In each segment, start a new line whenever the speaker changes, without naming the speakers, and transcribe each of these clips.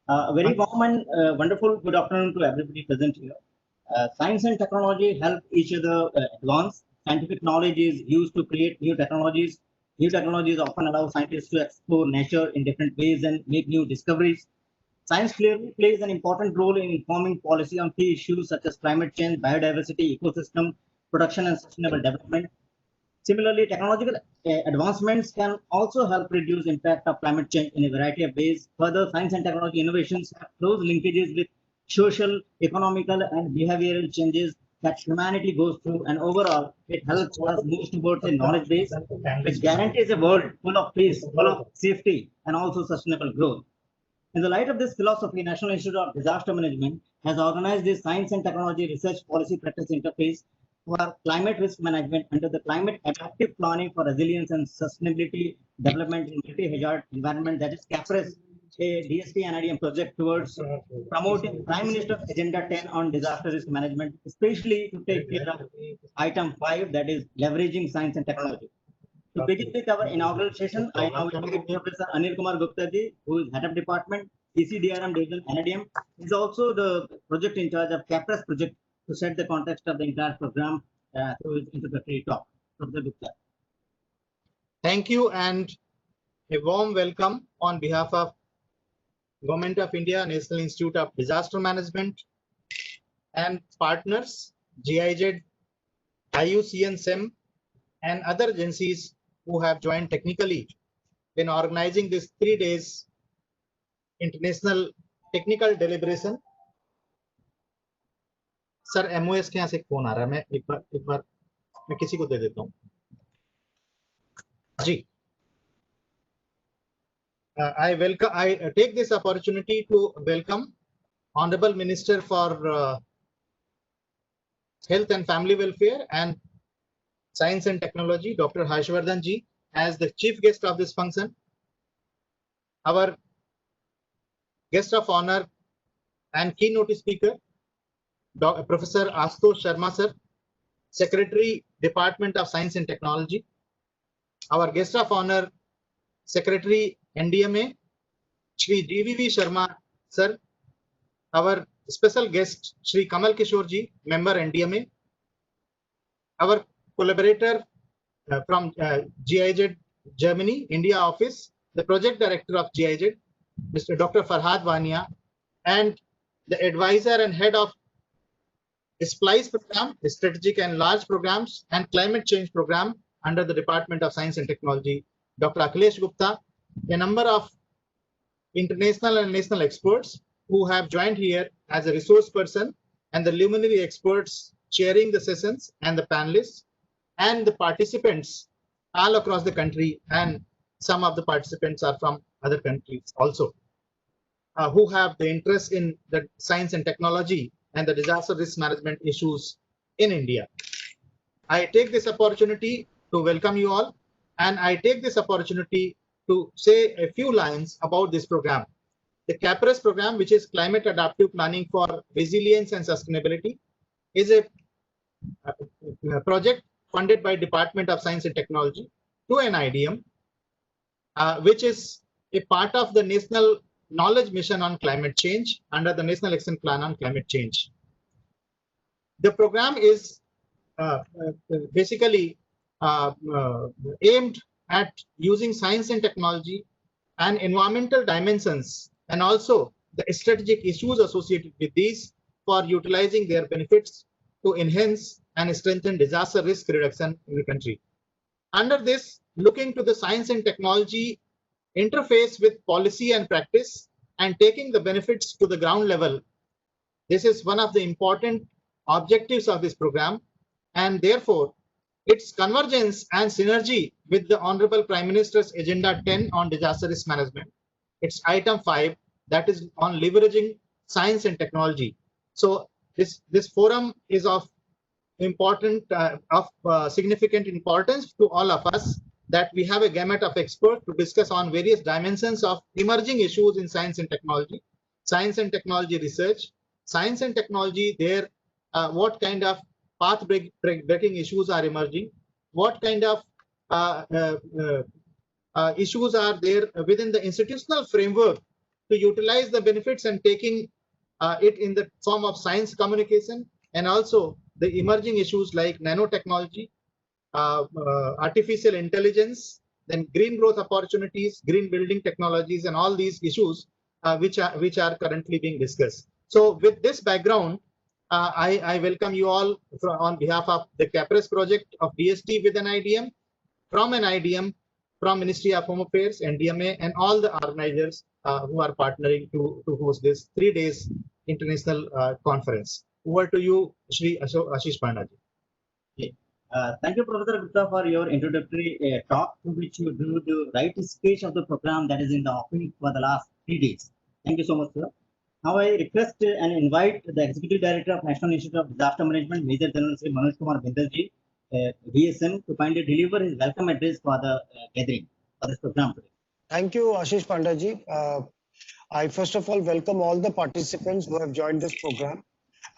A very warm and wonderful good afternoon to everybody present here. Science and technology help each other advance. Scientific knowledge is used to create new technologies. New technologies often allow scientists to explore nature in different ways and make new discoveries. Science clearly plays an important role in informing policy on key issues such as climate change, biodiversity, ecosystem, production, and sustainable development. Similarly, technological advancements can also help reduce impact of climate change in a variety of ways. Further, science and technology innovations have close linkages with social, economical, and behavioral changes that humanity goes through, and overall, it helps us move towards a knowledge base which guarantees a world full of peace, full of safety, and also sustainable growth. In the light of this philosophy, National Institute of Disaster Management has organized this Science and Technology Research Policy Practice Interface for climate risk management under the Climate Adaptive Planning for Resilience and Sustainability Development in Multi-Hazard Environment, that is Caprese, a DSP NIDM project towards promoting Prime Minister's Agenda 10 on disaster risk management, especially to take care of item 5, that is leveraging science and technology. To begin with our inaugural session, I now invite Professor Anil Kumar Gupta ji, who is Head of Department, ECDRM Division NIDM. He is also the project in charge of Caprese project to set the context of the entire program through his introductory talk. Professor Gupta.
Thank you and a warm welcome on behalf of Government of India, National Institute of Disaster Management and partners, GIZ, IUCN, SEM, and other agencies who have joined technically in organizing this 3 days international technical deliberation. Sir MOS के यहाँ से phone आ रहा है, मैं एक बार मैं किसी को दे देता हूँ जी. I take this opportunity to welcome Honorable Minister for Health and Family Welfare and Science and Technology, Dr. Harshvardhan ji, as the chief guest of this function. Our guest of honor and keynote speaker, Professor Ashutosh Sharma sir, Secretary, Department of Science and Technology. Our guest of honor, Secretary, NDMA, Shri GVV Sharma sir. Our special guest, Shri Kamal Kishore ji, member NDMA. Our collaborator from GIZ Germany, India office, the project director of GIZ, Mr. Dr. Farhad Vania, and the advisor and head of SPLICE program, the strategic and large programs and climate change program under the Department of Science and Technology, Dr. Akhilesh Gupta, a number of international and national experts who have joined here as a resource person, and the luminary experts chairing the sessions and the panelists, and the participants all across the country, and some of the participants are from other countries also, who have the interest in the science and technology and the disaster risk management issues in India. I take this opportunity to welcome you all, and I take this opportunity to say a few lines about this program. The Caprese program, which is Climate Adaptive Planning for Resilience and Sustainability, is a project funded by Department of Science and Technology to NIDM, which is a part of the National Knowledge Mission on Climate Change under the National Action Plan on Climate Change. The program is basically aimed at using science and technology and environmental dimensions, and also the strategic issues associated with these, for utilizing their benefits to enhance and strengthen disaster risk reduction in the country. Under this, looking to the science and technology interface with policy and practice and taking the benefits to the ground level. This is one of the important objectives of this program, and therefore its convergence and synergy with the Honorable Prime Minister's Agenda 10 on disaster risk management. It's item 5, that is on leveraging science and technology. So this forum is of significant importance to all of us, that we have a gamut of experts to discuss on various dimensions of emerging issues in science and technology research, science and technology there, what kind of path breaking issues are emerging, what kind of issues are there within the institutional framework to utilize the benefits and taking it in the form of science communication, and also the emerging issues like nanotechnology, artificial intelligence, then green growth opportunities, green building technologies, and all these issues which are currently being discussed. So with this background, I welcome you all on behalf of the Caprese project of DST with NIDM, from NIDM, from Ministry of Home Affairs, NDMA, and all the organizers who are partnering to host this 3 days international conference. Over to you, Shri Ashish Pandaji.
Thank you, Professor Gupta, for your introductory talk, to which you do the right speech of the program that is in the offering for the last 3 days. Thank you so much, sir. Now I request and invite the Executive Director of National Institute of Disaster Management, Major General Sri Manoj Kumar Bindalji, VSN, to kindly deliver his welcome address for the gathering for this program today.
Thank you, Ashish Pandaji. I first of all welcome all the participants who have joined this program,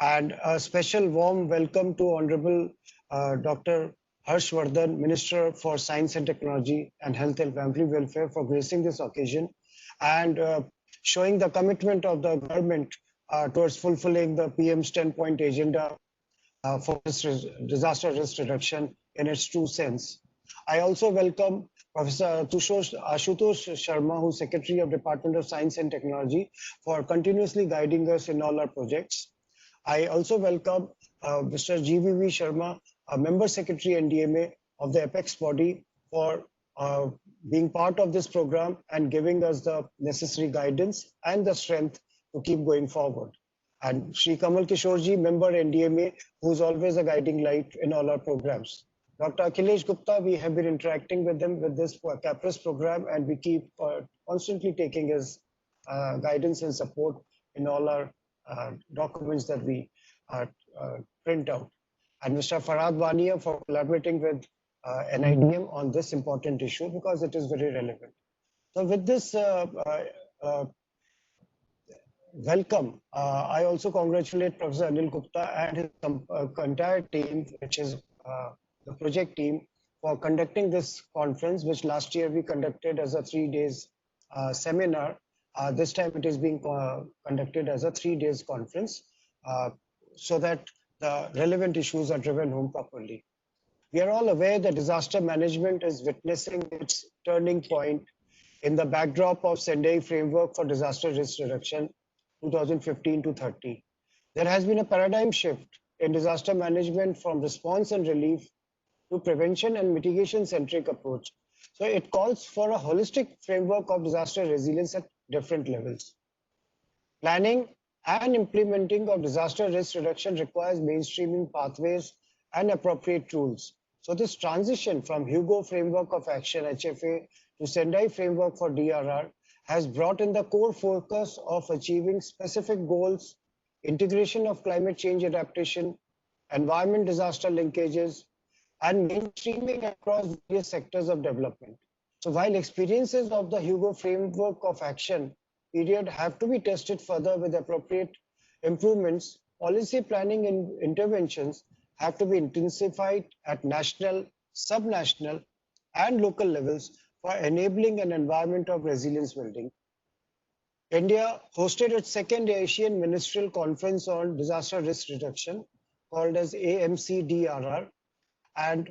and a special warm welcome to Honorable Dr. Harshvardhan, Minister for Science and Technology and Health and Family Welfare, for gracing this occasion and showing the commitment of the government towards fulfilling the PM's 10-point agenda for disaster risk reduction in its true sense. I also welcome Professor Ashutosh Sharma, who's Secretary of Department of Science and Technology, for continuously guiding us in all our projects. I also welcome Mr. GVV Sharma, a Member Secretary NDMA of the Apex body, for being part of this program and giving us the necessary guidance and the strength to keep going forward. And Shri Kamal Kishorji, Member NDMA, who's always a guiding light in all our programs. Dr. Akhilesh Gupta, we have been interacting with them with this Caprese program, and we keep constantly taking his guidance and support in all our documents that we print out. And Mr. Farhad Wania for collaborating with NIDM on this important issue, because it is very relevant. So with this welcome, I also congratulate Professor Anil Gupta and his entire team, which is the project team, for conducting this conference, which last year we conducted as a 3 days seminar. This time it is being conducted as a 3 days conference, so that the relevant issues are driven home properly. We are all aware that disaster management is witnessing its turning point in the backdrop of Sendai Framework for Disaster Risk Reduction 2015 to 30. There has been a paradigm shift in disaster management from response and relief to prevention and mitigation centric approach. So it calls for a holistic framework of disaster resilience at different levels. Planning and implementing of disaster risk reduction requires mainstreaming pathways and appropriate tools. So this transition from Hugo Framework of Action, HFA, to Sendai Framework for DRR has brought in the core focus of achieving specific goals, integration of climate change adaptation, environment disaster linkages, and mainstreaming across various sectors of development. So while experiences of the Hugo Framework of Action period have to be tested further with appropriate improvements, policy planning and interventions have to be intensified at national, subnational, and local levels for enabling an environment of resilience building. India hosted its second Asian Ministerial Conference on Disaster Risk Reduction, called as AMCDRR, and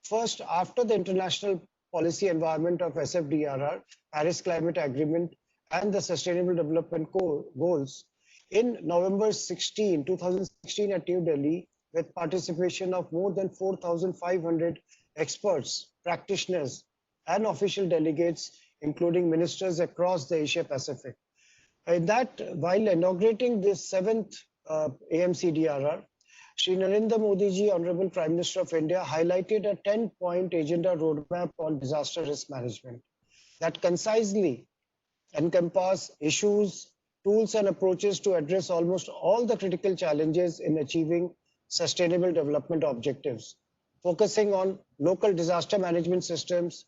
first after the International Policy Environment of SFDRR, Paris Climate Agreement, and the Sustainable Development Goals in November 2016 at New Delhi, with participation of more than 4,500 experts, practitioners, and official delegates, including ministers across the Asia Pacific. In that, while inaugurating this 7th AMCDRR, Shri Narendra Modi ji, Honorable Prime Minister of India, highlighted a 10-point agenda roadmap on disaster risk management that concisely encompass issues, tools, and approaches to address almost all the critical challenges in achieving sustainable development objectives, focusing on local disaster management systems,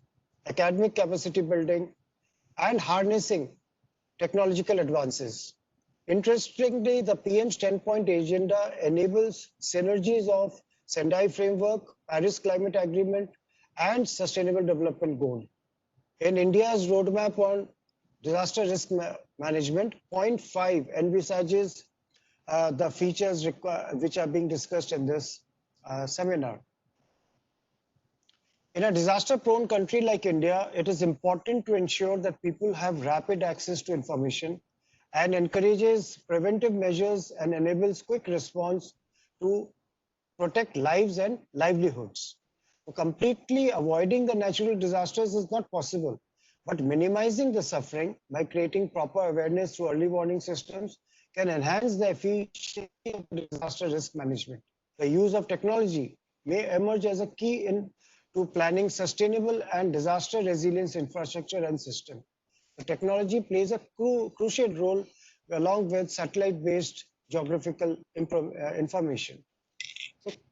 academic capacity building, and harnessing technological advances. Interestingly, the PM's 10-point agenda enables synergies of Sendai Framework, Paris Climate Agreement, and Sustainable Development Goal. In India's roadmap on disaster risk management. Point 5 envisages the features which are being discussed in this seminar. In a disaster-prone country like India, it is important to ensure that people have rapid access to information and encourages preventive measures and enables quick response to protect lives and livelihoods. So completely avoiding the natural disasters is not possible, but minimizing the suffering by creating proper awareness through early warning systems can enhance the efficiency of disaster risk management. The use of technology may emerge as a key to planning sustainable and disaster resilience infrastructure and system. The technology plays a crucial role along with satellite-based geographical information.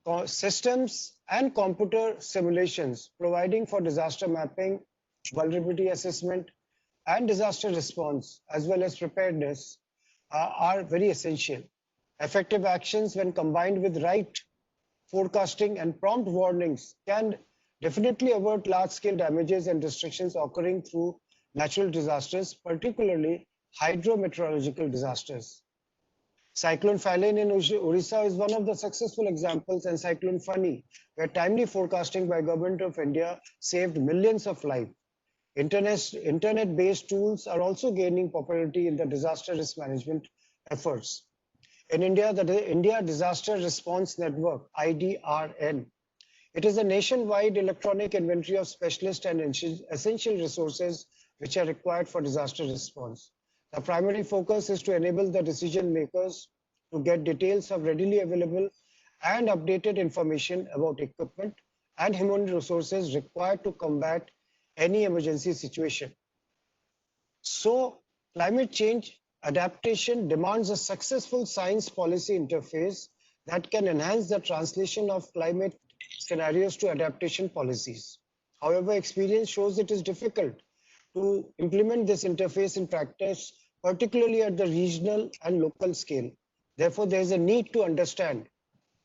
So, systems and computer simulations providing for disaster mapping, vulnerability assessment, and disaster response, as well as preparedness, are very essential. Effective actions, when combined with right forecasting and prompt warnings, can definitely avert large-scale damages and destructions occurring through natural disasters, particularly hydrometeorological disasters. Cyclone Phalen in Orissa is one of the successful examples, and Cyclone Fani, where timely forecasting by Government of India saved millions of lives. Internet-based tools are also gaining popularity in the disaster risk management efforts. In India, the India Disaster Response Network, IDRN, it is a nationwide electronic inventory of specialist and essential resources which are required for disaster response. The primary focus is to enable the decision makers to get details of readily available and updated information about equipment and human resources required to combat any emergency situation. So, climate change adaptation demands a successful science policy interface that can enhance the translation of climate scenarios to adaptation policies. However, experience shows it is difficult to implement this interface in practice, particularly at the regional and local scale. Therefore, there is a need to understand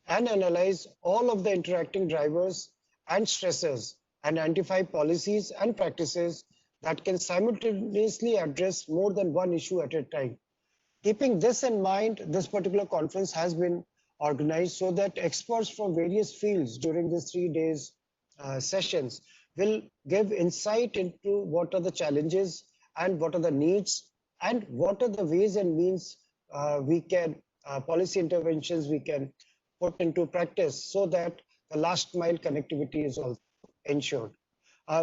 and analyze all of the interacting drivers and stressors and identify policies and practices that can simultaneously address more than one issue at a time. Keeping this in mind, this particular conference has been organized so that experts from various fields during these 3 days sessions will give insight into what are the challenges and what are the needs and what are the ways and means we can policy interventions we can put into practice so that the last mile connectivity is also ensured.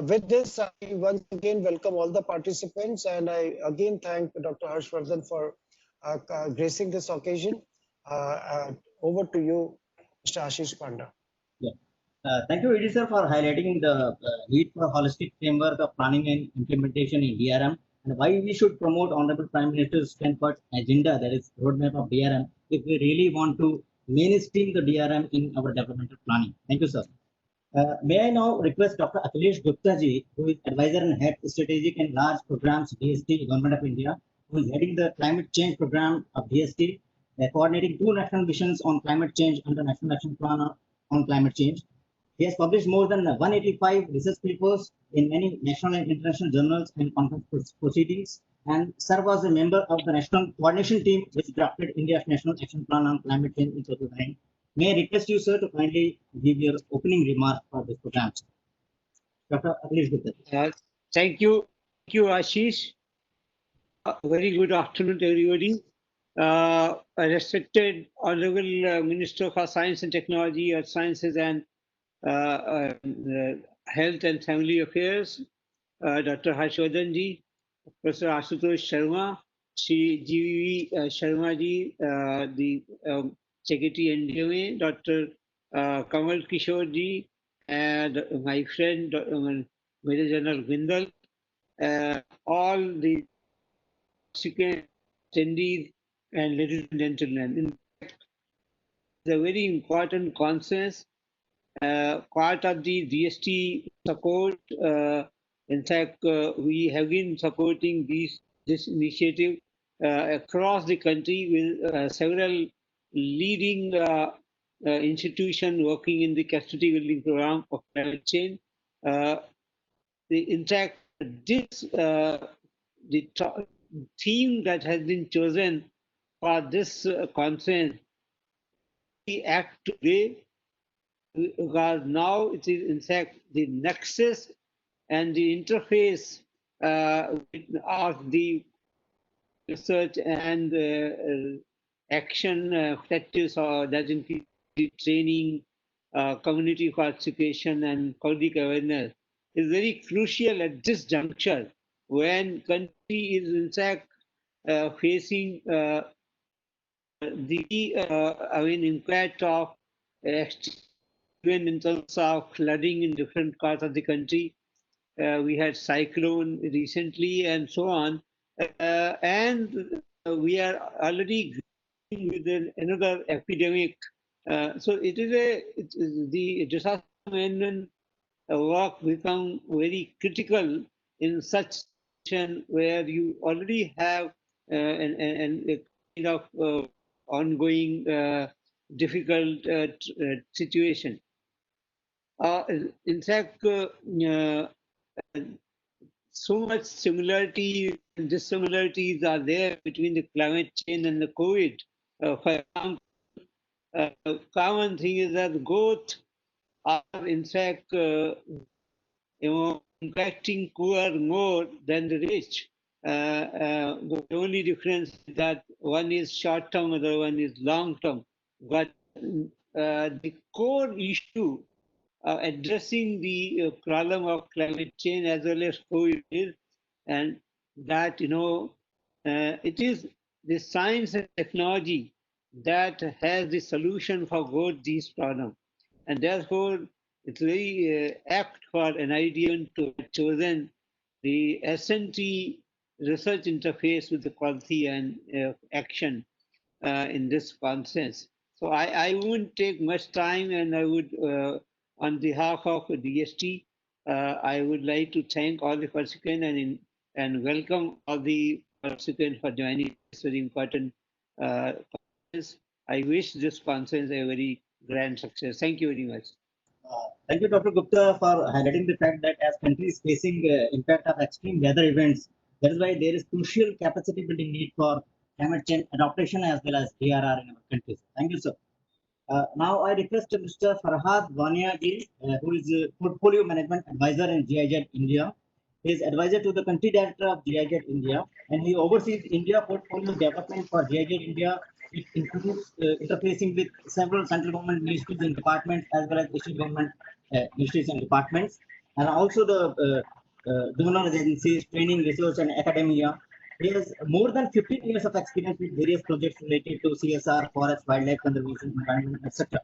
With this, I once again welcome all the participants, and I again thank Dr. Harshvardhan for gracing this occasion. Over to you, Mr. Ashish Panda.
Yeah. Thank you, Edie sir, for highlighting the need for holistic framework of planning and implementation in DRM, and why we should promote Honorable Prime Minister's 10-part agenda, that is roadmap of DRM, if we really want to mainstream the DRM in our developmental planning. Thank you, sir. May I now request Dr. Akhilesh Gupta ji, who is Advisor and Head Strategic and Large Programs DST, Government of India, who is heading the Climate Change Program of DST, coordinating 2 national missions on climate change under National Action Plan on Climate Change. He has published more than 185 research papers in many national and international journals and conference proceedings, and served as a member of the National Coordination Team which drafted India's National Action Plan on Climate Change in 2009. May I request you, sir, to kindly give your opening remarks for this program. Dr. Akhilesh Gupta.
Thank you, Ashish. Very good afternoon to everybody. Respected Honorable Minister for Science and Technology, Earth Sciences and Health and Family Affairs, Dr. Harshvardhan ji, Professor Ashutosh Sharma, Shri G.V. Sharma ji, the Secretary NDMA, Dr. Kamal Kishore ji, and my friend Major General Vindal, all the subsequent attendees, and ladies and gentlemen. In fact, it's a very important consensus, part of the DST support. In fact, we have been supporting this initiative across the country with several leading institutions working in the capacity building program of climate change. In fact, this the theme that has been chosen for this conference, we act today, because now it is in fact the nexus and the interface of the research and action factors, that include training, community participation, and public awareness, is very crucial at this juncture when country is in fact facing the impact of even in terms of flooding in different parts of the country. We had cyclone recently and so on. And we are already with another epidemic. So it is the disaster management work become very critical in such situation where you already have a kind of ongoing difficult situation. In fact, so much similarity and dissimilarities are there between the climate change and the COVID. For example, common thing is that both are in fact impacting poor more than the rich. The only difference is that one is short term, other one is long term. But the core issue addressing the problem of climate change as well as COVID is, and that it is the science and technology that has the solution for both these problems, and therefore it's very apt for NIDM to have chosen the SNT research interface with the quality and action in this conference. So I won't take much time, and I would, on behalf of DST, I would like to thank all the participants and welcome all the participants for joining this very important conference. I wish this conference a very grand success. Thank you very much.
Thank you, Dr. Gupta, for highlighting the fact that as countries facing impact of extreme weather events, that is why there is crucial capacity building need for climate change adaptation as well as DRR in our countries. Thank you, sir. Now I request Mr. Farhad Vania ji, who is a Portfolio Management Advisor in GIZ India. He is advisor to the Country Director of GIZ India, and he oversees India portfolio development for GIZ India. It includes interfacing with several central government ministries and departments as well as state government ministries and departments, and also the donor agencies, training, research, and academia. He has more than 15 years of experience with various projects related to CSR, forest, wildlife conservation, environment, etc.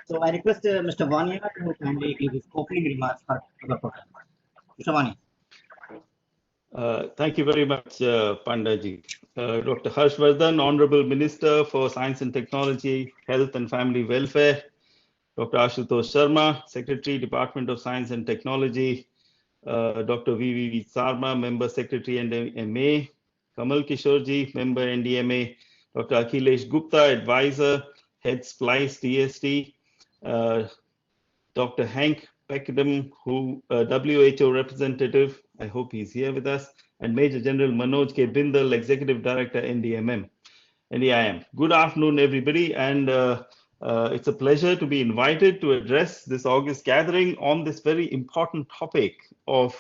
So I request Mr. Vania to kindly give his opening remarks for the program. Mr. Vania.
Thank you very much, Pandaji. Dr. Harshvardhan, Honorable Minister for Science and Technology, Health and Family Welfare, Dr. Ashutosh Sharma, Secretary, Department of Science and Technology, Dr. V.V. Sarma, Member Secretary NDMA, Kamal Kishorji, Member NDMA, Dr. Akhilesh Gupta, Advisor, Head Splice DST, Dr. Hank Peckdam, who WHO representative, I hope he's here with us, and Major General Manoj K. Bindal, Executive Director, NIDM. Good afternoon, everybody, and it's a pleasure to be invited to address this August gathering on this very important topic of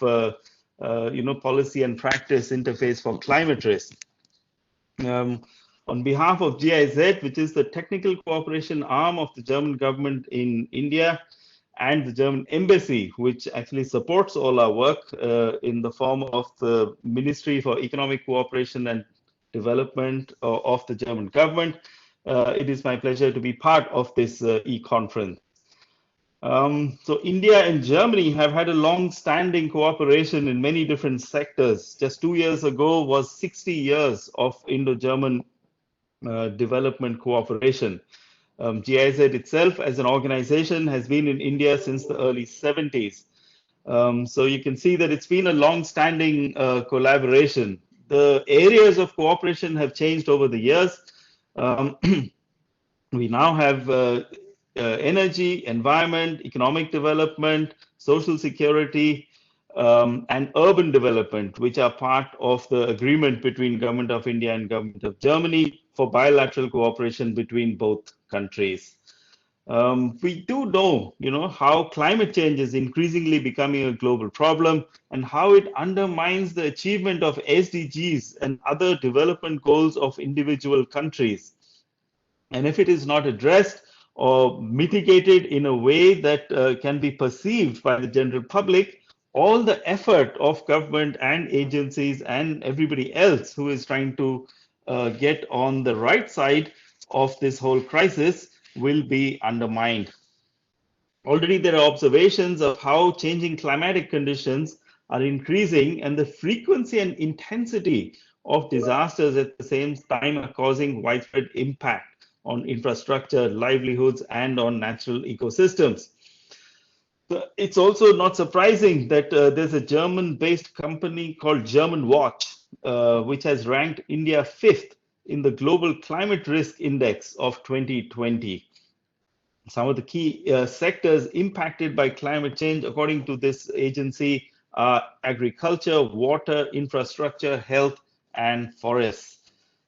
policy and practice interface for climate risk. On behalf of GIZ, which is the technical cooperation arm of the German government in India, and the German embassy, which actually supports all our work in the form of the Ministry for Economic Cooperation and Development of the German government, it is my pleasure to be part of this e-conference. So India and Germany have had a long-standing cooperation in many different sectors. Just 2 years ago was 60 years of Indo-German development cooperation. GIZ itself as an organization has been in India since the early 70s. So you can see that it's been a long-standing collaboration. The areas of cooperation have changed over the years. We now have energy, environment, economic development, social security, and urban development, which are part of the agreement between Government of India and Government of Germany for bilateral cooperation between both countries. We do know, how climate change is increasingly becoming a global problem and how it undermines the achievement of SDGs and other development goals of individual countries. And if it is not addressed or mitigated in a way that can be perceived by the general public, all the effort of government and agencies and everybody else who is trying to get on the right side of this whole crisis will be undermined. Already there are observations of how changing climatic conditions are increasing, and the frequency and intensity of disasters at the same time are causing widespread impact on infrastructure, livelihoods, and on natural ecosystems. So it's also not surprising that there's a German-based company called German Watch, which has ranked India 5th in the Global Climate Risk Index of 2020. Some of the key sectors impacted by climate change, according to this agency, are agriculture, water, infrastructure, health, and forests.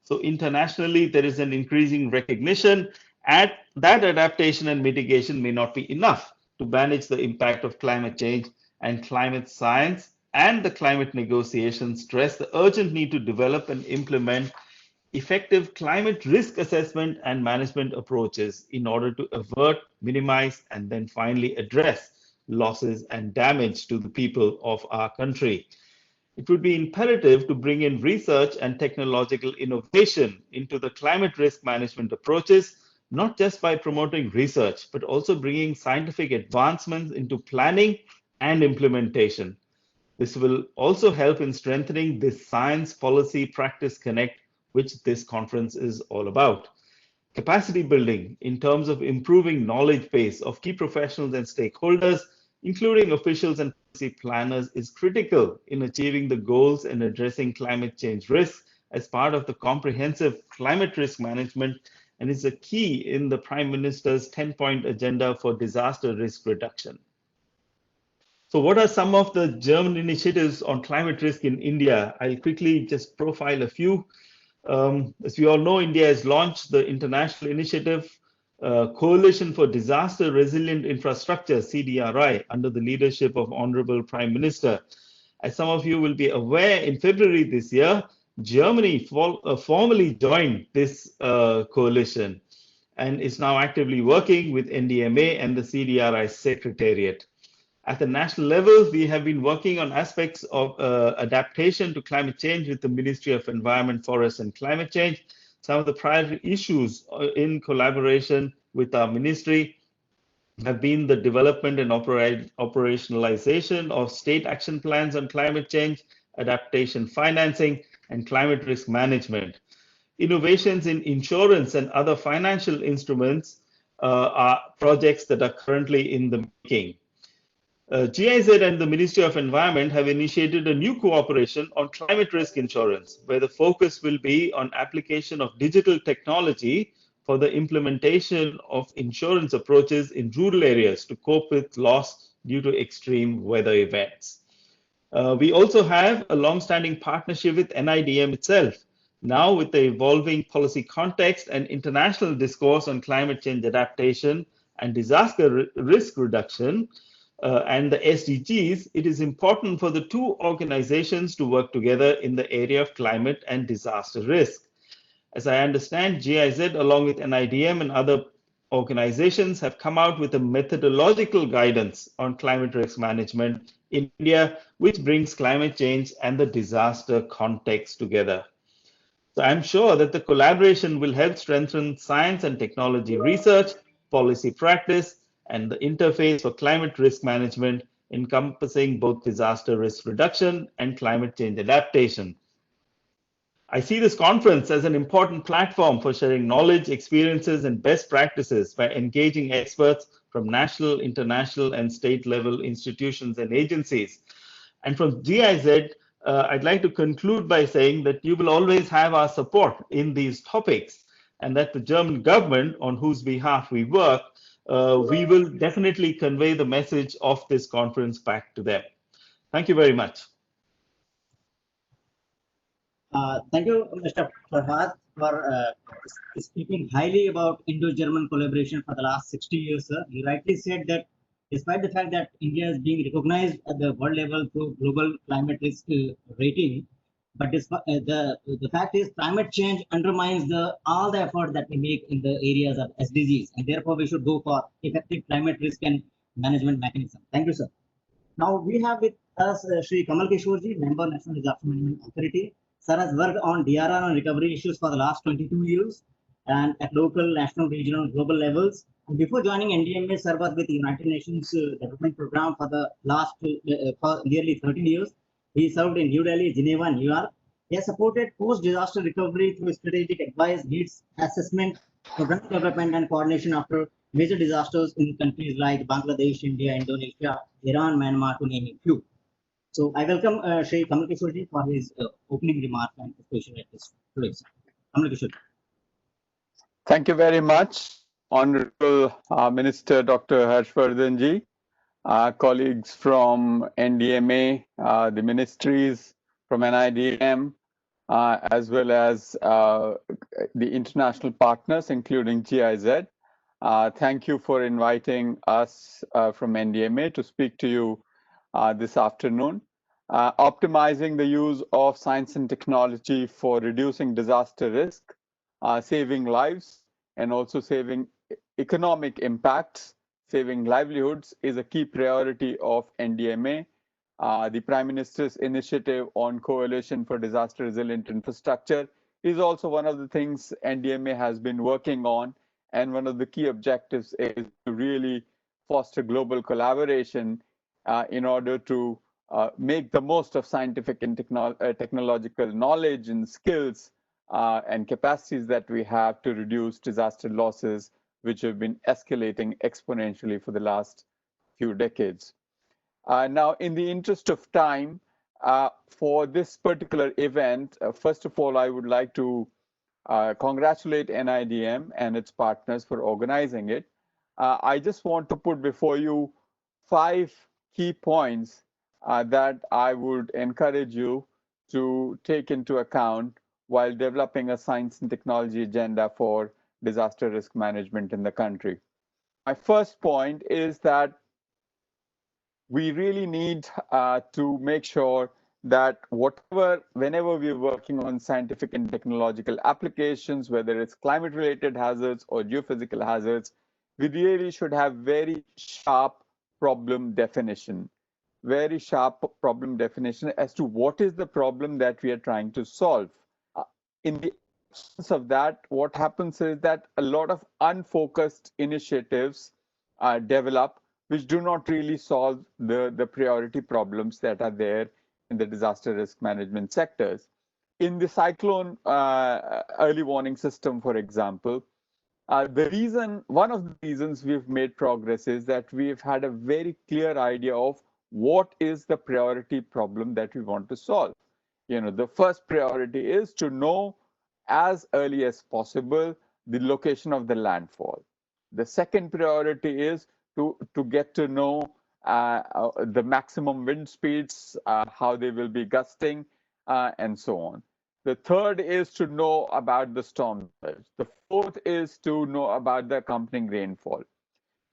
So internationally, there is an increasing recognition that adaptation and mitigation may not be enough to manage the impact of climate change, and climate science and the climate negotiations stress the urgent need to develop and implement effective climate risk assessment and management approaches in order to avert, minimize, and then finally address losses and damage to the people of our country. It would be imperative to bring in research and technological innovation into the climate risk management approaches, not just by promoting research, but also bringing scientific advancements into planning and implementation. This will also help in strengthening this science policy practice connect, which this conference is all about. Capacity building in terms of improving knowledge base of key professionals and stakeholders, including officials and policy planners, is critical in achieving the goals and addressing climate change risks as part of the comprehensive climate risk management, and is a key in the Prime Minister's 10-point agenda for disaster risk reduction. So what are some of the German initiatives on climate risk in India? I'll quickly just profile a few. As we all know, India has launched the International Initiative Coalition for Disaster Resilient Infrastructure, CDRI, under the leadership of Honorable Prime Minister. As some of you will be aware, in February this year, Germany formally joined this coalition and is now actively working with NDMA and the CDRI Secretariat. At the national level, we have been working on aspects of adaptation to climate change with the Ministry of Environment, Forest and Climate Change. Some of the priority issues in collaboration with our ministry have been the development and operationalization of state action plans on climate change, adaptation financing, and climate risk management. Innovations in insurance and other financial instruments are projects that are currently in the making. GIZ and the Ministry of Environment have initiated a new cooperation on climate risk insurance, where the focus will be on application of digital technology for the implementation of insurance approaches in rural areas to cope with loss due to extreme weather events. We also have a long-standing partnership with NIDM itself. Now, with the evolving policy context and international discourse on climate change adaptation and disaster risk reduction, and the SDGs, it is important for the two organizations to work together in the area of climate and disaster risk. As I understand, GIZ, along with NIDM and other organizations, have come out with a methodological guidance on climate risk management in India, which brings climate change and the disaster context together. So I'm sure that the collaboration will help strengthen science and technology research, policy practice, and the interface for climate risk management, encompassing both disaster risk reduction and climate change adaptation. I see this conference as an important platform for sharing knowledge, experiences, and best practices by engaging experts from national, international, and state level institutions and agencies. And from GIZ, I'd like to conclude by saying that you will always have our support in these topics, and that the German government, on whose behalf we work, we will definitely convey the message of this conference back to them. Thank you very much.
Thank you, Mr. Farhad, for speaking highly about Indo-German collaboration for the last 60 years, sir. You rightly said that despite the fact that India is being recognized at the world level through global climate risk rating, but the fact is climate change undermines all the effort that we make in the areas of SDGs, and therefore we should go for effective climate risk and management mechanism. Thank you, sir. Now we have with us Shri Kamal Kishorji, Member National Disaster Management Authority. Sir has worked on DRR and recovery issues for the last 22 years and at local, national, regional, and global levels. And before joining NDMA, sir was with the United Nations Development Program for the last for nearly 13 years. He served in New Delhi, Geneva, New York. He has supported post-disaster recovery through strategic advice, needs assessment, program development, and coordination after major disasters in countries like Bangladesh, India, Indonesia, Iran, Myanmar, to name a few. So I welcome Shri Kamal Kishorji for his opening remarks and especially at this place. Kamal Kishorji.
Thank you very much, Honorable Minister Dr. Harshvardhan ji, colleagues from NDMA, the ministries from NIDM, as well as the international partners, including GIZ. Thank you for inviting us from NDMA to speak to you this afternoon. Optimizing the use of science and technology for reducing disaster risk, saving lives, and also saving economic impacts, saving livelihoods is a key priority of NDMA. The Prime Minister's initiative on Coalition for Disaster Resilient Infrastructure is also one of the things NDMA has been working on, and one of the key objectives is to really foster global collaboration in order to make the most of scientific and technological knowledge and skills and capacities that we have to reduce disaster losses, which have been escalating exponentially for the last few decades. Now, in the interest of time, for this particular event, first of all, I would like to congratulate NIDM and its partners for organizing it. I just want to put before you 5 key points that I would encourage you to take into account while developing a science and technology agenda for disaster risk management in the country. My first point is that we really need to make sure that whenever we're working on scientific and technological applications, whether it's climate-related hazards or geophysical hazards, we really should have very sharp problem definition as to what is the problem that we are trying to solve. In the absence of that, what happens is that a lot of unfocused initiatives develop, which do not really solve the priority problems that are there in the disaster risk management sectors. In the cyclone early warning system, for example, one of the reasons we've made progress is that we've had a very clear idea of what is the priority problem that we want to solve. The first priority is to know as early as possible the location of the landfall. The second priority is to get to know the maximum wind speeds, how they will be gusting, and so on. The third is to know about the storm surge. The fourth is to know about the accompanying rainfall.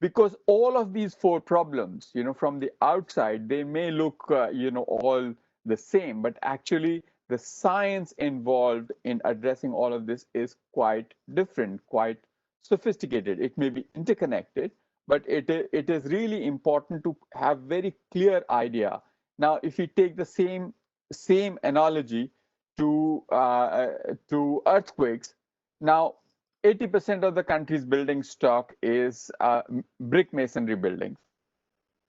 Because all of these 4 problems, from the outside, they may look, all the same, but actually the science involved in addressing all of this is quite different, quite sophisticated. It may be interconnected, but it is really important to have very clear idea. Now, if you take the same analogy to earthquakes, now 80% of the country's building stock is brick masonry buildings.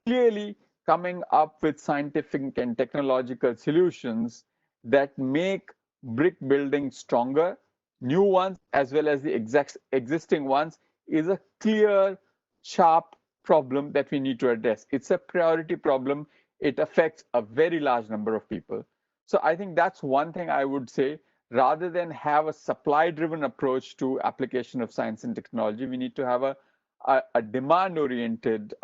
Clearly, coming up with scientific and technological solutions that make brick buildings stronger, new ones as well as the existing ones, is a clear, sharp problem that we need to address. It's a priority problem. It affects a very large number of people. So I think that's one thing I would say. Rather than have a supply-driven approach to application of science and technology, we need to have a demand-oriented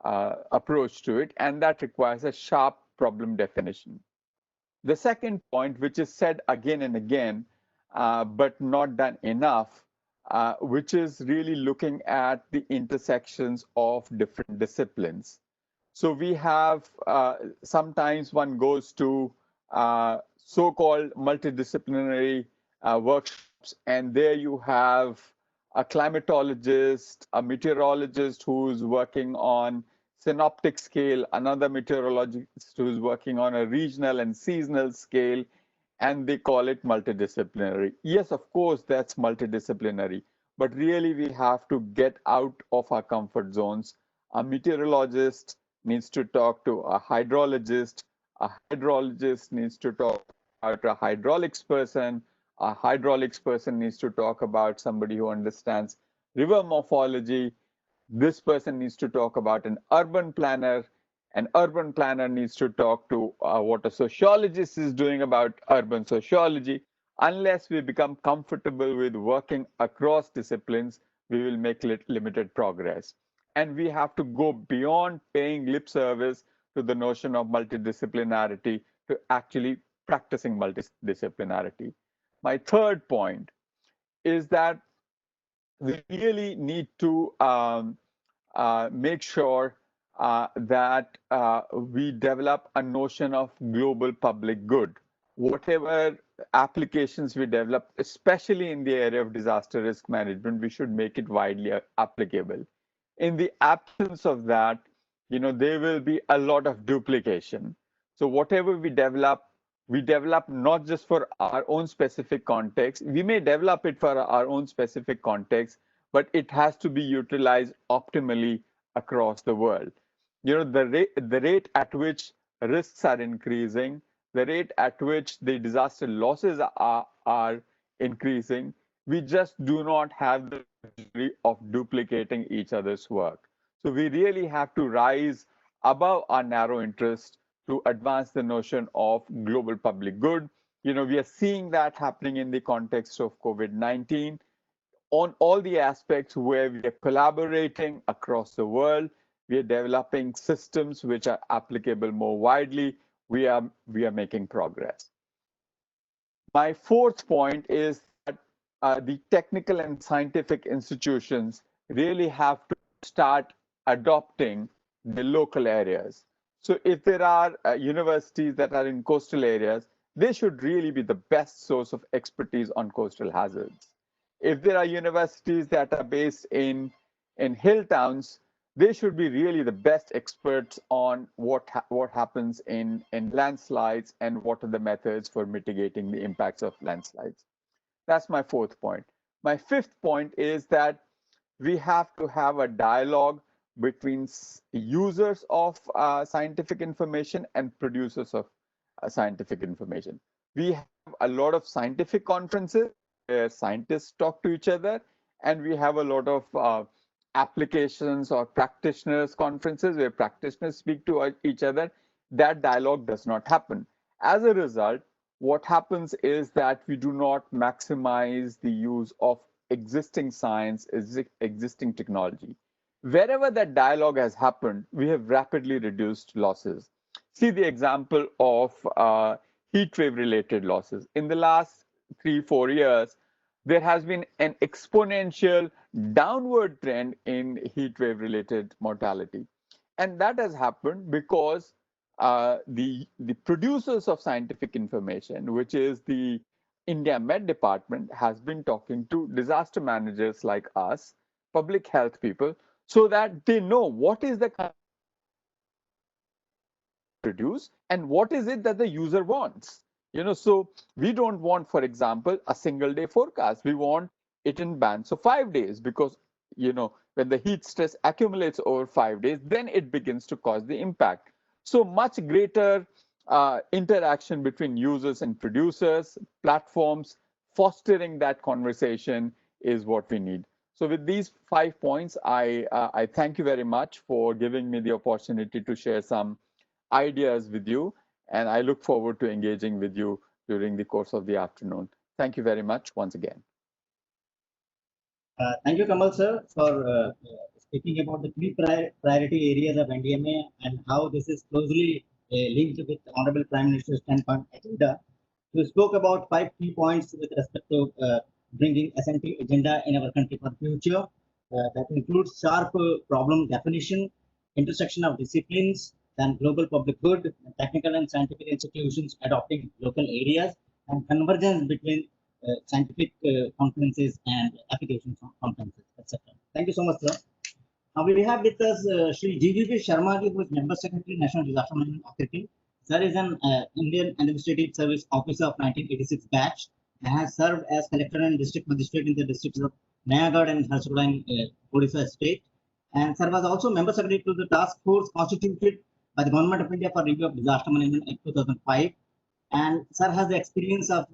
approach to it, and that requires a sharp problem definition. The second point, which is said again and again, but not done enough, which is really looking at the intersections of different disciplines. So we have, sometimes one goes to so-called multidisciplinary workshops, and there you have a climatologist, a meteorologist who's working on synoptic scale, another meteorologist who's working on a regional and seasonal scale, and they call it multidisciplinary. Yes, of course, that's multidisciplinary, but really we have to get out of our comfort zones. A meteorologist needs to talk to a hydrologist needs to talk about a hydraulics person, a hydraulics person needs to talk about somebody who understands river morphology, this person needs to talk about an urban planner needs to talk to what a sociologist is doing about urban sociology. Unless we become comfortable with working across disciplines, we will make limited progress. And we have to go beyond paying lip service to the notion of multidisciplinarity to actually practicing multidisciplinarity. My third point is that we really need to make sure that we develop a notion of global public good. Whatever applications we develop, especially in the area of disaster risk management, we should make it widely applicable. In the absence of that, there will be a lot of duplication. So whatever we develop not just for our own specific context. We may develop it for our own specific context, but it has to be utilized optimally across the world. The rate at which risks are increasing, the rate at which the disaster losses are increasing, we just do not have the luxury of duplicating each other's work. So we really have to rise above our narrow interest to advance the notion of global public good. We are seeing that happening in the context of COVID-19 on all the aspects where we are collaborating across the world. We are developing systems which are applicable more widely. We are making progress. My fourth point is that the technical and scientific institutions really have to start adopting the local areas. So if there are universities that are in coastal areas, they should really be the best source of expertise on coastal hazards. If there are universities that are based in hill towns, they should be really the best experts on what happens in landslides and what are the methods for mitigating the impacts of landslides. That's my fourth point. My fifth point is that we have to have a dialogue between users of scientific information and producers of scientific information. We have a lot of scientific conferences where scientists talk to each other, and we have a lot of applications or practitioners conferences where practitioners speak to each other. That dialogue does not happen. As a result, what happens is that we do not maximize the use of existing science, existing technology. Wherever that dialogue has happened, we have rapidly reduced losses. See the example of heat wave related losses. In the last 3-4 years, there has been an exponential downward trend in heat wave related mortality. And that has happened because the producers of scientific information, which is the India Met Department, has been talking to disaster managers like us, public health people, so that they know what is the produce and what is it that the user wants. So we don't want, for example, a single day forecast. We want it in bands of 5 days because, when the heat stress accumulates over 5 days, then it begins to cause the impact. So much greater interaction between users and producers, platforms, fostering that conversation is what we need. So with these 5 points, I thank you very much for giving me the opportunity to share some ideas with you, and I look forward to engaging with you during the course of the afternoon. Thank you very much once again.
Thank you, Kamal sir, for speaking about the three priority areas of NDMA and how this is closely linked with Honorable Prime Minister's 10-point agenda. We spoke about 5 key points with respect to bringing SNT agenda in our country for future. That includes sharp problem definition, intersection of disciplines, and global public good, technical and scientific institutions adopting local areas, and convergence between scientific conferences and application conferences, etc. Thank you so much, sir. Now we have with us Shri GVP Sharma, who is Member Secretary, National Disaster Management Authority. Sir is an Indian Administrative Service Officer of 1986 batch and has served as Collector and District Magistrate in the districts of Nayagarh and Jharsuguda in Odisha state. And sir was also Member Secretary to the task force constituted by the Government of India for review of disaster management in 2005. And sir has the experience of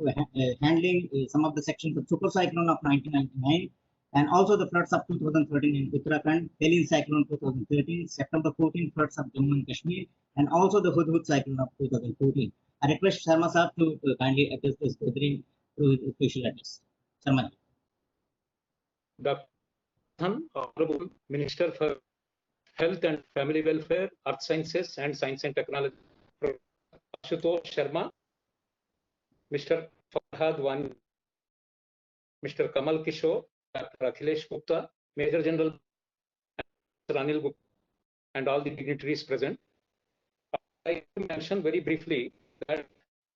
handling some of the sections of super cyclone of 1999 and also the floods of 2013 in Uttarakhand, Helene cyclone 2013, September 14 floods of Jammu and Kashmir, and also the Hudhud cyclone of 2014. I request Sharma sir to kindly address this gathering through his official address. Sharma.
Dr. Honorable Minister for Health and Family Welfare, Earth Sciences and Science and Technology, Ashutosh Sharma, Mr. Farhad Wani, Mr. Kamal Kishore, Dr. Akhilesh Gupta, Major General Mr. Anil Gupta, and all the dignitaries present. I like to mention very briefly that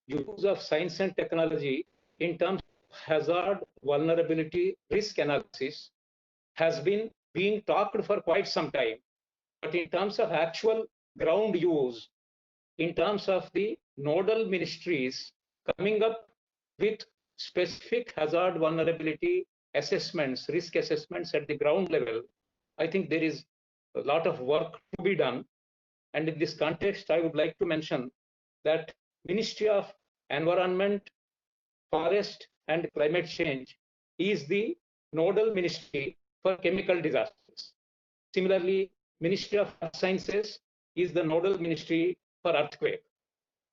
use of science and technology in terms of hazard, vulnerability, risk analysis has been being talked for quite some time. But in terms of actual ground use, in terms of the nodal ministries coming up with specific hazard vulnerability assessments, risk assessments at the ground level, I think there is a lot of work to be done. And in this context, I would like to mention that Ministry of Environment, Forest and Climate Change is the nodal ministry for chemical disasters. Similarly, Ministry of Earth Sciences is the nodal ministry for earthquake.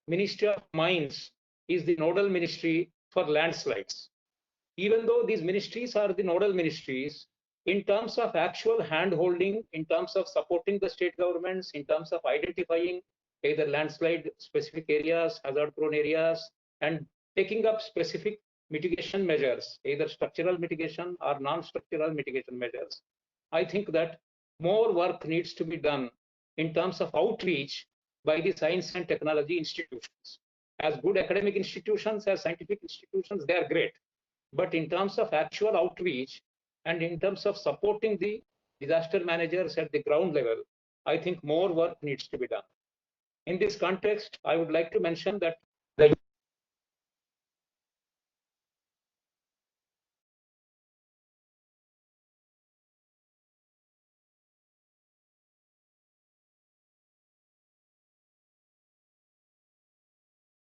Ministry of Mines is the nodal ministry for landslides. Even though these ministries are the nodal ministries, in terms of actual hand-holding, in terms of supporting the state governments, in terms of identifying either landslide specific areas, hazard-prone areas, and taking up specific mitigation measures, either structural mitigation or non-structural mitigation measures, I think that more work needs to be done in terms of outreach by the science and technology institutions. As good academic institutions, as scientific institutions, they are great. But in terms of actual outreach and in terms of supporting the disaster managers at the ground level, I think more work needs to be done. In this context, I would like to mention that the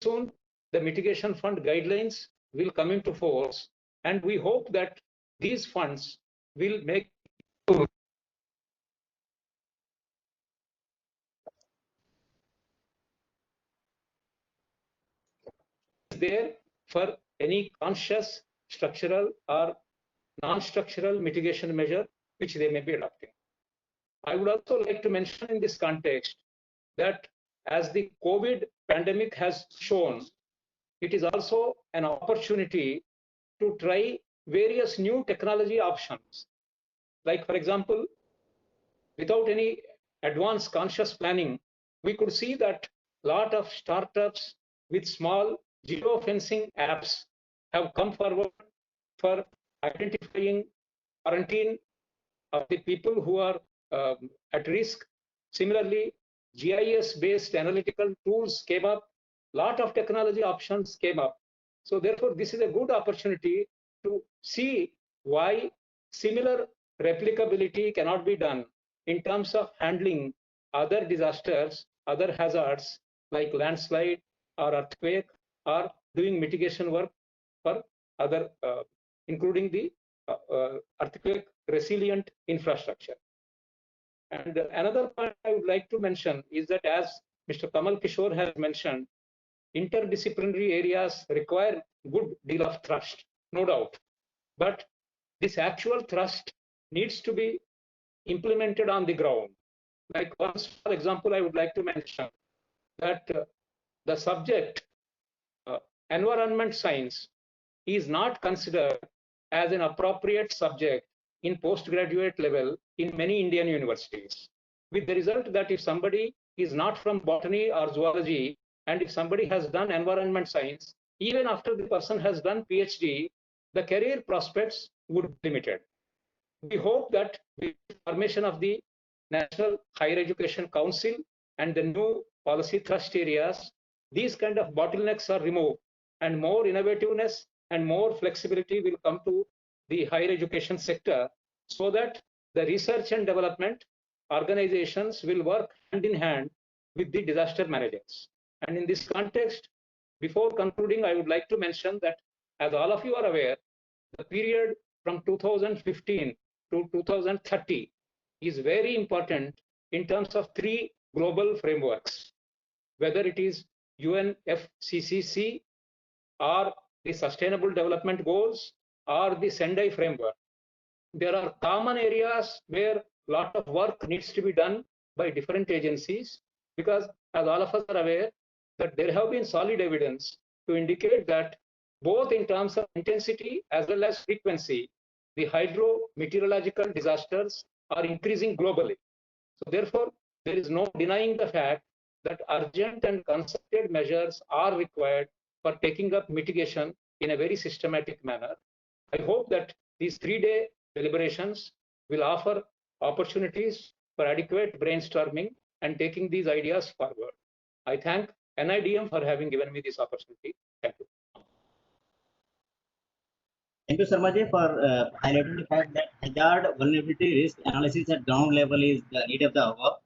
soon the mitigation fund guidelines will come into force, and we hope that these funds will make there for any conscious structural or non-structural mitigation measure which they may be adopting. I would also like to mention in this context that as the COVID pandemic has shown, it is also an opportunity to try various new technology options. Like, for example, without any advanced conscious planning, we could see that a lot of startups with small geofencing apps have come forward for identifying quarantine of the people who are at risk. Similarly, GIS-based analytical tools came up. A lot of technology options came up. So therefore, this is a good opportunity to see why similar replicability cannot be done in terms of handling other disasters, other hazards like landslide or earthquake, or doing mitigation work for other, including the earthquake resilient infrastructure. And another point I would like to mention is that, as Mr. Kamal Kishore has mentioned, interdisciplinary areas require good deal of trust, no doubt. But this actual trust needs to be implemented on the ground. Like one small example I would like to mention that the subject environment science is not considered as an appropriate subject in postgraduate level in many Indian universities, with the result that if somebody is not from botany or zoology, and if somebody has done environment science, even after the person has done PhD, the career prospects would be limited. We hope that with the formation of the National Higher Education Council and the new policy thrust areas, these kind of bottlenecks are removed and more innovativeness and more flexibility will come to the higher education sector, so that the research and development organizations will work hand in hand with the disaster managers. And in this context, before concluding, I would like to mention that, as all of you are aware, the period from 2015 to 2030 is very important in terms of three global frameworks, whether it is UNFCCC or the Sustainable Development Goals or the Sendai framework. There are common areas where a lot of work needs to be done by different agencies, because as all of us are aware that there have been solid evidence to indicate that both in terms of intensity as well as frequency, the hydrometeorological disasters are increasing globally. So therefore, there is no denying the fact that urgent and concerted measures are required for taking up mitigation in a very systematic manner. I hope that these 3-day deliberations will offer opportunities for adequate brainstorming and taking these ideas forward. I thank NIDM for having given me this opportunity. Thank you.
Thank you, Sarmaji, for highlighting the fact that hazard vulnerability risk analysis at ground level is the need of the hour,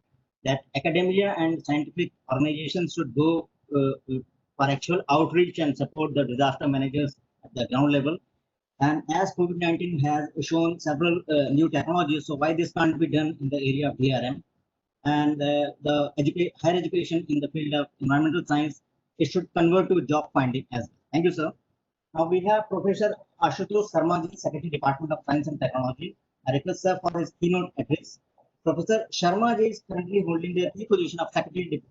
that academia and scientific organizations should go for actual outreach and support the disaster managers at the ground level. And as COVID-19 has shown several new technologies, so why this can't be done in the area of DRM? And the higher education in the field of environmental science, it should convert to job finding as well. Thank you, sir. Now we have Professor Ashutosh Sharma, Secretary, Department of Science and Technology. I request sir for his keynote address. Professor Sharma is currently holding the key position of Secretary,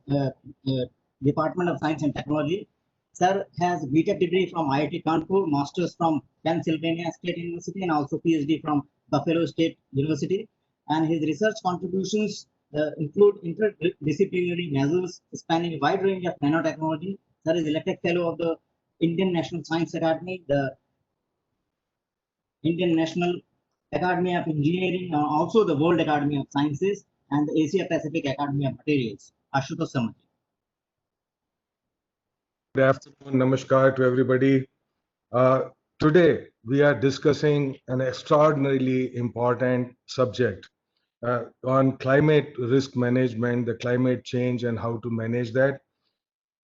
Department of Science and Technology. Sir has BTech degree from IIT Kanpur, Masters from Pennsylvania State University, and also PhD from Buffalo State University. And his research contributions include interdisciplinary measures spanning a wide range of nanotechnology. Sir is elected fellow of the Indian National Science Academy, the Indian National Academy of Engineering, also the World Academy of Sciences, and the Asia Pacific Academy of Materials. Ashutosh Sharma.
Good afternoon, namaskar to everybody. Today we are discussing an extraordinarily important subject on climate risk management, the climate change and how to manage that.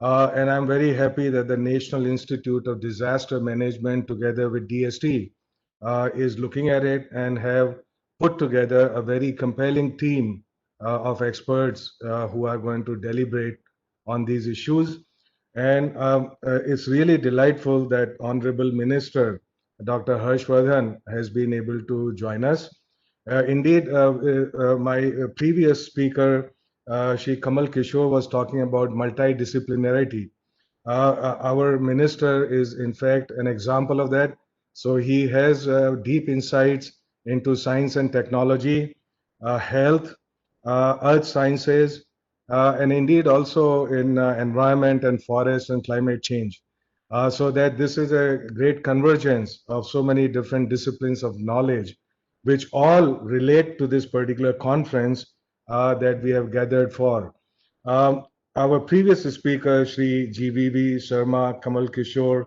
And I'm very happy that the National Institute of Disaster Management together with DST is looking at it and have put together a very compelling team of experts who are going to deliberate on these issues. And it's really delightful that Honorable Minister Dr. Harshvardhan has been able to join us. Indeed, my previous speaker, Shri Kamal Kishore, was talking about multidisciplinarity. Our minister is in fact an example of that. So he has deep insights into science and technology, health, earth sciences, and indeed also in environment and forest and climate change. So that this is a great convergence of so many different disciplines of knowledge, which all relate to this particular conference that we have gathered for. Our previous speaker, Shri GVV Sharma, Kamal Kishore,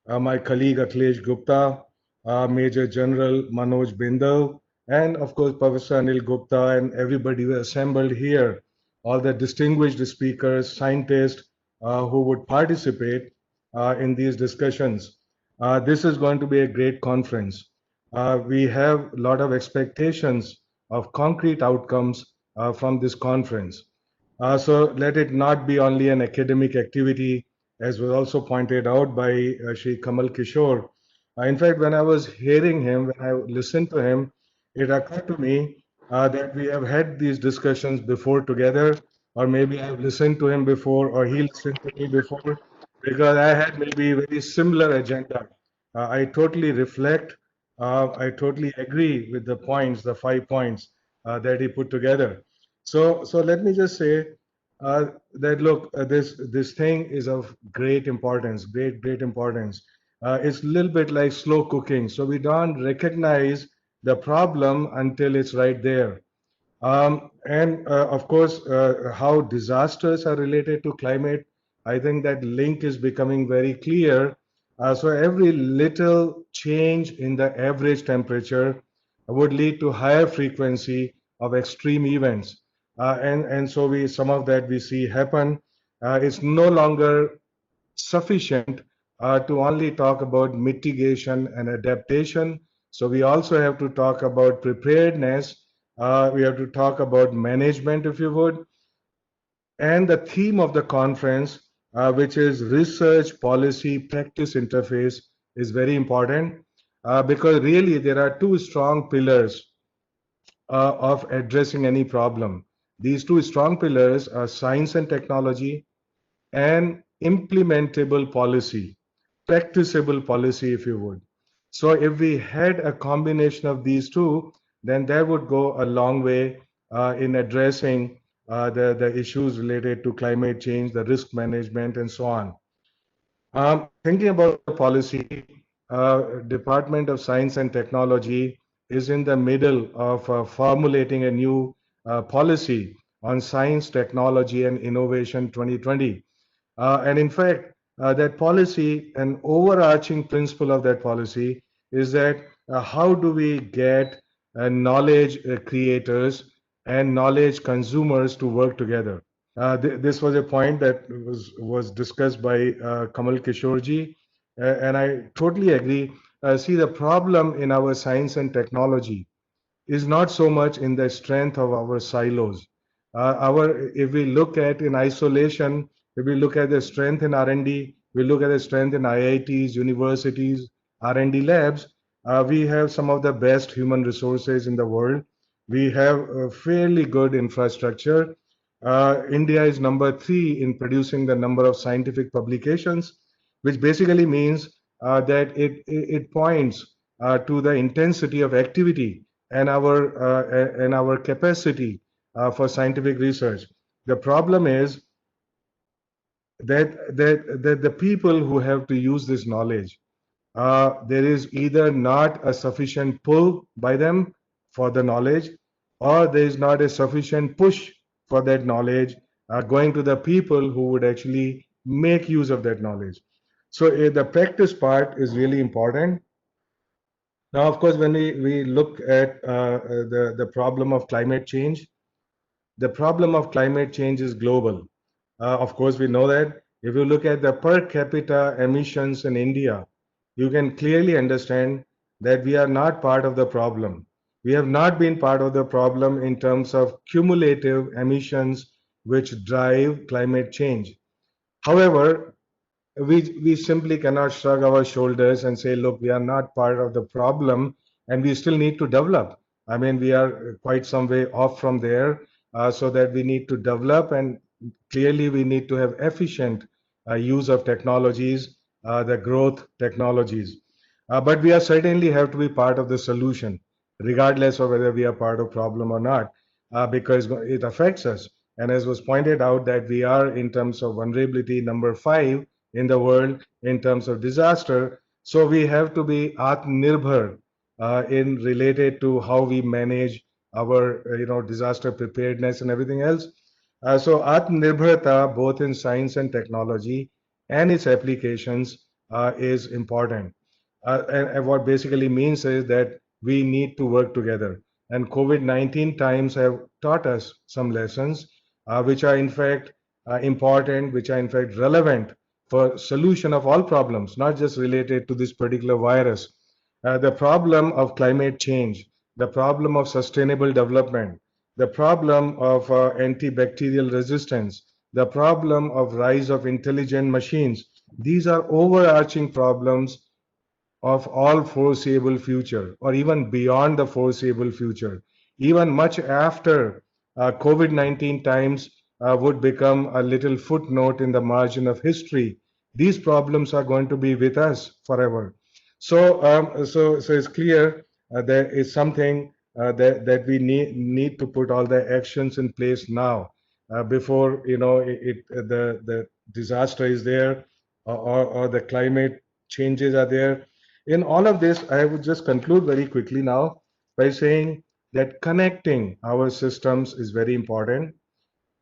my colleague Akhilesh Gupta, Major General Manoj Bindal, and of course Professor Anil Gupta and everybody who assembled here, all the distinguished speakers, scientists who would participate in these discussions. This is going to be a great conference. We have a lot of expectations of concrete outcomes from this conference. So let it not be only an academic activity, as was also pointed out by Shri Kamal Kishore. In fact, when I was hearing him, when I listened to him, it occurred to me that we have had these discussions before together, or maybe I've listened to him before, or he listened to me before, because I had maybe very similar agenda. I totally reflect, I totally agree with the points, the 5 points that he put together. So let me just say that look, this thing is of great importance, great importance. It's a little bit like slow cooking, so we don't recognize the problem until it's right there. And of course, how disasters are related to climate, I think that link is becoming very clear. So every little change in the average temperature would lead to higher frequency of extreme events. And so some of that we see happen. It's no longer sufficient to only talk about mitigation and adaptation. So we also have to talk about preparedness. We have to talk about management, if you would. And the theme of the conference, which is research, policy, practice interface, is very important because really there are two strong pillars of addressing any problem. These two strong pillars are science and technology and implementable policy, practicable policy, if you would. So if we had a combination of these two, then that would go a long way in addressing the issues related to climate change, the risk management, and so on. Thinking about the policy, Department of Science and Technology is in the middle of formulating a new policy on science, technology, and innovation 2020. And in fact, that policy, an overarching principle of that policy is that how do we get knowledge creators and knowledge consumers to work together? This was a point that was discussed by Kamal Kishorji, and I totally agree. See, the problem in our science and technology is not so much in the strength of our silos. If we look at in isolation, if we look at the strength in R&D, we look at the strength in IITs, universities, R&D labs, we have some of the best human resources in the world. We have a fairly good infrastructure. India is number 3 in producing the number of scientific publications, which basically means that it points to the intensity of activity and our capacity for scientific research. The problem is that the people who have to use this knowledge, there is either not a sufficient pull by them for the knowledge, or there is not a sufficient push for that knowledge going to the people who would actually make use of that knowledge. So the practice part is really important. Now, of course, when we look at the problem of climate change, the problem of climate change is global. Of course, we know that. If you look at the per capita emissions in India, you can clearly understand that we are not part of the problem. We have not been part of the problem in terms of cumulative emissions which drive climate change. However, we simply cannot shrug our shoulders and say, look, we are not part of the problem and we still need to develop. I mean, we are quite some way off from there, so that we need to develop, and clearly we need to have efficient use of technologies, the growth technologies. But we are certainly have to be part of the solution, regardless of whether we are part of problem or not, because it affects us. And as was pointed out, that we are, in terms of vulnerability, number 5 in the world in terms of disaster. So we have to be Atmanirbhar in related to how we manage our disaster preparedness and everything else. So Atmanirbharta, both in science and technology and its applications, is important. And what basically means is that we need to work together. And COVID-19 times have taught us some lessons, which are in fact important, which are in fact relevant for solution of all problems, not just related to this particular virus. The problem of climate change, the problem of sustainable development, the problem of antibacterial resistance, the problem of rise of intelligent machines. These are overarching problems of all foreseeable future, or even beyond the foreseeable future. even much after COVID-19 times would become a little footnote in the margin of history. These problems are going to be with us forever. So it's clear there is something that we need to put all the actions in place now before the disaster is there, or the climate changes are there. In all of this, I would just conclude very quickly now by saying that connecting our systems is very important.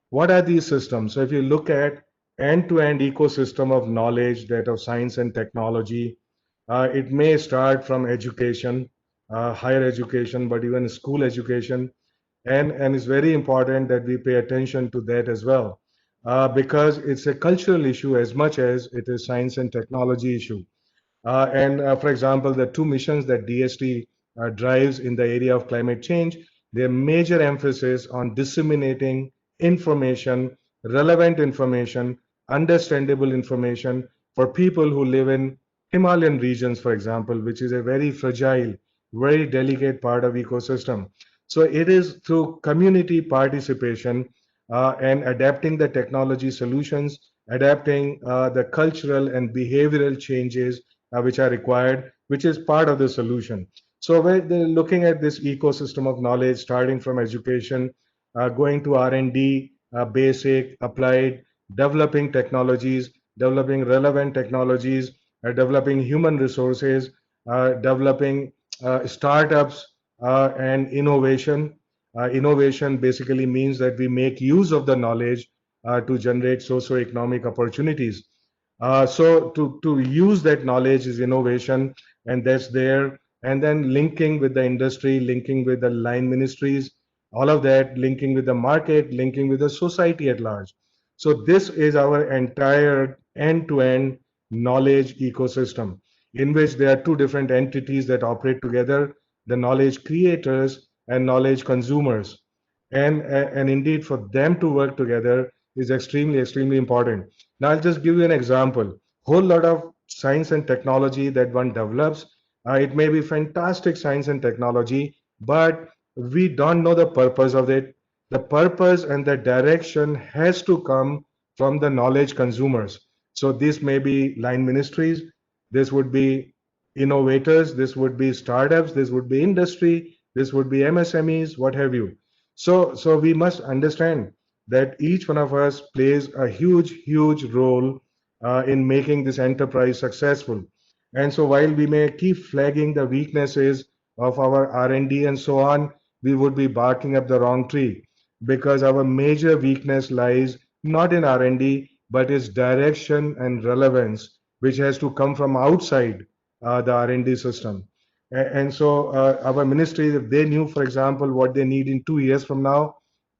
What are these systems? So if you look at end-to-end ecosystem of knowledge, that of science and technology, it may start from education, higher education, but even school education. And it's very important that we pay attention to that as well, because it's a cultural issue as much as it is science and technology issue. For example, the two missions that DST drives in the area of climate change, their major emphasis on disseminating information, relevant information, understandable information for people who live in Himalayan regions, for example, which is a very fragile, very delicate part of ecosystem. So it is through community participation and adapting the technology solutions, adapting the cultural and behavioral changes which are required, which is part of the solution. So we're looking at this ecosystem of knowledge, starting from education, going to R&D, basic, applied, developing technologies, developing relevant technologies, developing human resources, developing startups and innovation. Innovation basically means that we make use of the knowledge to generate socio-economic opportunities. So to use that knowledge is innovation, and that's there. And then linking with the industry, linking with the line ministries, all of that, linking with the market, linking with the society at large. So this is our entire end-to-end knowledge ecosystem, in which there are two different entities that operate together, the knowledge creators and knowledge consumers. And indeed, for them to work together is extremely important. Now, I'll just give you an example. Whole lot of science and technology that one develops, it may be fantastic science and technology, but we don't know the purpose of it. The purpose and the direction has to come from the knowledge consumers. So this may be line ministries, this would be innovators, this would be startups, this would be industry, this would be MSMEs, what have you. So we must understand that each one of us plays a huge role in making this enterprise successful. And so while we may keep flagging the weaknesses of our R&D and so on, we would be barking up the wrong tree, because our major weakness lies not in R&D, but its direction and relevance, which has to come from outside the R&D system. And so our ministry, if they knew, for example, what they need in 2 years from now,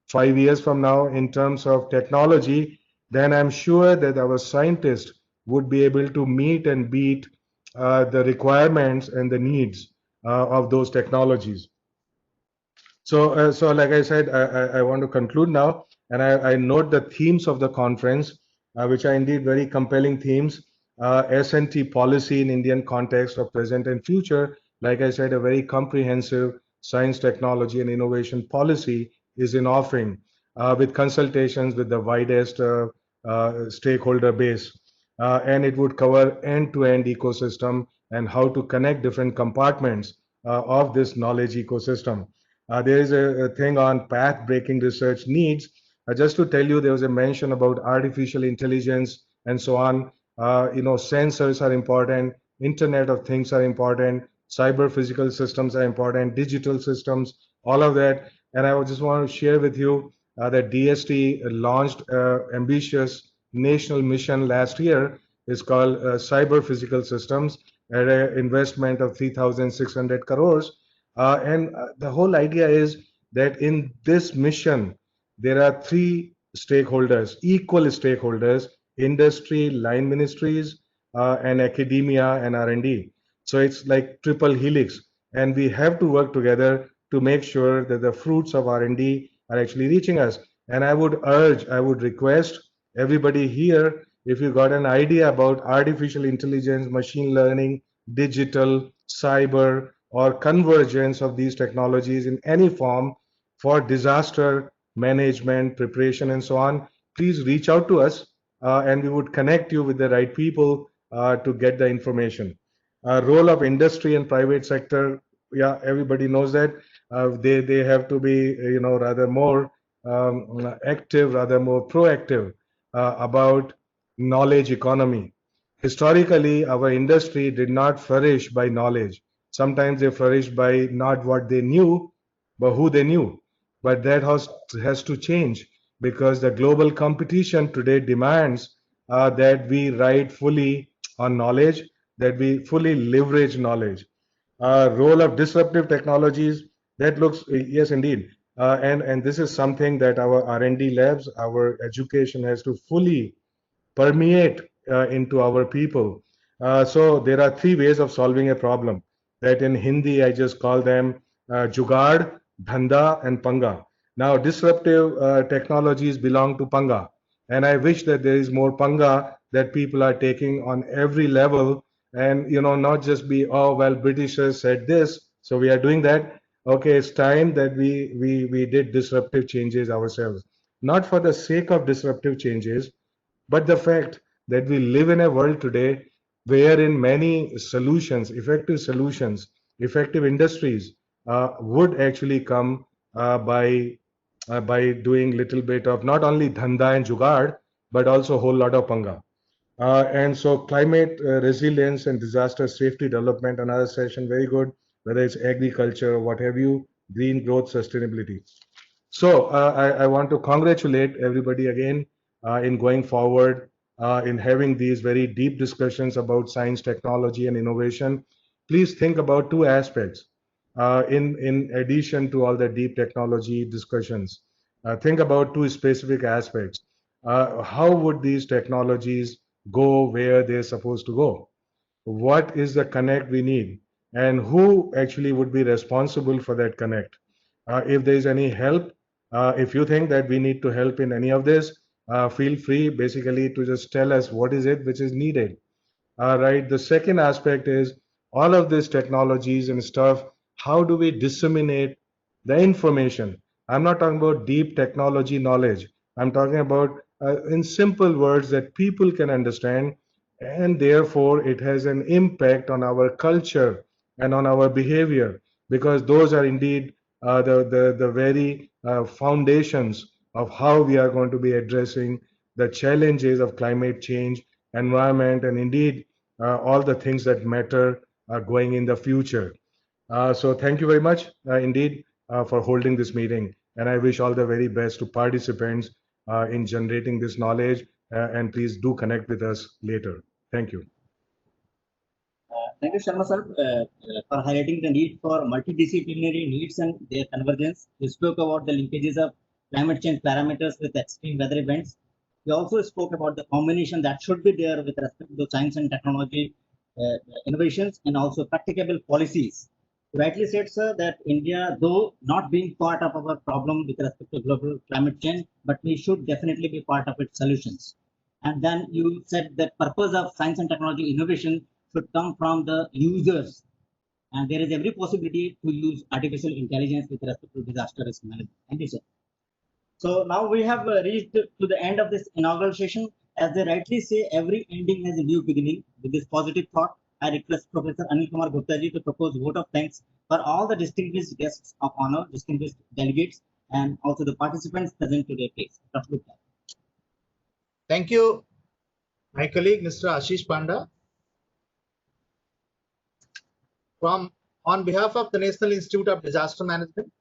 5 years from now in terms of technology, then I'm sure that our scientists would be able to meet and beat the requirements and the needs of those technologies. So like I said, I want to conclude now, and I note the themes of the conference, which are indeed very compelling themes. S&T policy in Indian context of present and future. Like I said, a very comprehensive science, technology, and innovation policy is in offering, with consultations with the widest stakeholder base. And it would cover end-to-end ecosystem and how to connect different compartments of this knowledge ecosystem. There is a thing on path-breaking research needs. Just to tell you, there was a mention about artificial intelligence and so on. Sensors are important, Internet of Things are important, cyber physical systems are important, digital systems, all of that. And I just want to share with you that DST launched ambitious national mission last year. It's called Cyber Physical Systems, at an investment of 3,600 crores. And the whole idea is that in this mission, there are three stakeholders, equal stakeholders: industry, line ministries, and academia and R&D. So it's like triple helix, and we have to work together to make sure that the fruits of R&D are actually reaching us. And I would request everybody here, if you got an idea about artificial intelligence, machine learning, digital, cyber, or convergence of these technologies in any form, for disaster management, preparation, and so on, please reach out to us and we would connect you with the right people to get the information. Role of industry and private sector, yeah, everybody knows that they have to be, rather more active, rather more proactive about knowledge economy. Historically, our industry did not flourish by knowledge. Sometimes they flourished by not what they knew, but who they knew. But that has to change because the global competition today demands that we ride fully on knowledge, that we fully leverage knowledge. Role of disruptive technologies, that looks, yes, indeed. And this is something that our R&D labs, our education has to fully permeate into our people. So there are three ways of solving a problem that in Hindi I just call them Jugaad, Dhanda, and Panga. Now disruptive technologies belong to Panga, and I wish that there is more Panga that people are taking on every level, and not just be, oh well, Britishers said this, so we are doing that. Okay, it's time that we did disruptive changes ourselves, not for the sake of disruptive changes, but the fact that we live in a world today wherein many solutions, effective industries would actually come by doing little bit of not only dhanda and jugaad, but also a whole lot of panga. And so climate resilience and disaster safety development, another session, very good, whether it's agriculture or what have you, green growth, sustainability. So I want to congratulate everybody again in going forward, in having these very deep discussions about science, technology, and innovation. Please think about two aspects in addition to all the deep technology discussions. Think about two specific aspects. How would these technologies go where they're supposed to go? What is the connect we need? And who actually would be responsible for that connect? If there is any help, if you think that we need to help in any of this, feel free basically to just tell us what is it which is needed. Right. The second aspect is all of these technologies and stuff. How do we disseminate the information? I'm not talking about deep technology knowledge. I'm talking about in simple words that people can understand, and therefore it has an impact on our culture and on our behavior, because those are indeed the very foundations of how we are going to be addressing the challenges of climate change, environment, and indeed all the things that matter going in the future. So thank you very much indeed for holding this meeting, and I wish all the very best to participants in generating this knowledge, and please do connect with us later. Thank you.
Thank you, Sharma sir, for highlighting the need for multidisciplinary needs and their convergence. You spoke about the linkages of climate change parameters with extreme weather events. We also spoke about the combination that should be there with respect to science and technology innovations and also practicable policies. You rightly said, sir, that India, though not being part of our problem with respect to global climate change, but we should definitely be part of its solutions. And then you said that purpose of science and technology innovation should come from the users, and there is every possibility to use artificial intelligence with respect to disaster risk management. Thank you, sir. So now we have reached to the end of this inaugural session. As they rightly say, every ending has a new beginning. With this positive thought, I request Professor Anil Kumar Gupta ji to propose a vote of thanks for all the distinguished guests of honor, distinguished delegates, and also the participants present today. Please, Dr. Gupta.
Thank you, my colleague, Mr. Ashish Panda. On behalf of the National Institute of Disaster Management,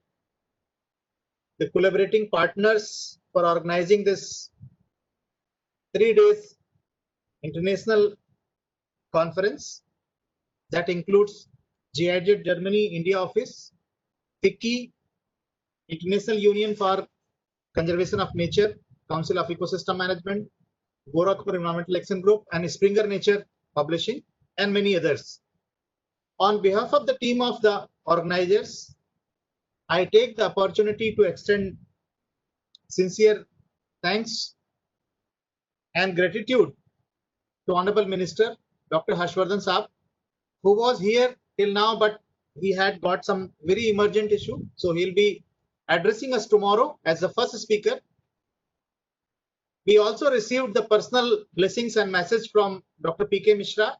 the collaborating partners for organizing this 3 days international conference that includes GIZ Germany India office, FICCI, International Union for Conservation of Nature, Council of Ecosystem Management, Gorakhpur Environmental Action Group, and Springer Nature Publishing, and many others. On behalf of the team of the organizers, I take the opportunity to extend sincere thanks and gratitude to Honorable Minister Dr. Harshvardhan Saab, who was here till now, but he had got some very emergent issue, so he'll be addressing us tomorrow as the first speaker. We also received the personal blessings and message from Dr. P.K. Mishra,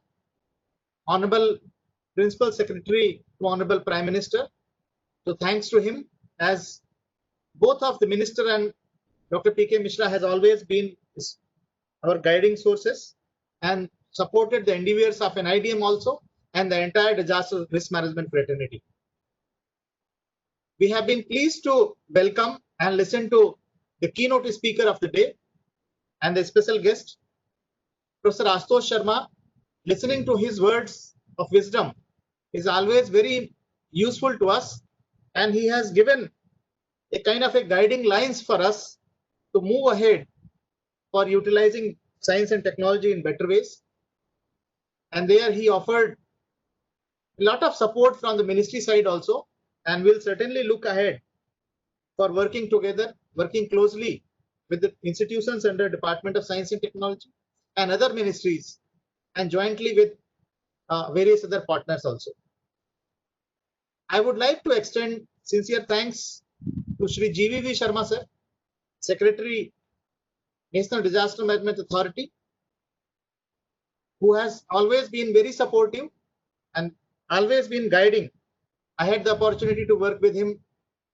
Honorable Principal Secretary to Honorable Prime Minister. So thanks to him, as both of the Minister and Dr. P.K. Mishra has always been our guiding sources and supported the endeavors of NIDM also and the entire disaster risk management fraternity. We have been pleased to welcome and listen to the keynote speaker of the day and the special guest, Professor Ashutosh Sharma. Listening to his words of wisdom is always very useful to us, and he has given a kind of a guiding lines for us to move ahead for utilizing science and technology in better ways. And there he offered a lot of support from the ministry side also, and we'll certainly look ahead for working together, working closely with the institutions under Department of Science and Technology and other ministries, and jointly with various other partners also. I would like to extend sincere thanks to Shri GVV Sharma sir, Secretary, National Disaster Management Authority, who has always been very supportive and always been guiding. I had the opportunity to work with him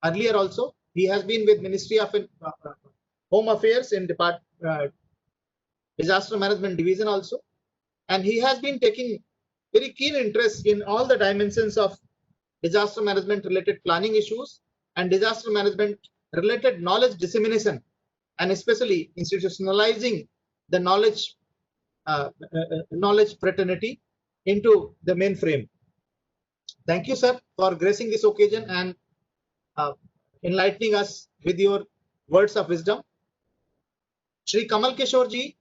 earlier also. He has been with Ministry of Home Affairs in Disaster Management Division also. And he has been taking very keen interest in all the dimensions of disaster management related planning issues and disaster management related knowledge dissemination, and especially institutionalizing the knowledge fraternity into the mainframe. Thank you, sir, for gracing this occasion and enlightening us with your words of wisdom. Shri Kamal Kishore ji,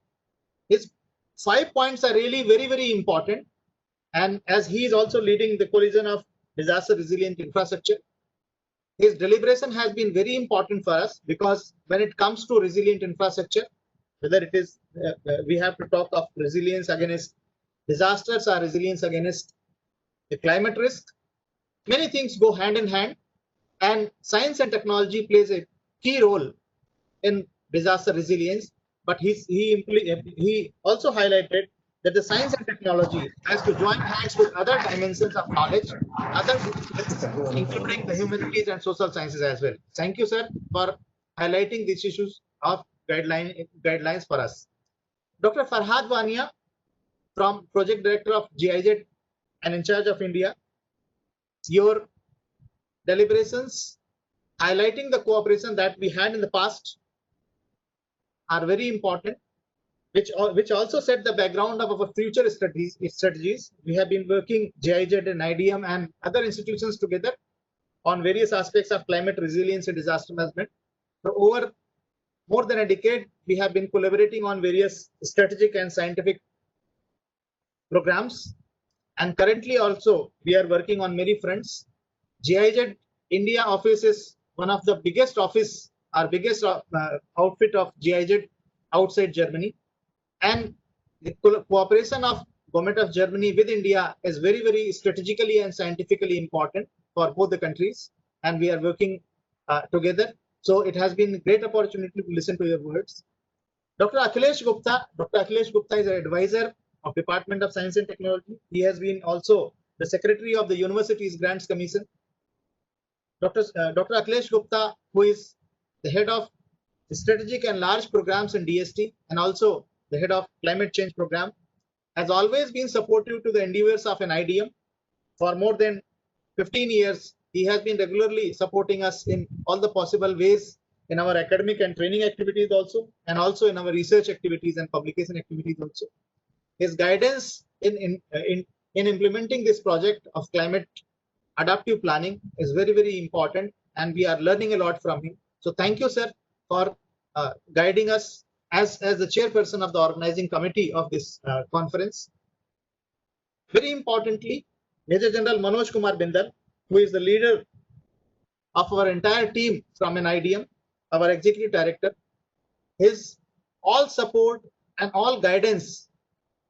his 5 points are really very, very important. And as he is also leading the coalition of disaster resilient infrastructure, his deliberation has been very important for us, because when it comes to resilient infrastructure, whether it is we have to talk of resilience against disasters or resilience against the climate risk, many things go hand in hand, and science and technology plays a key role in disaster resilience. But he also highlighted that the science and technology has to join hands with other dimensions of knowledge, other disciplines, including the humanities and social sciences as well. Thank you, sir, for highlighting these issues of guidelines for us. Dr. Farhad Wania, from Project Director of GIZ and in charge of India, your deliberations highlighting the cooperation that we had in the past are very important, which also set the background of our future strategies. We have been working GIZ and NIDM and other institutions together on various aspects of climate resilience and disaster management. For over more than a decade, we have been collaborating on various strategic and scientific programs. And currently also, we are working on many fronts. GIZ India office is one of the biggest office, our biggest outfit of GIZ outside Germany. And the cooperation of Government of Germany with India is very, very strategically and scientifically important for both the countries. And we are working together. So it has been a great opportunity to listen to your words. Dr. Akhilesh Gupta is an advisor of Department of Science and Technology. He has been also the Secretary of the Universities Grants Commission. Dr. Akhilesh Gupta, who is the head of strategic and large programs in DST and also the head of climate change program, has always been supportive to the endeavors of NIDM. For more than 15 years, he has been regularly supporting us in all the possible ways in our academic and training activities also, and also in our research activities and publication activities also. His guidance in implementing this project of climate adaptive planning is very, very important, and we are learning a lot from him. So thank you, sir, for guiding us as the chairperson of the organizing committee of this conference. Very importantly, Major General Manoj Kumar Bindal, who is the leader of our entire team from NIDM, our executive director, his all support and all guidance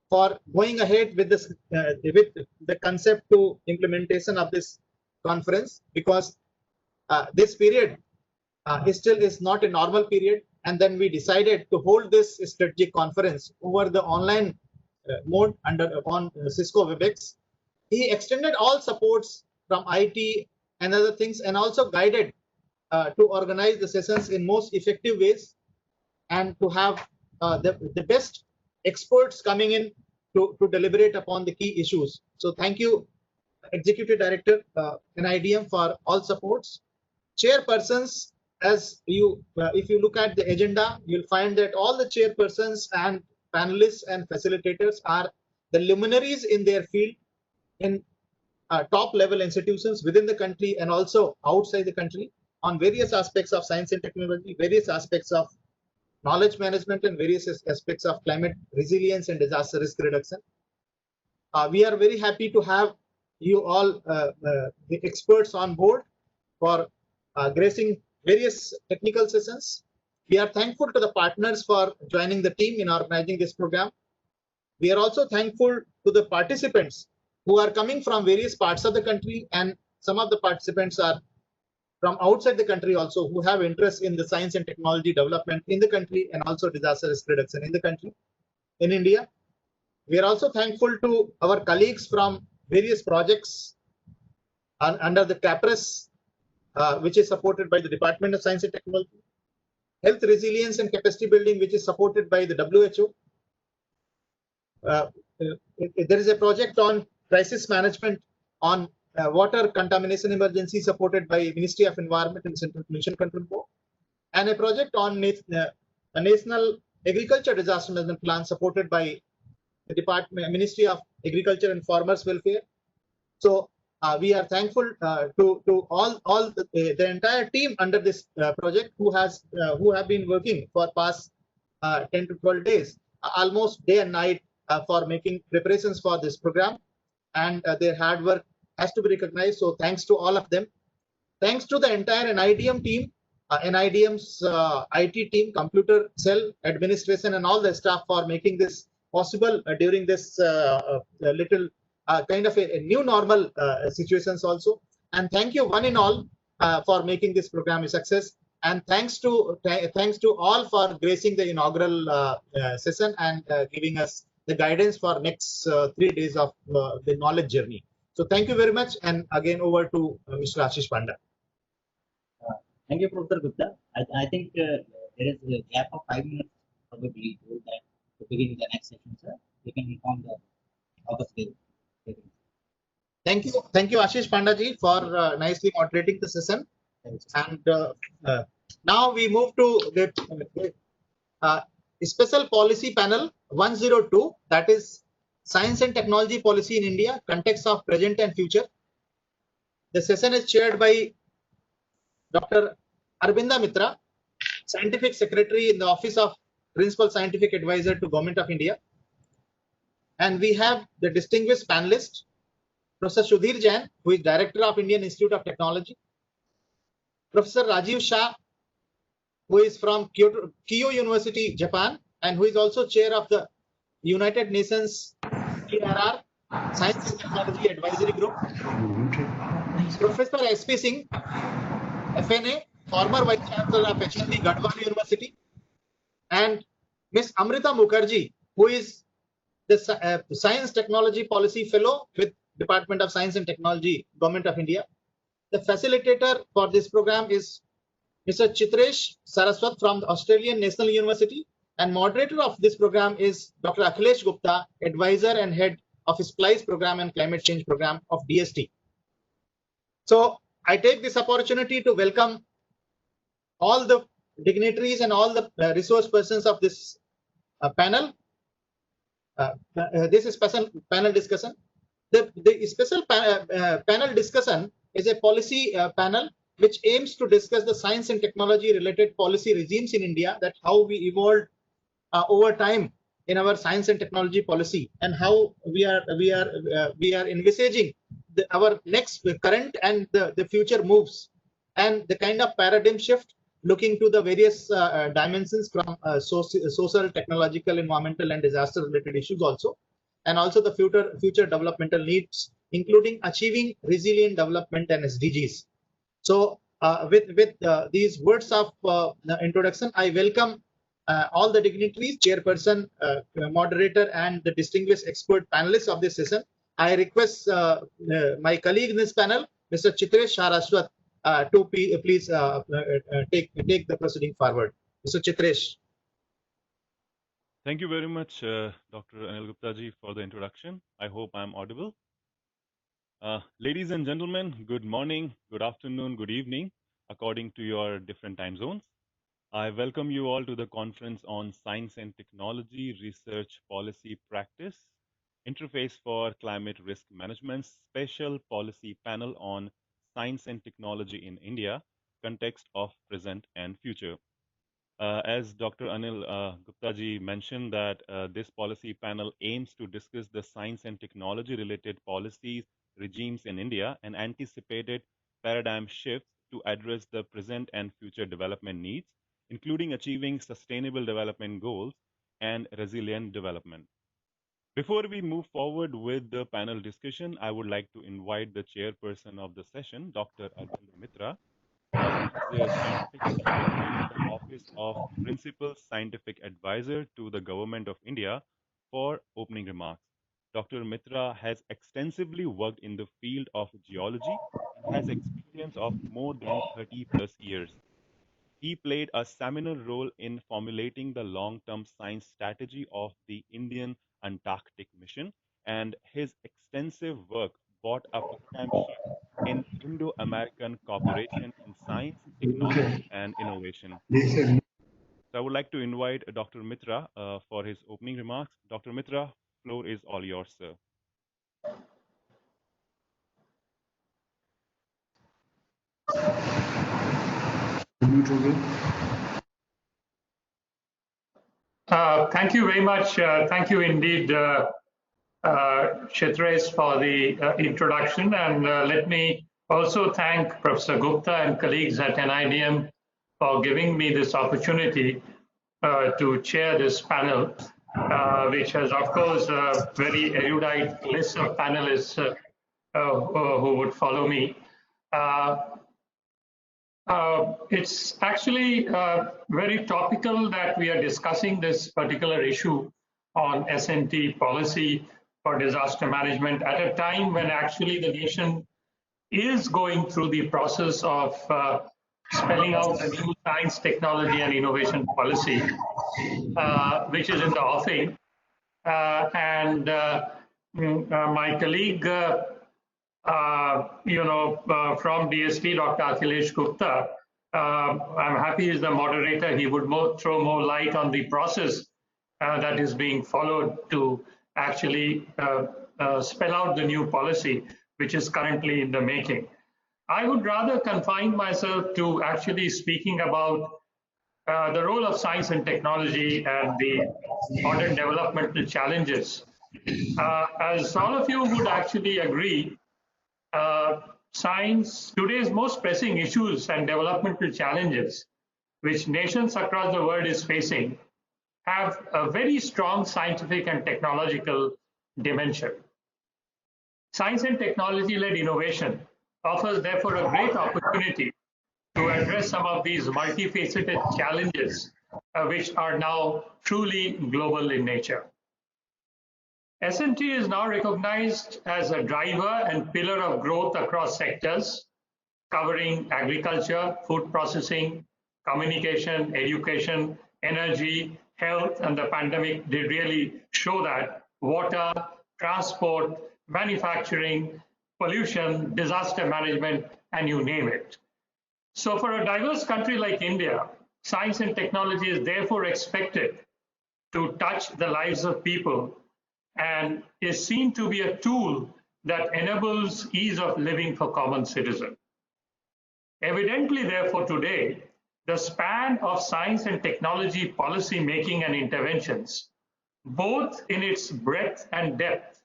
for going ahead with this with the concept to implementation of this conference, because this period still is not a normal period. And then we decided to hold this strategic conference over the online mode on Cisco WebEx. He extended all supports from IT and other things, and also guided to organize the sessions in most effective ways, and to have the best experts coming in to deliberate upon the key issues. So thank you, Executive Director NIDM, for all supports. Chairpersons, as you if you look at the agenda, you'll find that all the chairpersons and panelists and facilitators are the luminaries in their field in top level institutions within the country and also outside the country on various aspects of science and technology, various aspects of knowledge management, and various aspects of climate resilience and disaster risk reduction. We are very happy to have you all, the experts on board, for gracing various technical sessions. We are thankful to the partners for joining the team in organizing this program. We are also thankful to the participants who are coming from various parts of the country, and some of the participants are from outside the country also, who have interest in the science and technology development in the country and also disaster risk reduction in the country, in India. We are also thankful to our colleagues from various projects under the Caprese, which is supported by the Department of Science and Technology, Health Resilience and Capacity Building, which is supported by the WHO. There is a project on crisis management on water contamination emergency, supported by Ministry of Environment and Central Pollution Control Board, and a project on a National Agriculture Disaster Management Plan, supported by the Ministry of Agriculture and Farmers Welfare. So we are thankful to all the entire team under this project, who have been working for past 10 to 12 days, almost day and night, for making preparations for this program, and their hard work has to be recognized. So thanks to all of them. Thanks to the entire NIDM team, NIDM's IT team, computer cell, administration, and all the staff for making this possible during this little kind of a new normal situations also. And thank you one and all for making this program a success. And thanks to all for gracing the inaugural session and giving us the guidance for next 3 days of the knowledge journey. So thank you very much. And again, over to Mr. Ashish Panda.
Thank you, Professor Gupta. I think there is a gap of 5 minutes probably to begin the next session, sir. You can inform the August day.
Thank you, Ashish Panda ji, for nicely moderating the session. And now we move to the special policy panel 102, that is Science and Technology Policy in India, Context of Present and Future. The session is chaired by Dr. Arbinda Mitra, Scientific Secretary in the Office of Principal Scientific Advisor to Government of India. And we have the distinguished panelist, Professor Sudhir Jain, who is Director of Indian Institute of Technology, Professor Rajiv Shah, who is from Kyoto University, Japan, and who is also chair of the United Nations PRR Science and Technology Advisory Group, Professor S.P. Singh, FNA, former Vice Chancellor of HND Gadwal University, and Ms. Amrita Mukherjee, who is the Science Technology Policy Fellow with Department of Science and Technology, Government of India. The facilitator for this program is Mr. Chitresh Saraswat from the Australian National University, and moderator of this program is Dr. Akhilesh Gupta, advisor and head of SPLICE program and climate change program of DST. So I take this opportunity to welcome all the dignitaries and all the resource persons of this panel. This is special panel discussion. The special panel discussion is a policy panel which aims to discuss the science and technology related policy regimes in India, that how we evolved over time in our science and technology policy, and how we are envisaging our next current and the future moves, and the kind of paradigm shift looking to the various dimensions from social, technological, environmental, and disaster related issues also, and also the future developmental needs, including achieving resilient development and SDGs. So with these words of introduction, I welcome all the dignitaries, chairperson, moderator, and the distinguished expert panelists of this session. I request my colleague in this panel, Mr. Chitresh Saraswat, to please take the proceeding forward. Mr. Chitresh.
Thank you very much, Dr. Anil Gupta ji, for the introduction. I hope I'm audible. Ladies and gentlemen, good morning, good afternoon, good evening, according to your different time zones. I welcome you all to the conference on Science and Technology Research Policy Practice, Interface for Climate Risk Management, Special Policy Panel on Science and Technology in India, Context of Present and Future. As Dr. Anil Gupta ji mentioned that this policy panel aims to discuss the science and technology related policies, regimes in India and anticipated paradigm shifts to address the present and future development needs, including achieving sustainable development goals and resilient development. Before we move forward with the panel discussion, I would like to invite the chairperson of the session, Dr. Arvind Mitra, who is a scientific secretary in the Office of Principal Scientific Advisor to the Government of India, for opening remarks. Dr. Mitra has extensively worked in the field of geology and has experience of more than 30 plus years. He played a seminal role in formulating the long-term science strategy of the Indian Antarctic Mission, and his extensive work brought a paradigm shift in Indo-American cooperation in science, technology, and innovation. So I would like to invite Dr. Mitra for his opening remarks. Dr. Mitra, floor is all yours, sir.
Thank you very much. Thank you indeed, Chitresh, for the introduction. And let me also thank Professor Gupta and colleagues at NIDM for giving me this opportunity to chair this panel, which has, of course, a very erudite list of panelists who would follow me. It's actually very topical that we are discussing this particular issue on S&T policy for disaster management at a time when actually the nation is going through the process of spelling out a new science, technology, and innovation policy, which is in the offing. My colleague, from DST, Dr. Akhilesh Gupta, I'm happy he's the moderator. He would throw more light on the process that is being followed to actually spell out the new policy, which is currently in the making. I would rather confine myself to actually speaking about the role of science and technology and the modern developmental challenges. As all of you would actually agree, today's most pressing issues and developmental challenges which nations across the world is facing have a very strong scientific and technological dimension. Science and technology-led innovation offers therefore a great opportunity to address some of these multifaceted challenges which are now truly global in nature. S&T is now recognized as a driver and pillar of growth across sectors, covering agriculture, food processing, communication, education, energy, health, and the pandemic did really show that water, transport, manufacturing, pollution, disaster management, and you name it. So for a diverse country like India, science and technology is therefore expected to touch the lives of people and is seen to be a tool that enables ease of living for common citizens. Evidently, therefore, today, the span of science and technology policy making and interventions, both in its breadth and depth,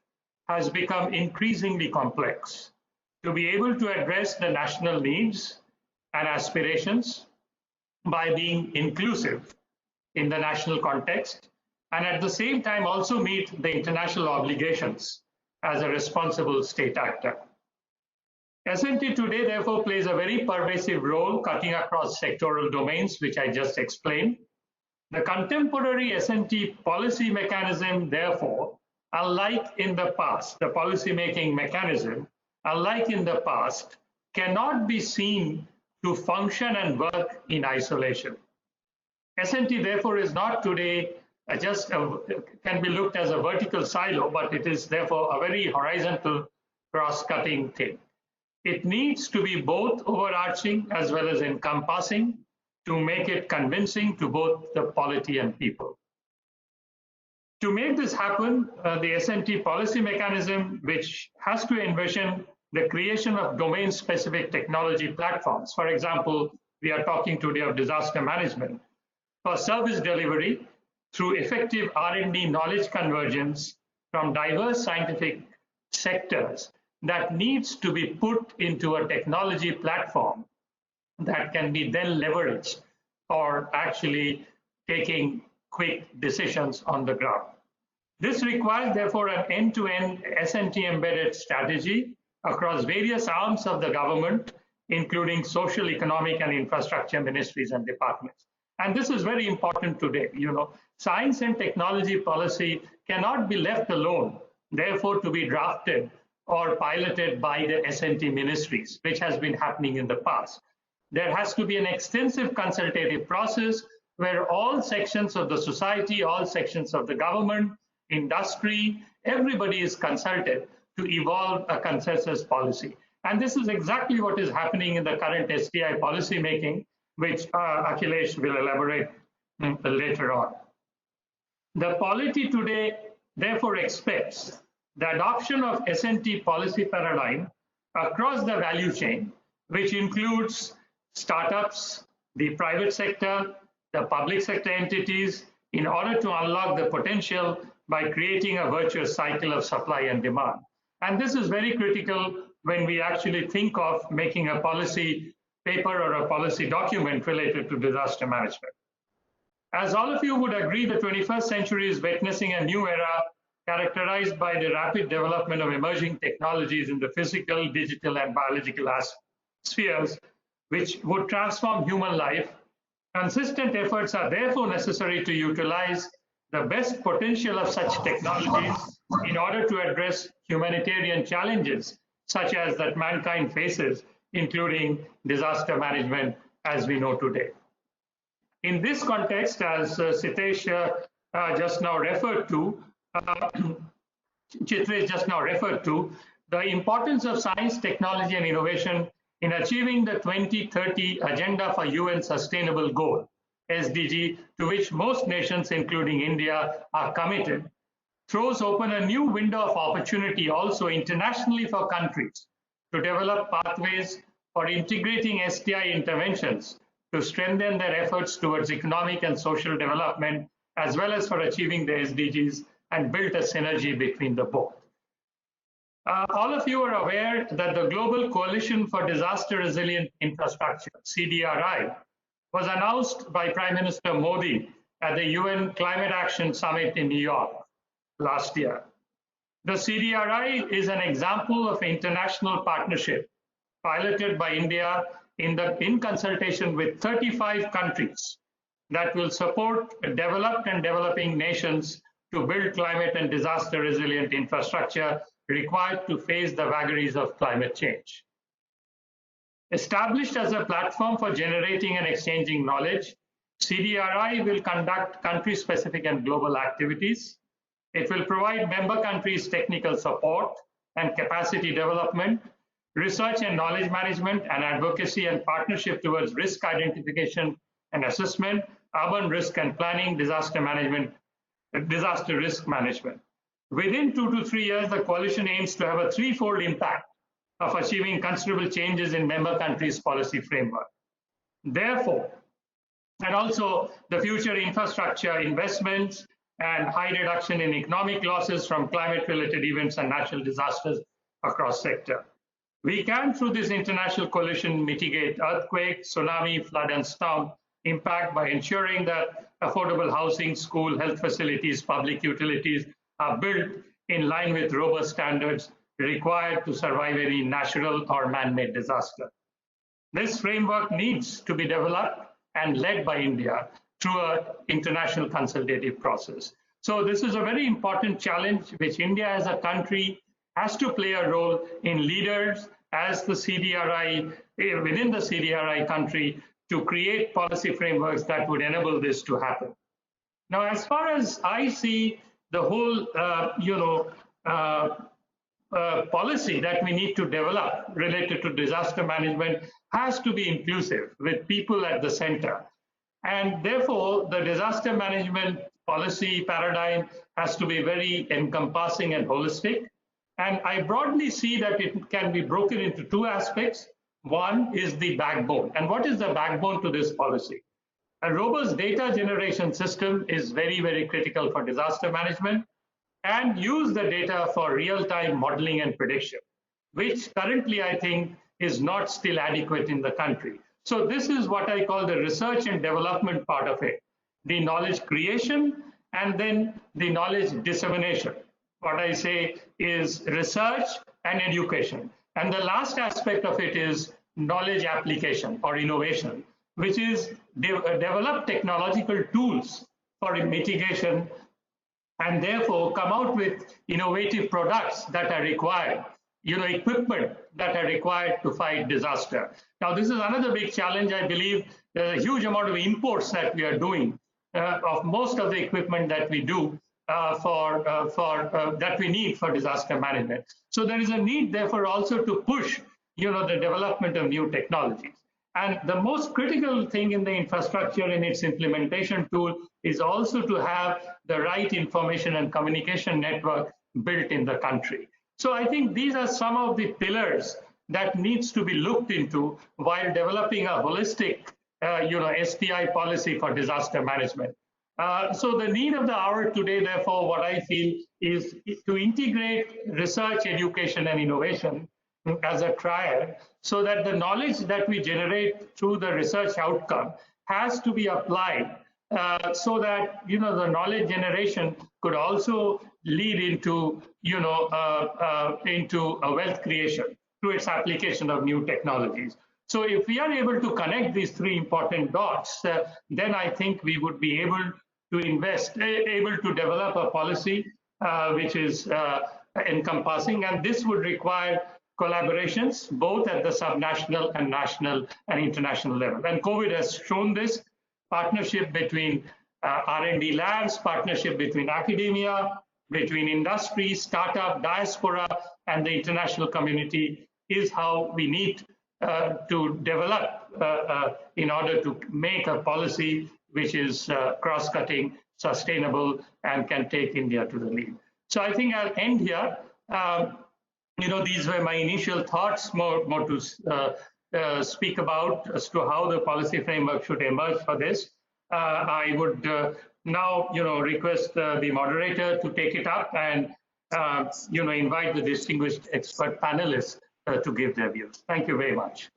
has become increasingly complex to be able to address the national needs and aspirations by being inclusive in the national context, and at the same time also meet the international obligations as a responsible state actor.
S&T today, therefore, plays a very pervasive role, cutting across sectoral domains, which I just explained. The contemporary S&T policy mechanism, therefore, unlike in the past, the policy-making mechanism, unlike in the past, cannot be seen to function and work in isolation. S&T, therefore, is not today can be looked as a vertical silo, but it is therefore a very horizontal cross-cutting thing. It needs to be both overarching as well as encompassing to make it convincing to both the polity and people. To make this happen, the S&T policy mechanism, which has to envision the creation of domain-specific technology platforms. For example, we are talking today of disaster management, for service delivery through effective R&D knowledge convergence from diverse scientific sectors that needs to be put into a technology platform that can be then leveraged for actually taking quick decisions on the ground. This requires, therefore, an end-to-end S&T embedded strategy across various arms of the government, including social, economic, and infrastructure ministries and departments. And this is very important today. Science and technology policy cannot be left alone, therefore, to be drafted or piloted by the S&T ministries, which has been happening in the past. There has to be an extensive consultative process where all sections of the society, all sections of the government, industry, everybody is consulted to evolve a consensus policy. And this is exactly what is happening in the current STI policy making, which Akhilesh will elaborate later on. The polity today therefore expects the adoption of S&T policy paradigm across the value chain, which includes startups, the private sector, the public sector entities, in order to unlock the potential by creating a virtuous cycle of supply and demand. And this is very critical when we actually think of making a policy paper or a policy document related to disaster management. As all of you would agree, the 21st century is witnessing a new era characterized by the rapid development of emerging technologies in the physical, digital, and biological spheres, which would transform human life. Consistent efforts are therefore necessary to utilize the best potential of such technologies in order to address humanitarian challenges such as that mankind faces, including disaster management as we know today. In this context, as Sitesh just now referred to, Chitresh just now referred to, the importance of science, technology, and innovation in achieving the 2030 Agenda for UN Sustainable Goal, SDG, to which most nations, including India, are committed, throws open a new window of opportunity also internationally for countries to develop pathways for integrating STI interventions to strengthen their efforts towards economic and social development, as well as for achieving the SDGs and build a synergy between the both. All of you are aware that the Global Coalition for Disaster Resilient Infrastructure, CDRI, was announced by Prime Minister Modi at the UN Climate Action Summit in New York last year. The CDRI is an example of international partnership piloted by India in consultation with 35 countries that will support developed and developing nations to build climate and disaster resilient infrastructure required to face the vagaries of climate change. Established as a platform for generating and exchanging knowledge, CDRI will conduct country-specific and global activities. It will provide member countries technical support and capacity development, research and knowledge management, and advocacy and partnership towards risk identification and assessment, urban risk and planning, disaster risk management. Within 2 to 3 years, the coalition aims to have a threefold impact of achieving considerable changes in member countries' policy framework. Therefore, and also the future infrastructure investments and high reduction in economic losses from climate-related events and natural disasters across sector. We can, through this international coalition, mitigate earthquake, tsunami, flood, and storm impact by ensuring that affordable housing, school, health facilities, public utilities are built in line with robust standards required to survive any natural or man-made disaster. This framework needs to be developed and led by India through an international consultative process. So this is a very important challenge which India as a country has to play a role in leaders as the CDRI, within the CDRI country, to create policy frameworks that would enable this to happen. Now, as far as I see the whole, policy that we need to develop related to disaster management has to be inclusive with people at the center. And therefore, the disaster management policy paradigm has to be very encompassing and holistic. And I broadly see that it can be broken into two aspects. One is the backbone. And what is the backbone to this policy? A robust data generation system is very, very critical for disaster management, and use the data for real-time modeling and prediction, which currently I think is not still adequate in the country. So this is what I call the research and development part of it, the knowledge creation and then the knowledge dissemination. What I say is research and education. And the last aspect of it is knowledge application or innovation, which is develop technological tools for mitigation and therefore come out with innovative products that are required, equipment that are required to fight disaster. Now, this is another big challenge. I believe there's a huge amount of imports that we are doing of most of the equipment that we do that we need for disaster management. So there is a need, therefore, also to push, the development of new technologies. And the most critical thing in the infrastructure in its implementation tool is also to have the right information and communication network built in the country. So I think these are some of the pillars that needs to be looked into while developing a holistic, STI policy for disaster management. So the need of the hour today, therefore, what I feel is to integrate research, education, and innovation as a triad, so that the knowledge that we generate through the research outcome has to be applied so that the knowledge generation could also lead into into a wealth creation through its application of new technologies. So if we are able to connect these three important dots, then I think we would be able to able to develop a policy which is encompassing, and this would require collaborations both at the subnational and national and international level. And COVID has shown this partnership between R&D labs, partnership between academia, between industry, startup, diaspora, and the international community is how we need to develop in order to make a policy which is cross-cutting, sustainable, and can take India to the lead. So I think I'll end here. These were my initial thoughts, more to speak about as to how the policy framework should emerge for this. I would now, request the moderator to take it up and, invite the distinguished expert panelists to give their views. Thank you very much.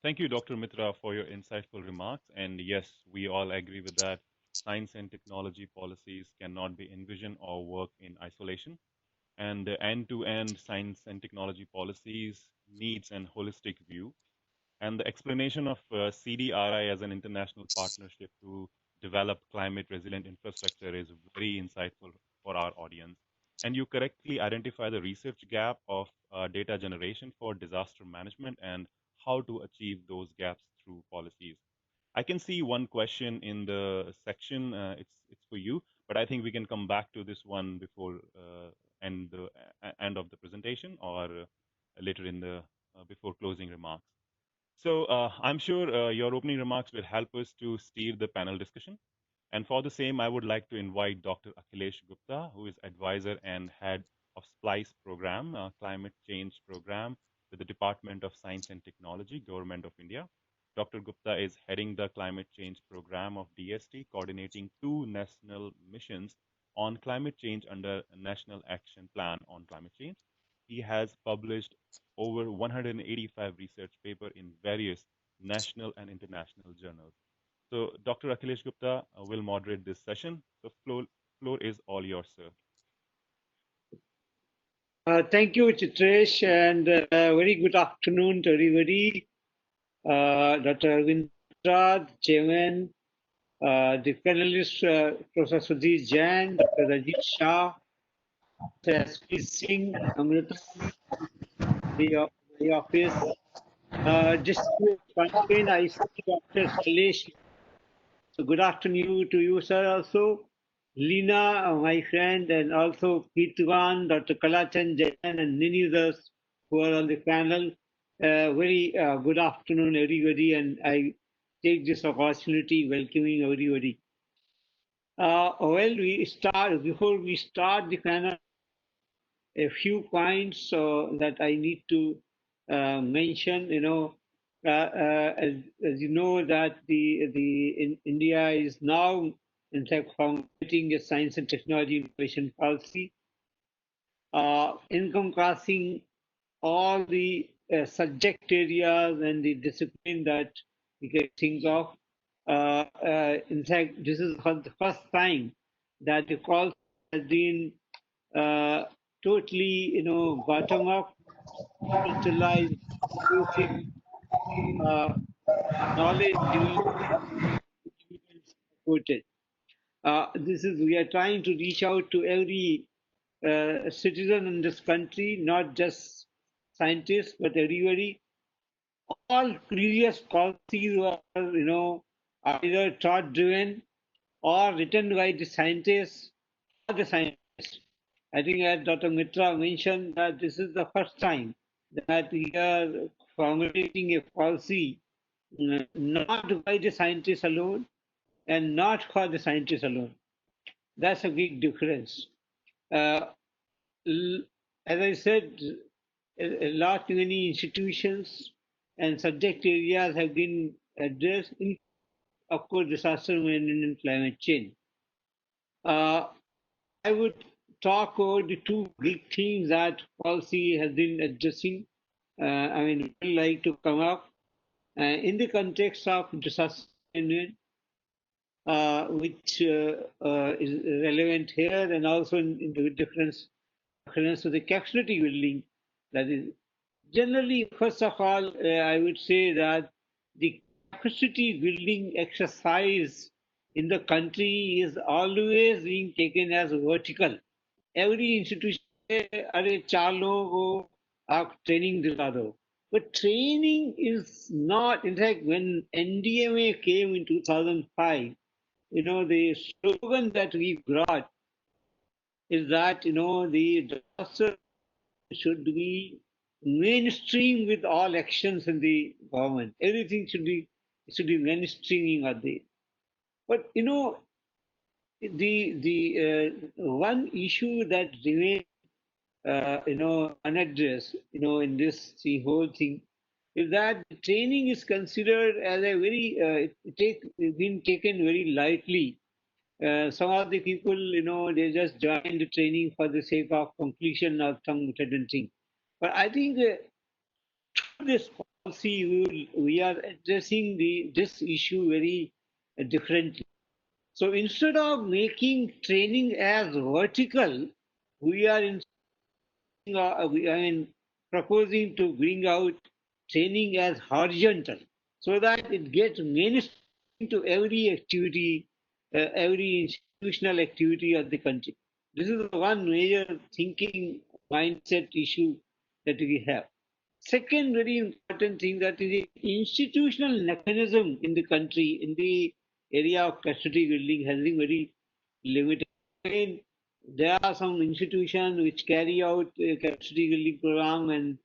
Thank you, Dr. Mitra, for your insightful remarks. And yes, we all agree with that. Science and technology policies cannot be envisioned or work in isolation. And the end-to-end science and technology policies needs an holistic view. And the explanation of CDRI as an international partnership to develop climate-resilient infrastructure is very insightful for our audience. And you correctly identify the research gap of data generation for disaster management and how to achieve those gaps through policies. I can see one question in the section. It's for you, but I think we can come back to this one before end of the presentation or later in the before closing remarks. So I'm sure your opening remarks will help us to steer the panel discussion. And for the same, I would like to invite Dr. Akhilesh Gupta, who is advisor and head of SPLICE program, climate change program with the Department of Science and Technology, Government of India. Dr. Gupta is heading the climate change program of DST, coordinating 2 national missions on climate change under a National Action Plan on Climate Change. He has published over 185 research papers in various national and international journals. So Dr. Akhilesh Gupta will moderate this session. So floor is all yours, sir.
Thank you, Chitresh, and very good afternoon to everybody. Dr. Arvind Raj, Chairman, the panelists, Professor Sudhir Jain, Dr. Rajit Shah, S.P. Singh, Amrita, the office. Just to explain, I see Dr. Salesh. So good afternoon to you, sir, also. Lina, my friend, and also Keetwan, Dr. Kalachan Jain, and many others who are on the panel. Very good afternoon, everybody, and I take this opportunity welcoming everybody. Before we start the panel, a few points that I need to mention. As you know, that in India is now, in fact, formulating a science and technology innovation policy, encompassing all the subject areas and the discipline that we can think of. In fact, this is for the first time that the call has been totally, bottom up, centralized, inclusive knowledge supported. We are trying to reach out to every citizen in this country, not just scientists, but everybody. All previous policies were, either thought driven or written by the scientists or the scientists. I think as Dr. Mitra mentioned that this is the first time that we are formulating a policy not by the scientists alone and not for the scientists alone. That's a big difference. As I said, a lot many institutions and subject areas have been addressed, in, of course, disaster management and climate change. I would talk about the two big themes that policy has been addressing. Would like to come up in the context of disaster management, which is relevant here, and also in the difference to the capacity building. That is, generally, first of all, I would say that the capacity building exercise in the country is always being taken as vertical. Every institution, अरे 4 लोगों को आप training दिला दो. But training is not, in fact, when NDMA came in 2005, the slogan that we brought is that, the disaster should be mainstream with all actions in the government. Everything should be mainstreaming of the. But, the one issue that remains, unaddressed, in this whole thing, is that training is considered as a very, been taken very lightly. Some of the people, they just join the training for the sake of completion of some certain thing. But I think through this policy, we are addressing this issue very differently. So instead of making training as vertical, we are proposing to bring out training as horizontal, so that it gets mainstream to every activity, every institutional activity of the country. This is one major thinking mindset issue that we have. Second very important thing, that is the institutional mechanism in the country in the area of capacity building has been very limited. Again, there are some institutions which carry out a capacity building program, and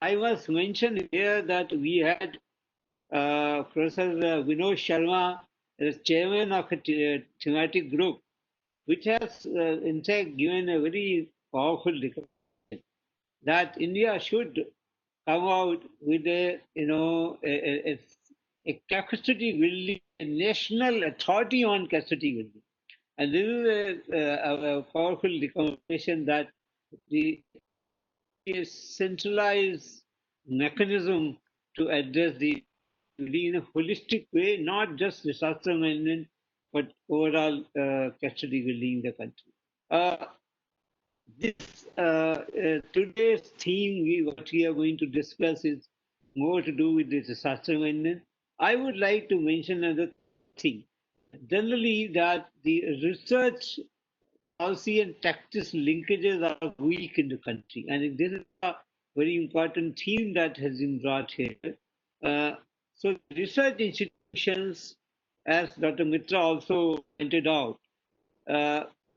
I must mention here that we had Professor Vinod Sharma as chairman of a thematic group, which has in fact given a very powerful recommendation that India should come out with a capacity building, a national authority on capacity building. And this is a powerful recommendation that the centralized mechanism to address the in a holistic way, not just disaster management, but overall custody will leave the country. Today's theme, what we are going to discuss is more to do with the disaster management. I would like to mention another thing. Generally, that the research, policy, and practice linkages are weak in the country, and this is a very important theme that has been brought here. So, research institutions, as Dr. Mitra also pointed out,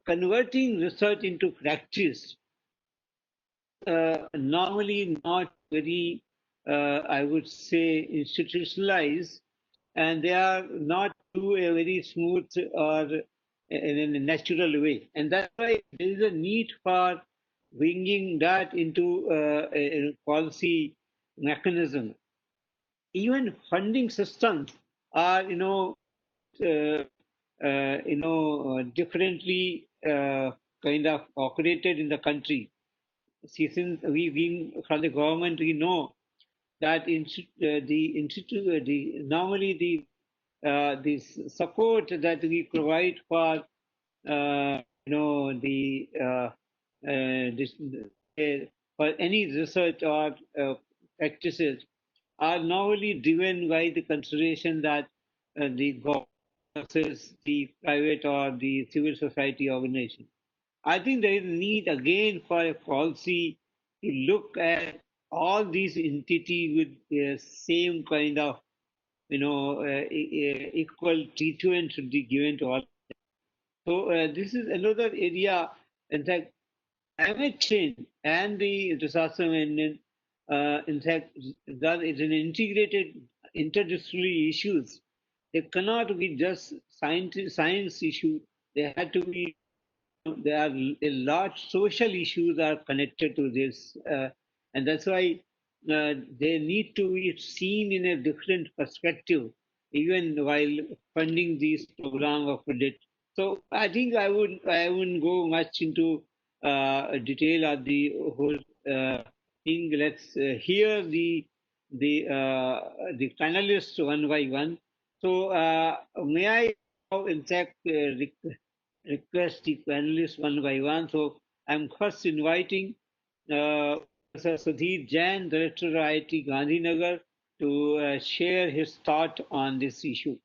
converting research into practice normally not very, I would say, institutionalized, and they are not do a very smooth or in a natural way. And that's why there is a need for bringing that into a policy mechanism. Even funding systems are, differently kind of operated in the country. See, since we being from the government, we know that normally the support that we provide for for any research or practices are normally driven by the consideration that the government versus the private or the civil society organization. I think there is a need again for a policy to look at all these entities with the same kind of, equal treatment should be given to all. So this is another area. In fact, climate change and the disaster management, in fact, that is an integrated interdisciplinary issues. They cannot be just science issue. They have to be. There are a large social issues are connected to this, and that's why they need to be seen in a different perspective, even while funding these program of project. So I think I wouldn't go much into detail of the whole thing. Let's hear the panelists one by one. So may I now, in fact, request the panelists one by one. So I'm first inviting Professor Sudhir Jain, Director of IIT Gandhinagar, to share his thought on this issue.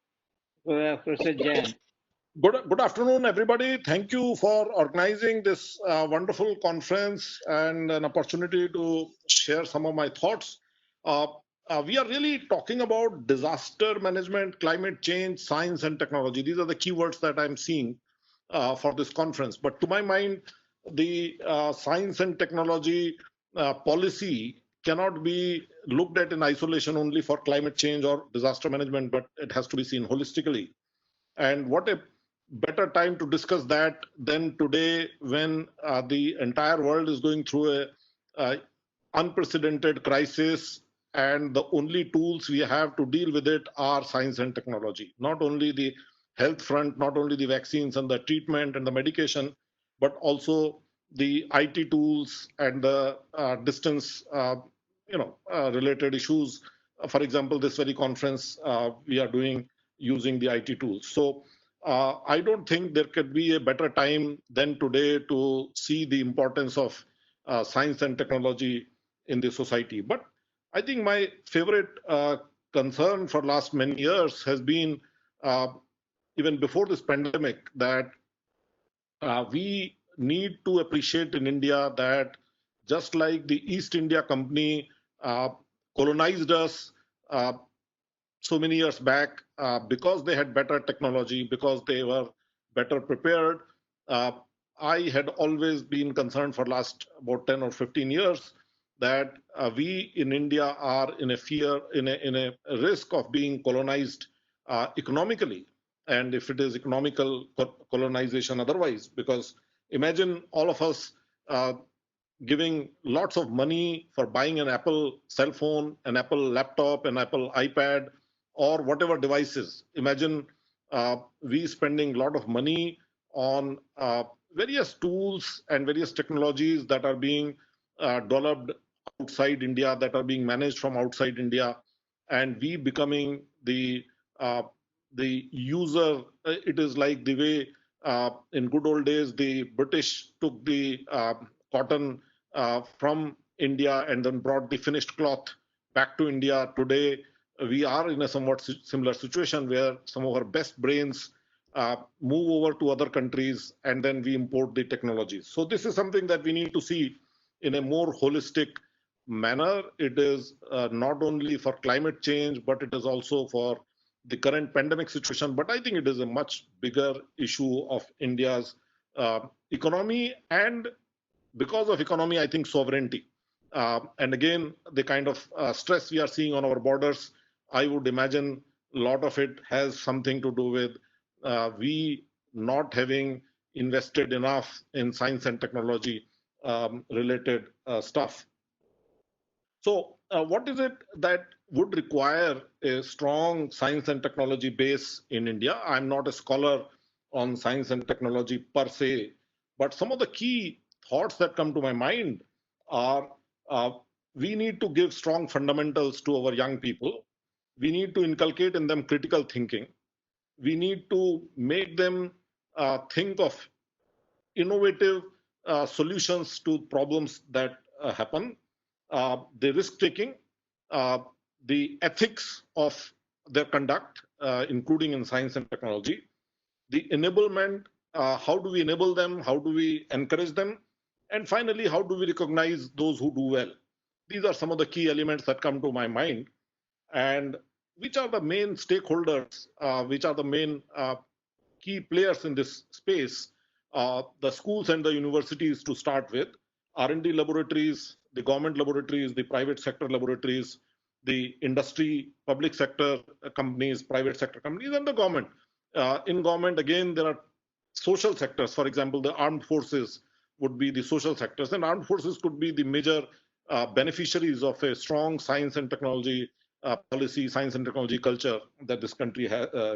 Professor Jain.
Good afternoon, everybody. Thank you for organizing this wonderful conference and an opportunity to share some of my thoughts. We are really talking about disaster management, climate change, science, and technology. These are the keywords that I'm seeing for this conference. But to my mind, the science and technology policy cannot be looked at in isolation only for climate change or disaster management, but it has to be seen holistically. And what a better time to discuss that than today, when the entire world is going through a unprecedented crisis, and the only tools we have to deal with it are science and technology. Not only the health front, not only the vaccines and the treatment and the medication, but also the IT tools and the distance related issues. For example, this very conference we are doing using the IT tools. So I don't think there could be a better time than today to see the importance of science and technology in the society. But I think my favorite concern for last many years has been, even before this pandemic, that we need to appreciate in India that just like the East India Company colonized us so many years back, because they had better technology, because they were better prepared. I had always been concerned for last about 10 or 15 years that we in India are in a risk of being colonized economically, and if it is economical colonization otherwise, because imagine all of us giving lots of money for buying an Apple cell phone, an Apple laptop, an Apple iPad, or whatever devices. Imagine we spending a lot of money on various tools and various technologies that are being developed outside India, that are being managed from outside India, and we becoming the the user. It is like the way in good old days the British took the cotton from India and then brought the finished cloth back to India. Today, we are in a somewhat similar situation where some of our best brains move over to other countries and then we import the technologies. So this is something that we need to see in a more holistic manner. It is not only for climate change, but it is also for the current pandemic situation. But I think it is a much bigger issue of India's economy, and because of economy, I think sovereignty. And again, the kind of stress we are seeing on our borders, I would imagine a lot of it has something to do with we not having invested enough in science and technology related stuff. So what is it that would require a strong science and technology base in India? I'm not a scholar on science and technology per se, but some of the key thoughts that come to my mind are we need to give strong fundamentals to our young people. We need to inculcate in them critical thinking. We need to make them think of innovative solutions to problems that happen, the risk-taking, the ethics of their conduct, including in science and technology, the enablement, how do we enable them, how do we encourage them, and finally, how do we recognize those who do well? These are some of the key elements that come to my mind. And which are the main stakeholders, which are the main key players in this space? The schools and the universities to start with, R&D laboratories, the government laboratories, the private sector laboratories, the industry, public sector companies, private sector companies, and the government. In government, again, there are social sectors. For example, the armed forces would be the social sectors, and armed forces could be the major beneficiaries of a strong science and technology policy, science and technology culture that this country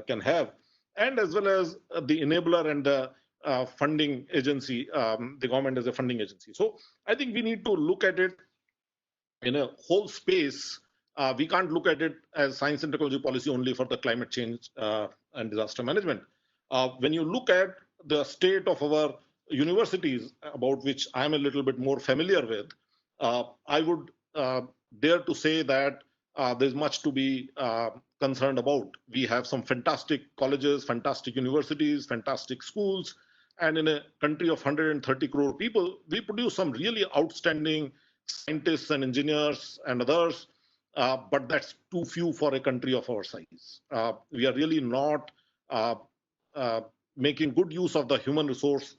can have, and as well as the enabler and the funding agency, the government as a funding agency. So I think we need to look at it in a whole space. We can't look at it as science and technology policy only for the climate change and disaster management. When you look at the state of our universities, about which I'm a little bit more familiar with, I would dare to say that there's much to be concerned about. We have some fantastic colleges, fantastic universities, fantastic schools, and in a country of 130 crore people, we produce some really outstanding scientists and engineers and others, but that's too few for a country of our size. We are really not making good use of the human resource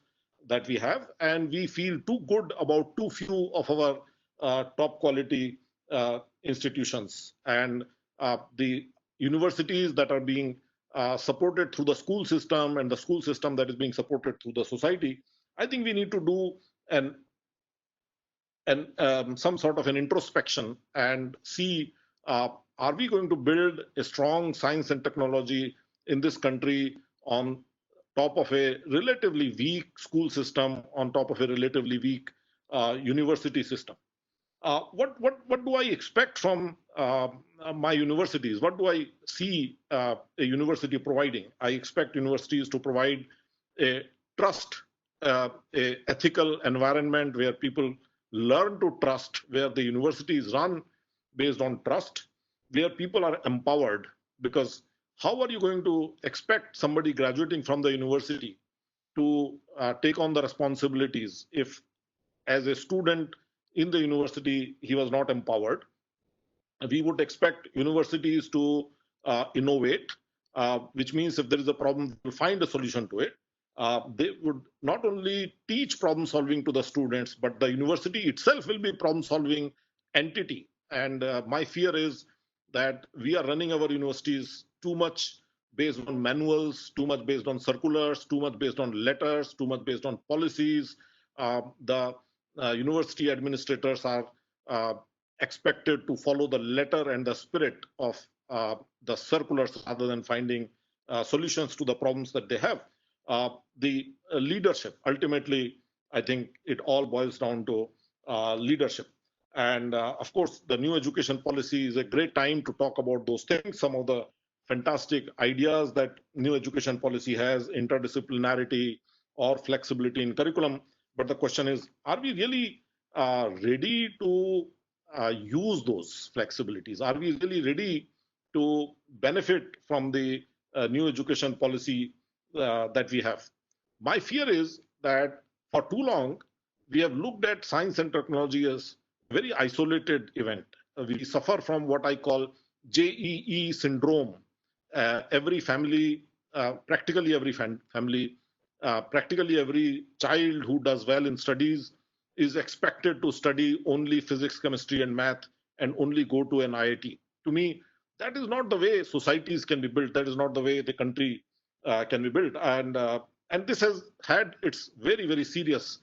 that we have, and we feel too good about too few of our top quality institutions. And the universities that are being supported through the school system and the school system that is being supported through the society, I think we need to do some sort of an introspection and see, are we going to build a strong science and technology in this country on top of a relatively weak school system, on top of a relatively weak university system? What do I expect from my universities? What do I see a university providing? I expect universities to provide a trust, a ethical environment where people learn to trust, where the university is run based on trust, where people are empowered. Because how are you going to expect somebody graduating from the university to take on the responsibilities if, as a student in the university, he was not empowered? We would expect universities to innovate, which means if there is a problem, to find a solution to it. They would not only teach problem solving to the students, but the university itself will be a problem solving entity. And my fear is that we are running our universities too much based on manuals, too much based on circulars, too much based on letters, too much based on policies. The university administrators are expected to follow the letter and the spirit of the circulars rather than finding solutions to the problems that they have. The leadership, ultimately, I think it all boils down to leadership. And of course, the new education policy is a great time to talk about those things. Some of the fantastic ideas that new education policy has, interdisciplinarity or flexibility in curriculum. But the question is, are we really ready to use those flexibilities? Are we really ready to benefit from the new education policy that we have? My fear is that for too long, we have looked at science and technology as a very isolated event. We suffer from what I call JEE syndrome. Every family, practically every family, practically every child who does well in studies is expected to study only physics, chemistry, and math, and only go to an IIT. To me, that is not the way societies can be built. That is not the way the country can be built. And this has had its very, very serious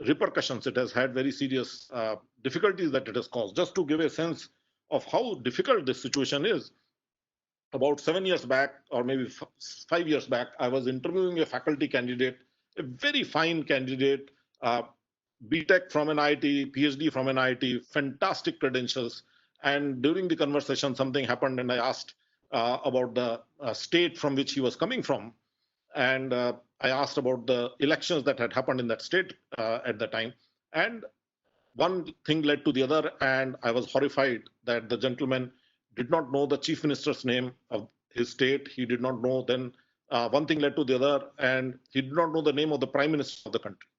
repercussions. It has had very serious difficulties that it has caused. Just to give a sense of how difficult this situation is, about 7 years back, or maybe 5 years back, I was interviewing a faculty candidate, a very fine candidate, BTech from an IIT, PhD from an IIT, fantastic credentials. And during the conversation, something happened, and I asked about the state from which he was coming from. And I asked about the elections that had happened in that state at the time. And one thing led to the other, and I was horrified that the gentleman did not know the chief minister's name of his state. He did not know. Then one thing led to the other, and he did not know the name of the prime minister of the country.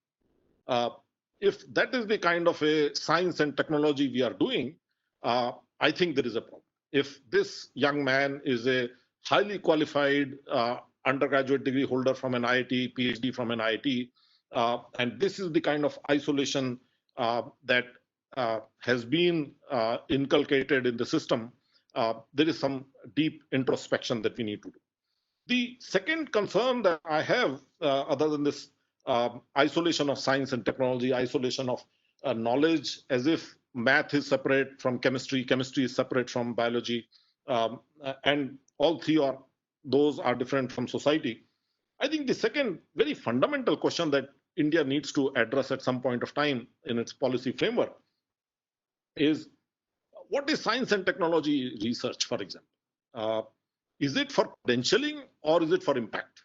If that is the kind of a science and technology we are doing, I think there is a problem. If this young man is a highly qualified undergraduate degree holder from an IIT, PhD from an IIT, and this is the kind of isolation that has been inculcated in the system, there is some deep introspection that we need to do. The second concern that I have, other than this isolation of science and technology, isolation of knowledge, as if math is separate from chemistry, chemistry is separate from biology, and all three those are different from society. I think the second very fundamental question that India needs to address at some point of time in its policy framework is, what is science and technology research, for example? Is it for credentialing or is it for impact?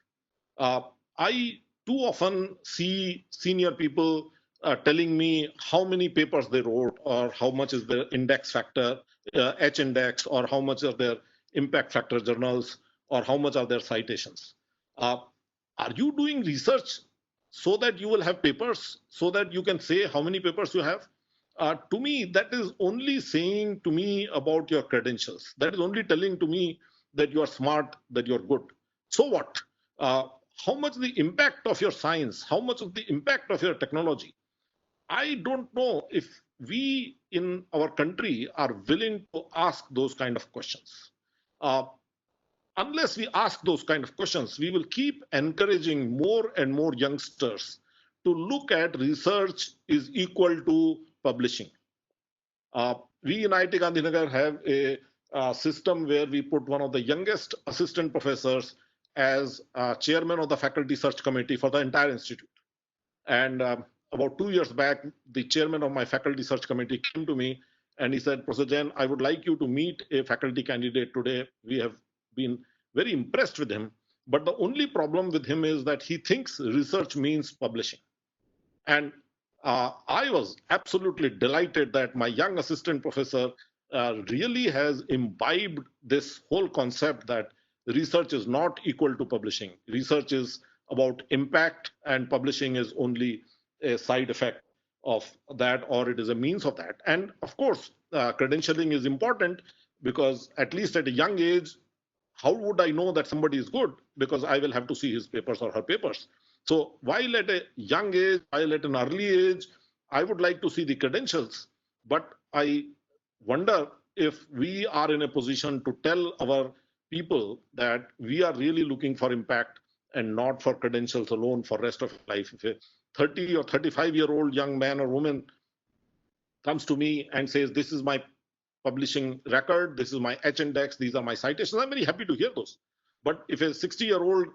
I too often see senior people telling me how many papers they wrote, or how much is their index factor, H index, or how much are their impact factor journals, or how much are their citations. Are you doing research so that you will have papers, so that you can say how many papers you have? To me, that is only saying to me about your credentials. That is only telling to me that you are smart, that you're good. So what? How much the impact of your science, how much of the impact of your technology? I don't know if we in our country are willing to ask those kind of questions. Unless we ask those kind of questions, we will keep encouraging more and more youngsters to look at research is equal to publishing. We in IIT Gandhinagar have a system where we put one of the youngest assistant professors as chairman of the faculty search committee for the entire institute. And about 2 years back, the chairman of my faculty search committee came to me and he said, Professor Jain, I would like you to meet a faculty candidate today. We have been very impressed with him. But the only problem with him is that he thinks research means publishing. And I was absolutely delighted that my young assistant professor really has imbibed this whole concept that research is not equal to publishing. Research is about impact, and publishing is only a side effect of that, or it is a means of that. And of course, credentialing is important, because at least at a young age, how would I know that somebody is good? Because I will have to see his papers or her papers. So while at a young age, while at an early age, I would like to see the credentials. But I wonder if we are in a position to tell our people that we are really looking for impact and not for credentials alone for rest of life. If a 30 or 35-year-old young man or woman comes to me and says, this is my publishing record, this is my H index, these are my citations, I'm very happy to hear those. But if a 60-year-old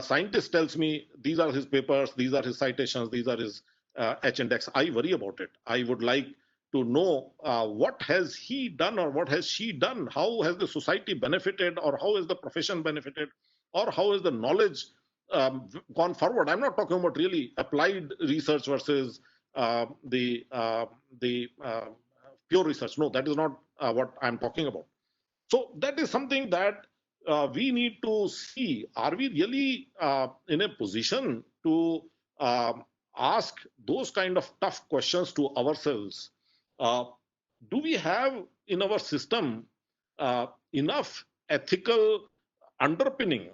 scientist tells me these are his papers, these are his citations, these are his H index, I worry about it. I would like to know what has he done or what has she done, how has the society benefited, or how has the profession benefited, or how has the knowledge gone forward. I'm not talking about really applied research versus the pure research. No, that is not what I'm talking about. So that is something that we need to see. Are we really in a position to ask those kind of tough questions to ourselves? Do we have in our system enough ethical underpinning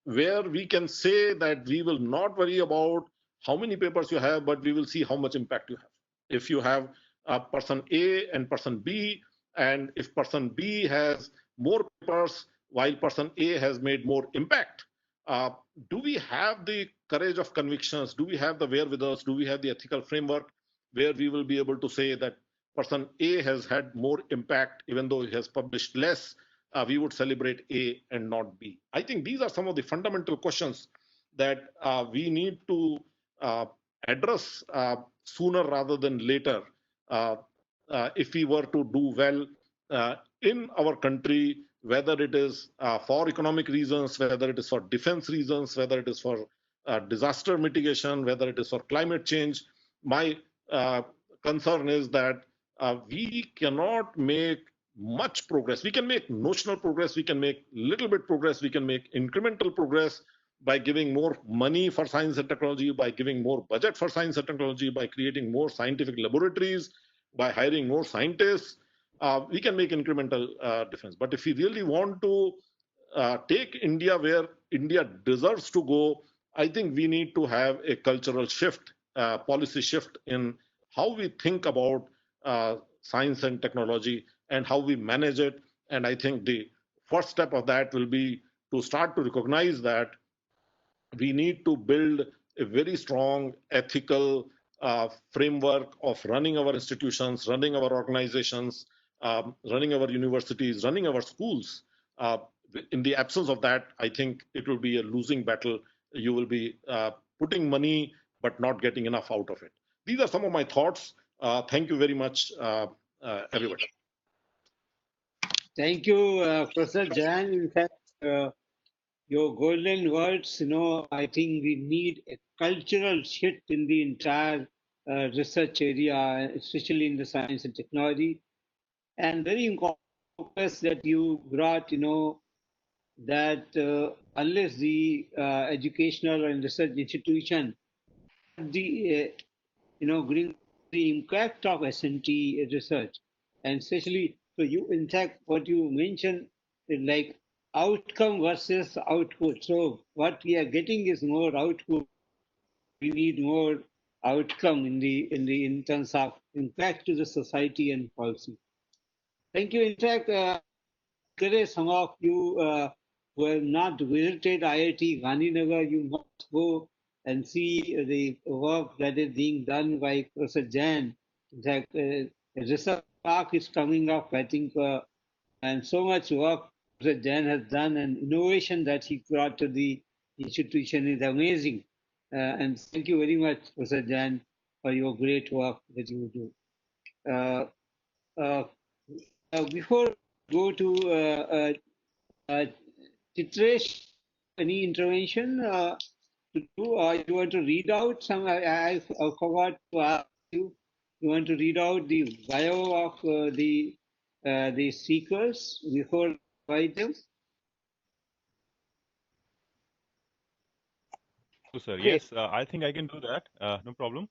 where we can say that we will not worry about how many papers you have, but we will see how much impact you have. If you have person A and person B, and if person B has more papers while person A has made more impact, do we have the courage of convictions? Do we have the wherewithals? Do we have the ethical framework where we will be able to say that person A has had more impact even though he has published less? We would celebrate A and not B. I think these are some of the fundamental questions that we need to address sooner rather than later if we were to do well in our country, whether it is for economic reasons, whether it is for defense reasons, whether it is for disaster mitigation, whether it is for climate change. My concern is that we cannot make much progress. We can make notional progress, we can make little bit progress, we can make incremental progress by giving more money for science and technology, by giving more budget for science and technology, by creating more scientific laboratories, by hiring more scientists. We can make incremental difference. But if we really want to take India where India deserves to go, I think we need to have a cultural shift, policy shift in how we think about science and technology and how we manage it. And I think the first step of that will be to start to recognize that we need to build a very strong ethical framework of running our institutions, running our organizations, running our universities, running our schools. In the absence of that, I think it will be a losing battle. You will be putting money but not getting enough out of it. These are some of my thoughts. Thank you very much, everybody.
Thank you, Professor Jain. In fact, your golden words, I think we need a cultural shift in the entire research area, especially in the science and technology. And very important that you brought, that unless the educational and research institution, bring the impact of S&T research, and especially, so you, in fact, what you mentioned, like outcome versus output. So what we are getting is more output. We need more outcome in terms of impact to the society and policy. Thank you. In fact, some of you who have not visited IIT Gandhinagar, you must go and see the work that is being done by Professor Jain. In fact, a research park is coming up, I think, and so much work Professor Jain has done and innovation that he brought to the institution is amazing. And thank you very much, Professor Jain, for your great work that you do. Before we go to Chitresh, any intervention to do, or you want to read out some? I forgot to ask you. You want to read out the bio of the speakers before I invite them?
So, sir, yes, I think I can do that. No problem.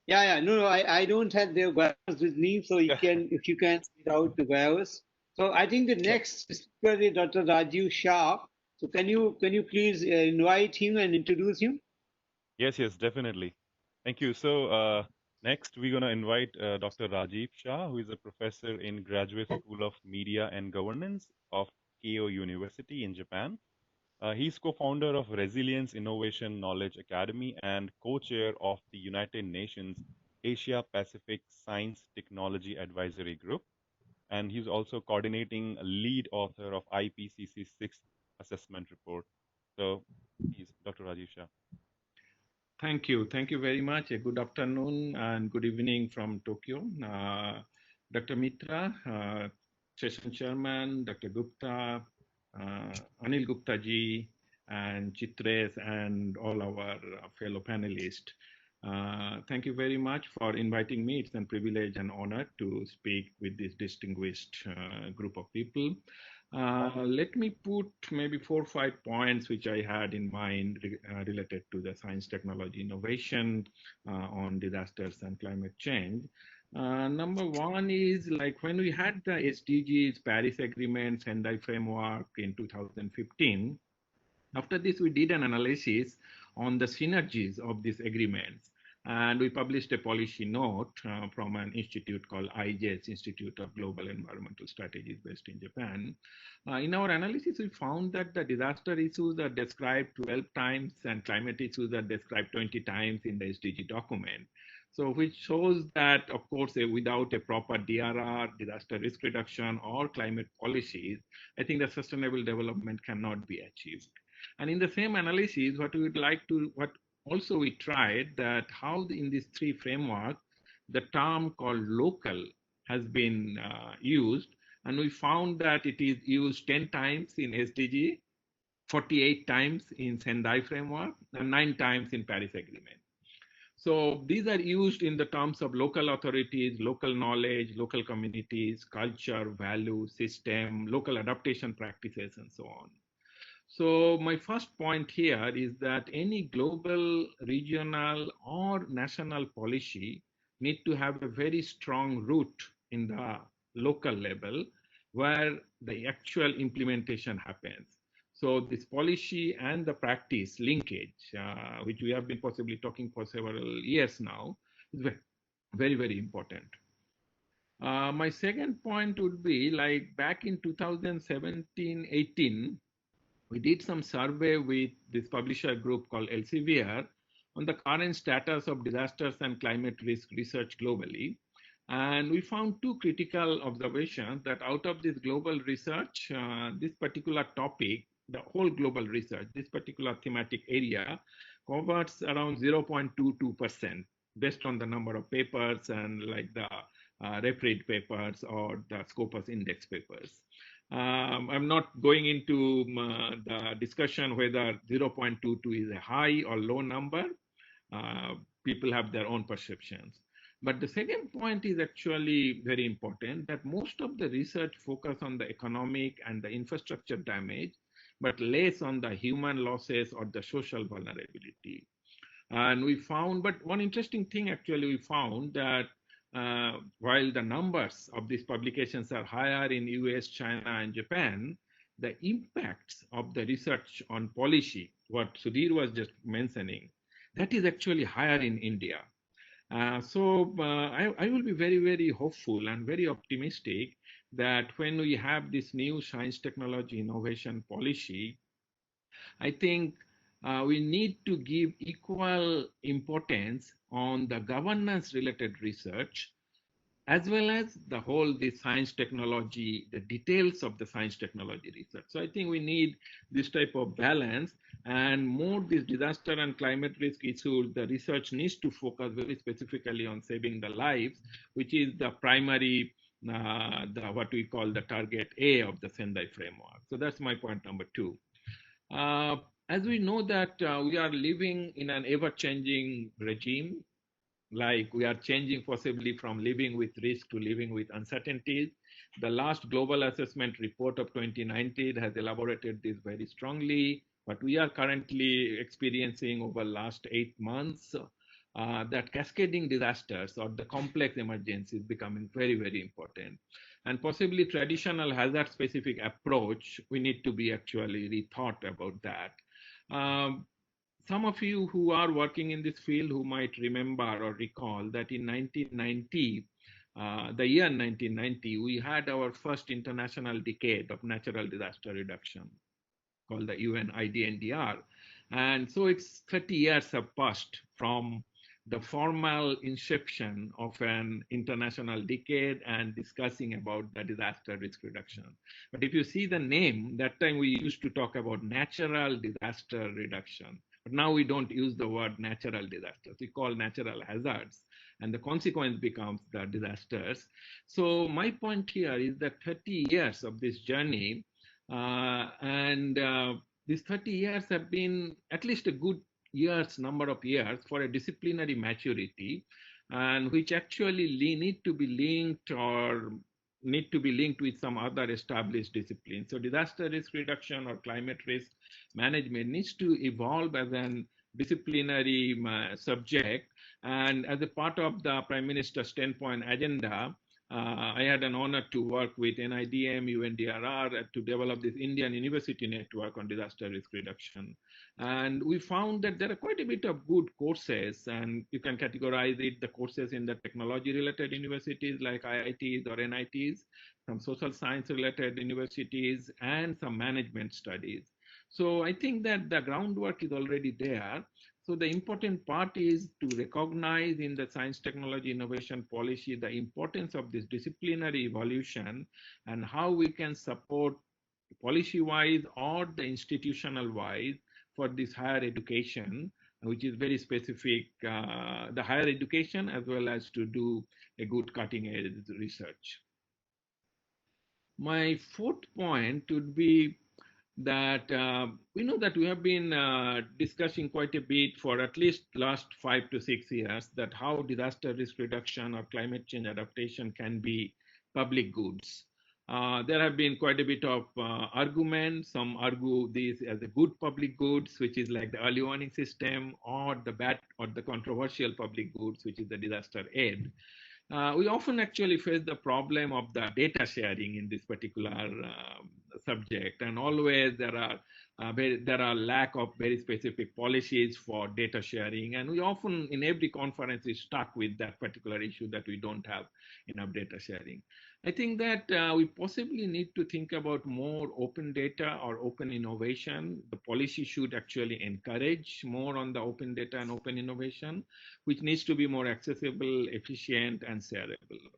Yeah. No, I don't have their bios with me, so you can, if you can read out the bios. So I think the next speaker is Dr. Rajiv Shah. So can you please invite him and introduce him?
Yes, definitely. Thank you. So next we're going to invite Dr. Rajiv Shah, who is a professor in Graduate School of Media and Governance of Keio University in Japan. He's co-founder of Resilience Innovation Knowledge Academy and co-chair of the United Nations Asia Pacific Science Technology Advisory Group. And he's also coordinating lead author of IPCC 6th Assessment Report. So he's Dr. Rajiv Shah.
Thank you. Thank you very much. Good afternoon and good evening from Tokyo. Dr. Mitra, Session Chairman, Dr. Gupta, Anil Gupta ji, and Chitresh, and all our fellow panelists. Thank you very much for inviting me. It's a privilege and honor to speak with this distinguished group of people. Let me put maybe 4 or 5 points which I had in mind related to the science, technology, innovation on disasters and climate change. Number one is like when we had the SDGs, Paris Agreement, Sendai Framework in 2015. After this, we did an analysis on the synergies of these agreements. And we published a policy note from an institute called IJS, Institute of Global Environmental Strategies, based in Japan. In our analysis, we found that the disaster issues are described 12 times and climate issues are described 20 times in the SDG document. So which shows that, of course, without a proper DRR, disaster risk reduction, or climate policies, I think the sustainable development cannot be achieved. And in the same analysis, what we would like to, also we tried that how in these 3 frameworks, the term called local has been used, and we found that it is used 10 times in SDG, 48 times in Sendai framework, and 9 times in Paris Agreement. So these are used in the terms of local authorities, local knowledge, local communities, culture, value, system, local adaptation practices, and so on. So my first point here is that any global, regional, or national policy need to have a very strong root in the local level where the actual implementation happens. So this policy and the practice linkage, which we have been possibly talking for several years now, is very, very important. My second point would be like back in 2017-18, we did some survey with this publisher group called Elsevier on the current status of disasters and climate risk research globally. And we found 2 critical observations that out of this global research, this particular topic, the whole global research, this particular thematic area covers around 0.22% based on the number of papers and like the refereed papers or the Scopus index papers. I'm not going into the discussion whether 0.22 is a high or low number. People have their own perceptions. But the second point is actually very important, that most of the research focus on the economic and the infrastructure damage, but less on the human losses or the social vulnerability. And we found, but one interesting thing actually we found that while the numbers of these publications are higher in US, China, and Japan, the impacts of the research on policy, what Sudhir was just mentioning, that is actually higher in India. I will be very, very hopeful and very optimistic that when we have this new science, technology, innovation policy, I think we need to give equal importance on the governance related research, as well as the whole the science technology, the details of the science technology research. So I think we need this type of balance, and more this disaster and climate risk issues, the research needs to focus very specifically on saving the lives, which is the primary, what we call the target A of the Sendai framework. So that's my point number 2. As we know that we are living in an ever-changing regime, like we are changing possibly from living with risk to living with uncertainties. The last global assessment report of 2019 has elaborated this very strongly. What we are currently experiencing over the last 8 months, that cascading disasters or the complex emergencies becoming very, very important. And possibly traditional hazard specific approach, we need to be actually rethought about that. Some of you who are working in this field who might remember or recall that in 1990, the year 1990, we had our first international decade of natural disaster reduction called the UN IDNDR. And so it's 30 years have passed from the formal inception of an international decade and discussing about the disaster risk reduction. But if you see the name, that time we used to talk about natural disaster reduction. But now we don't use the word natural disasters. We call natural hazards, and the consequence becomes the disasters. So my point here is that 30 years of this journey, these 30 years have been at least a good number of years for a disciplinary maturity, and which actually need to be linked with some other established disciplines. So disaster risk reduction or climate risk management needs to evolve as an disciplinary subject. And as a part of the Prime Minister's 10-point agenda, I had an honor to work with NIDM, UNDRR to develop this Indian University network on disaster risk reduction. And we found that there are quite a bit of good courses, and you can categorize the courses in the technology-related universities like IITs or NITs, some social science-related universities, and some management studies. So I think that the groundwork is already there. So the important part is to recognize in the science, technology, innovation policy the importance of this disciplinary evolution and how we can support policy-wise or the institutional-wise for this higher education, which is very specific, the higher education as well as to do a good cutting-edge research. My fourth point would be that we know that we have been discussing quite a bit for at least last 5 to 6 years that how disaster risk reduction or climate change adaptation can be public goods. There have been quite a bit of arguments. Some argue this as a good public goods, which is like the early warning system, or the bad or the controversial public goods, which is the disaster aid. We often actually face the problem of the data sharing in this particular subject, and always there are lack of very specific policies for data sharing, and we often in every conference is stuck with that particular issue that we don't have enough data sharing. I think that we possibly need to think about more open data or open innovation. The policy should actually encourage more on the open data and open innovation, which needs to be more accessible, efficient, and shareable.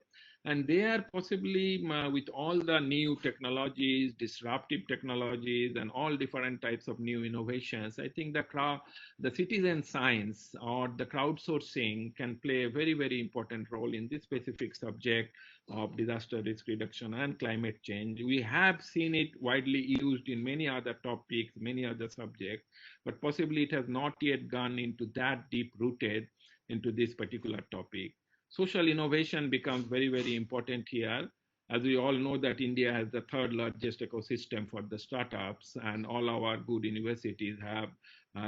And there possibly with all the new technologies, disruptive technologies, and all different types of new innovations, I think the citizen science or the crowdsourcing can play a very, very important role in this specific subject of disaster risk reduction and climate change. We have seen it widely used in many other topics, many other subjects, but possibly it has not yet gone into that deep rooted into this particular topic. Social innovation becomes very, very important here. As we all know that India has the third largest ecosystem for the startups, and all our good universities have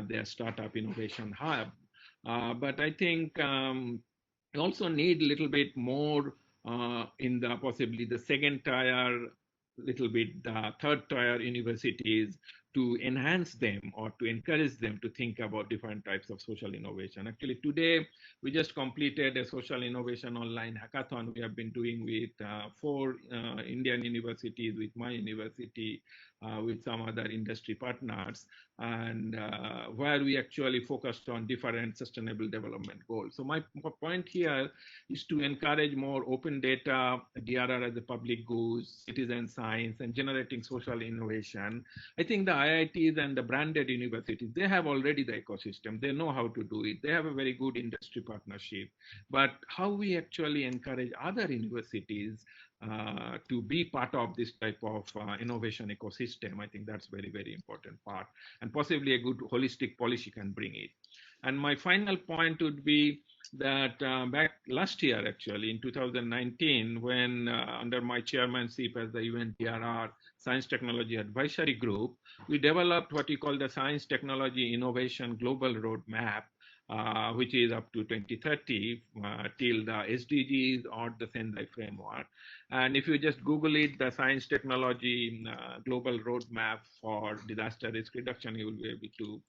their startup innovation hub. But I think we also need a little bit more in the possibly the second tier, little bit the third tier universities to enhance them or to encourage them to think about different types of social innovation. Actually, today, we just completed a social innovation online hackathon we have been doing with 4 Indian universities, with my university, with some other industry partners, and where we actually focused on different sustainable development goals. So my point here is to encourage more open data, DRR as a public goods, citizen science, and generating social innovation. I think the IITs and the branded universities, they have already the ecosystem. They know how to do it. They have a very good industry partnership. But how we actually encourage other universities to be part of this type of innovation ecosystem, I think that's very, very important part. And possibly a good holistic policy can bring it. And my final point would be that back last year, actually, in 2019, when under my chairmanship as the UNDRR Science Technology Advisory Group, we developed what we call the Science Technology Innovation Global Roadmap, which is up to 2030 till the SDGs or the Sendai framework. And if you just Google it, the Science Technology Global Roadmap for Disaster Risk Reduction, you will be able to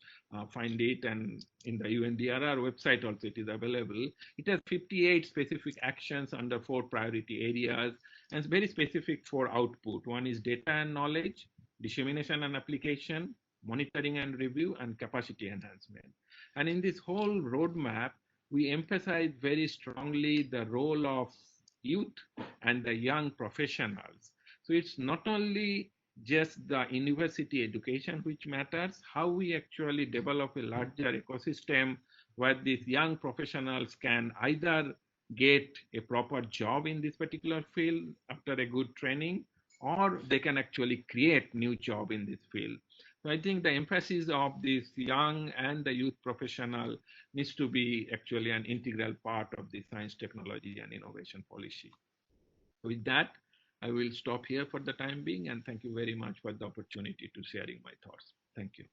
find it. And in the UNDRR website also it is available. It has 58 specific actions under 4 priority areas, and it's very specific for output. One is data and knowledge, dissemination and application, monitoring and review, and capacity enhancement. And in this whole roadmap, we emphasize very strongly the role of youth and the young professionals. So it's not only just the university education which matters, how we actually develop a larger ecosystem where these young professionals can either get a proper job in this particular field after a good training, or they can actually create new job in this field. So I think the emphasis of this young and the youth professional needs to be actually an integral part of the science, technology, and innovation policy. With that, I will stop here for the time being, and thank you very much for the opportunity to sharing my thoughts. Thank you.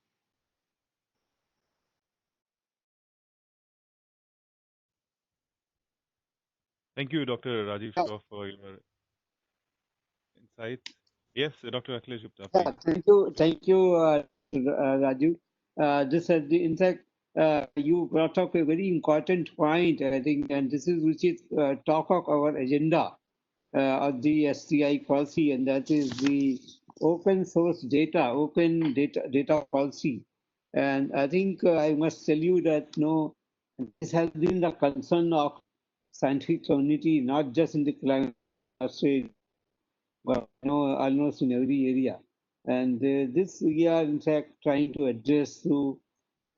Thank you, Dr. Rajiv Shah, for your insights. Yes, Dr. Akhilesh Gupta, please.
Thank you, Raju. In fact, you brought up a very important point, I think, and this is which is talk of our agenda of the STI policy, and that is the open source data, open data policy. And I think I must tell you that this has been the concern of scientific community, not just in the climate stage, but almost in every area. And this we are in fact trying to address through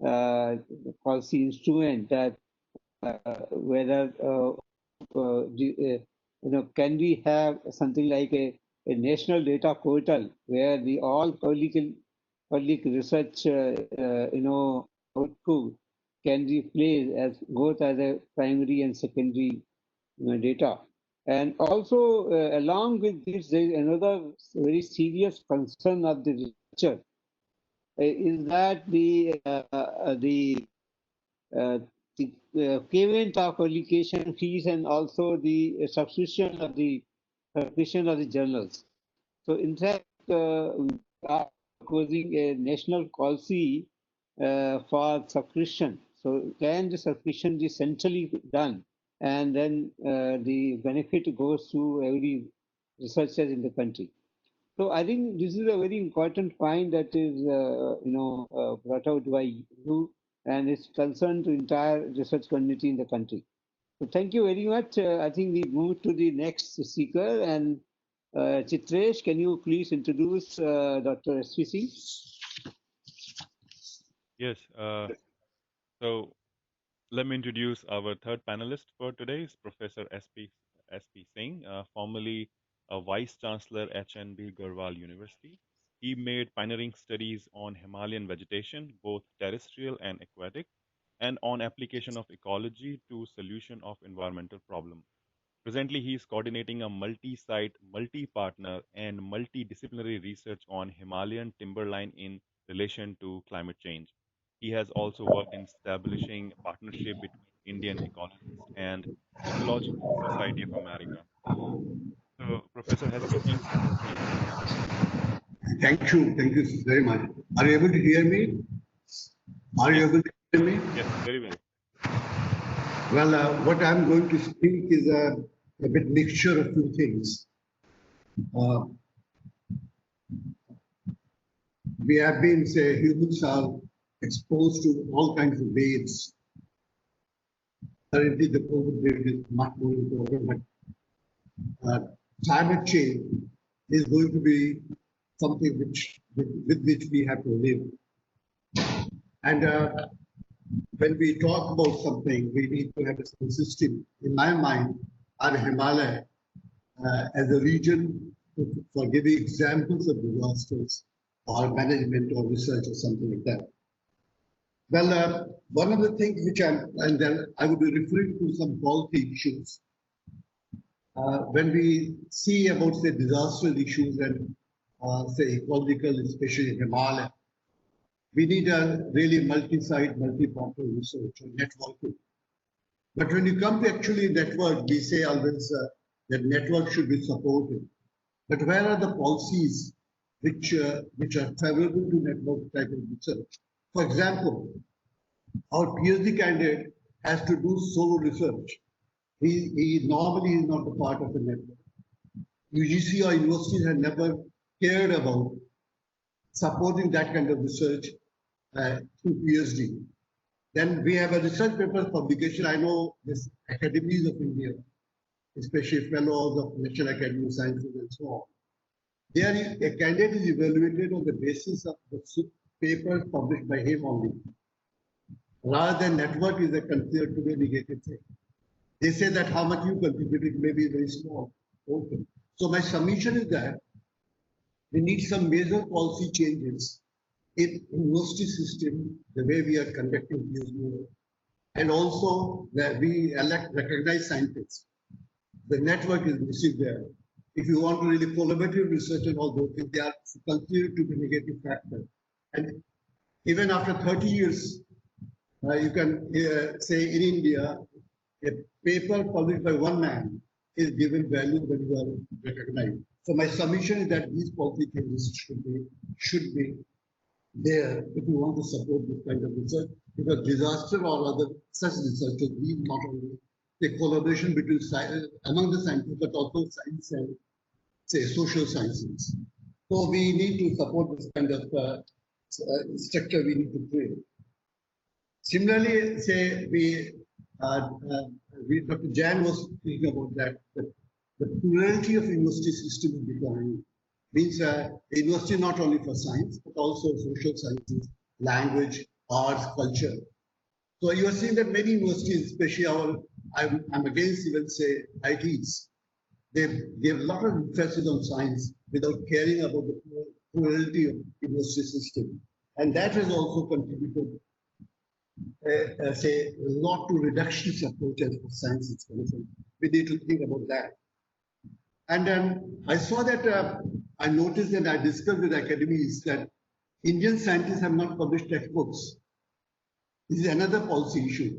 the policy instrument that whether can we have something like a national data portal where the all public research output can be placed as both as a primary and secondary data. And also, along with this, there is another very serious concern of the researcher is that the payment of publication fees and also the subscription of the journals. So, in fact, we are proposing a national policy for subscription. So, can the subscription be centrally done? And then the benefit goes to every researcher in the country. So I think this is a very important point that is, brought out by you, and it's concerned to entire research community in the country. So thank you very much. I think we move to the next speaker, and Chitresh, can you please introduce Dr. SPC?
Yes. So let me introduce our third panelist for today, is Professor S.P. Singh, formerly a Vice Chancellor HNB Garhwal University. He made pioneering studies on Himalayan vegetation, both terrestrial and aquatic, and on application of ecology to solution of environmental problem. Presently, he is coordinating a multi-site, multi-partner, and multidisciplinary research on Himalayan timberline in relation to climate change. He has also worked in establishing a partnership between Indian ecologists and Ecological Society of America. So, Professor Hespi Singh, please.
Thank you very much. Are you able to hear me? Are you able to hear me?
Yes, very well.
Well, what I'm going to speak is a bit mixture of two things. We have been, humans are exposed to all kinds of waves. Currently, the COVID wave is much more important, but climate change is going to be something with which we have to live. And when we talk about something, we need to have a system. In my mind, I have Himalaya as a region for giving examples of disasters or management or research or something like that. Well, one of the things which and then I will be referring to some policy issues. When we see about, say, disaster issues and, say, ecological, especially in Himalaya, we need a really multi-site, multi-partner research and networking. But when you come to actually network, we say always that network should be supported. But where are the policies which are favorable to network type of research? For example, our PhD candidate has to do solo research. He normally is not a part of the network. UGC or universities have never cared about supporting that kind of research through PhD. Then we have a research paper publication. I know this academies of India, especially fellows of National Academy of Sciences and so on. There, a candidate is evaluated on the basis of the papers published by him only, rather than network is considered to be a negative thing. They say that how much you contributed may be very small. Okay. So my submission is that we need some major policy changes in university system, the way we are conducting these work, and also that we recognize scientists. The network is missing there. If you want to really collaborative research and all those things, they are considered to be negative factor. And even after 30 years, you can say in India, a paper published by one man is given value when you are recognized. So my submission is that these policy changes should be there if you want to support this kind of research, because disaster or other such researchers need not only the collaboration between among the scientists, but also science and say social sciences. So we need to support this kind of structure we need to create. Similarly, say Dr. Jan was speaking about that the plurality of university system is declining. Means university not only for science, but also social sciences, language, arts, culture. So you are seeing that many universities, especially I'm against even say ITs, they give a lot of emphasis on science without caring about the plurality of university system. And that has also contributed, say, a lot to reductionist approaches for science is concerned. We need to think about that. And then I saw that, I noticed and I discussed with academies that Indian scientists have not published textbooks. This is another policy issue.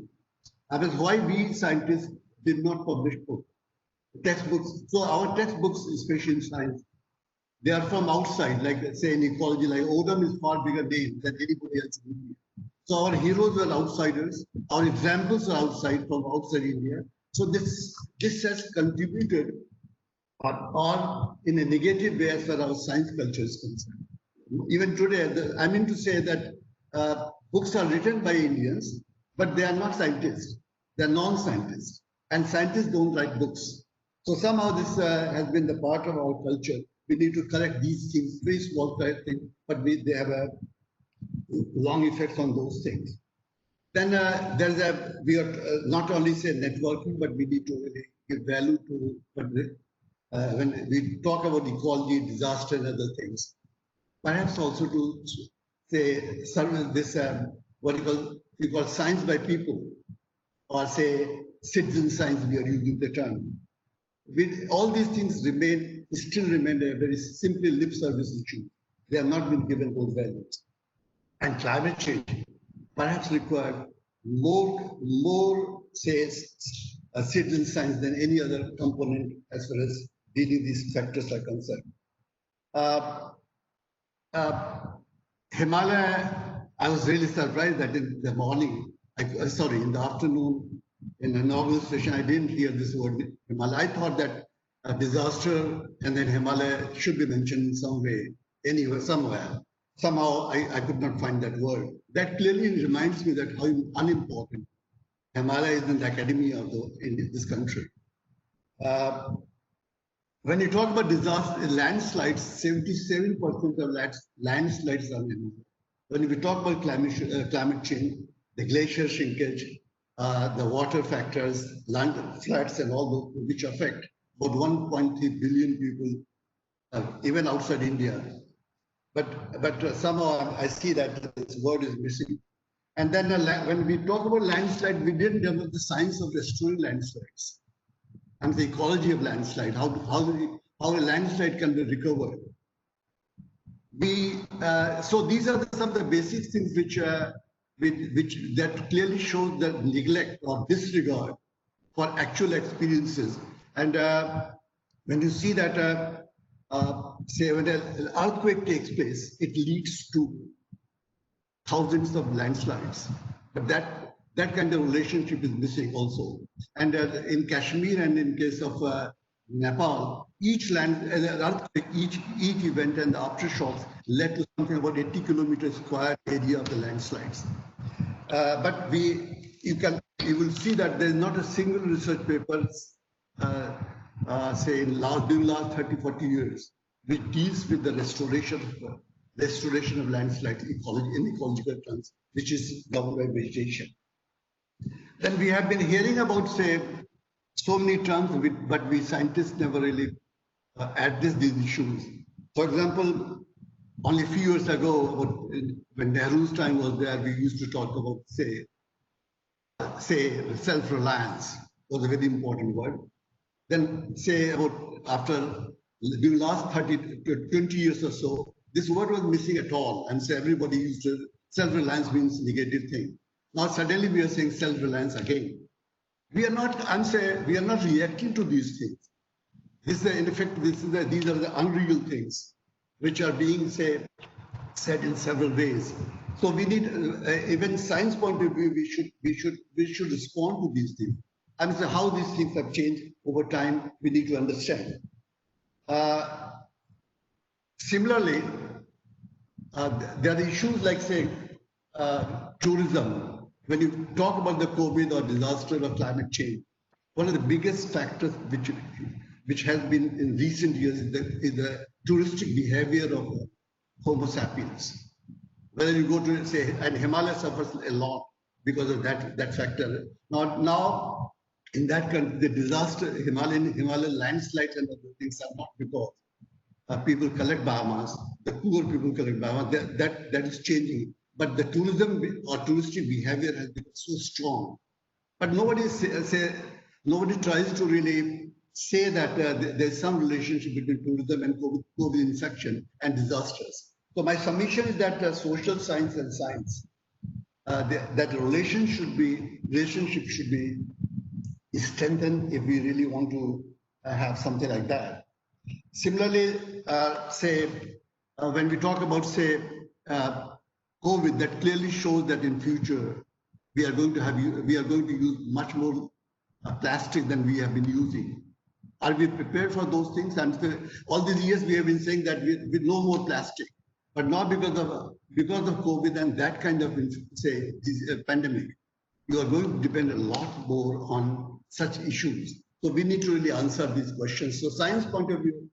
That is why we scientists did not publish books, textbooks. So our textbooks, especially in science, they are from outside, like say in ecology, like Odom is far bigger name than anybody else in India. So our heroes were outsiders. Our examples are from outside India. So this has contributed or in a negative way as far as our science culture is concerned. Even today, I mean to say that books are written by Indians, but they are not scientists. They are non-scientists. And scientists don't write books. So somehow this has been the part of our culture. We need to correct these things, very small things, but they have a long effect on those things. Then we are not only say networking, but we need to really give value to when we talk about ecology, disaster, and other things. Perhaps also to say this what you call science by people, or say citizen science. We are using the term. All these things still remain a very simply lip service issue. They have not been given those values. And climate change perhaps require more say citizen science than any other component as far as dealing these factors are concerned. Himalaya, I was really surprised that in the morning, in the afternoon, in an organization, I didn't hear this word Himalaya. I thought that a disaster and then Himalaya should be mentioned in some way, anywhere, somewhere. Somehow I could not find that word. That clearly reminds me that how unimportant Himalaya is in the academia in this country. When you talk about disaster, landslides, 77% of landslides are in Himalaya. When we talk about climate change, the glacier shrinkage, the water factors, land floods, and all those which affect about 1.3 billion people, even outside India. But somehow I see that this word is missing. And then when we talk about landslide, we didn't develop the science of restoring landslides and the ecology of landslide, how a landslide can be recovered. So these are some of the basic things which that clearly shows the neglect or disregard for actual experiences. And when you see that, say when an earthquake takes place, it leads to thousands of landslides. But that kind of relationship is missing also. And in Kashmir and in case of Nepal, each earthquake, each event and the aftershocks led to something about 80 kilometers square area of the landslides. But you will see that there is not a single research paper, say during last 30, 40 years, which deals with the restoration of landslides ecology in ecological terms, which is governed by vegetation. Then we have been hearing about, say, so many terms, but we scientists never really address these issues. For example, only a few years ago, when Nehru's time was there, we used to talk about, say self-reliance was a very important word. Then, say, about after during the last 30 to 20 years or so, this word was missing at all, and so everybody used to self-reliance means negative thing. Now suddenly we are saying self-reliance again. We are not. We are not reacting to these things. This is in effect. These are the unreal things, which are being said in several ways. So we need, even science point of view, we should respond to these things. So how these things have changed over time, we need to understand. Similarly, there are issues like, say, tourism. When you talk about the COVID or disaster or climate change, one of the biggest factors which has been in recent years is the touristic behavior of Homo sapiens. Whether you go to, say, and Himalaya suffers a lot because of that factor. Now in that country, the disaster, Himalayan landslides and other things are not because people collect biomass, the poor people collect biomass. That is changing. But the tourism or touristic behavior has been so strong. But nobody tries to really say that there's some relationship between tourism and COVID infection and disasters. So my submission is that social science and science, that relationship should be strengthened if we really want to have something like that. Similarly, when we talk about, say, COVID, that clearly shows that in future we are going to use much more plastic than we have been using. Are we prepared for those things? And all these years we have been saying that we no more plastic, but not because of COVID and that kind of, say, pandemic. You are going to depend a lot more on such issues. So we need to really answer these questions. So science point of view,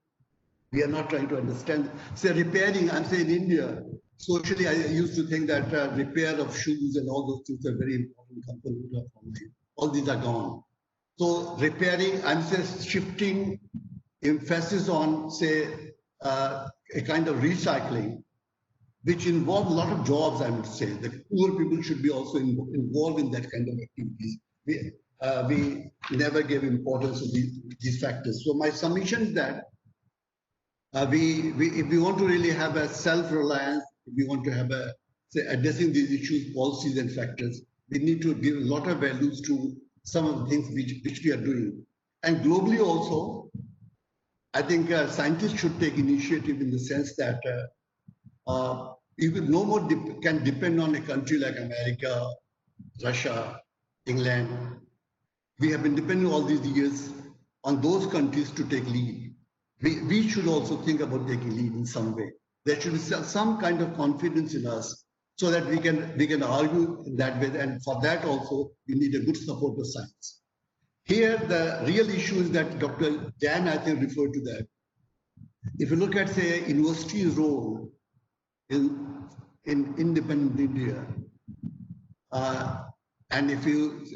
we are not trying to understand. Say repairing, I'm saying in India, socially I used to think that repair of shoes and all those things are very important component of life. All these are gone. So repairing, I'm saying shifting emphasis on, say, a kind of recycling, which involves a lot of jobs, I would say. The poor people should be also involved in that kind of activities. We never gave importance to these factors. So my submission is that if we want to really have a self-reliance, if we want to have say, addressing these issues, policies and factors, we need to give a lot of values to some of the things which we are doing. And globally also, I think scientists should take initiative in the sense that you could no more can depend on a country like America, Russia, England. We have been depending all these years on those countries to take lead. We should also think about taking lead in some way. There should be some kind of confidence in us so that we can argue in that way. And for that also, we need a good support of science. Here, the real issue is that Dr. Jan, I think, referred to that. If you look at, say, university's role in independent India, and if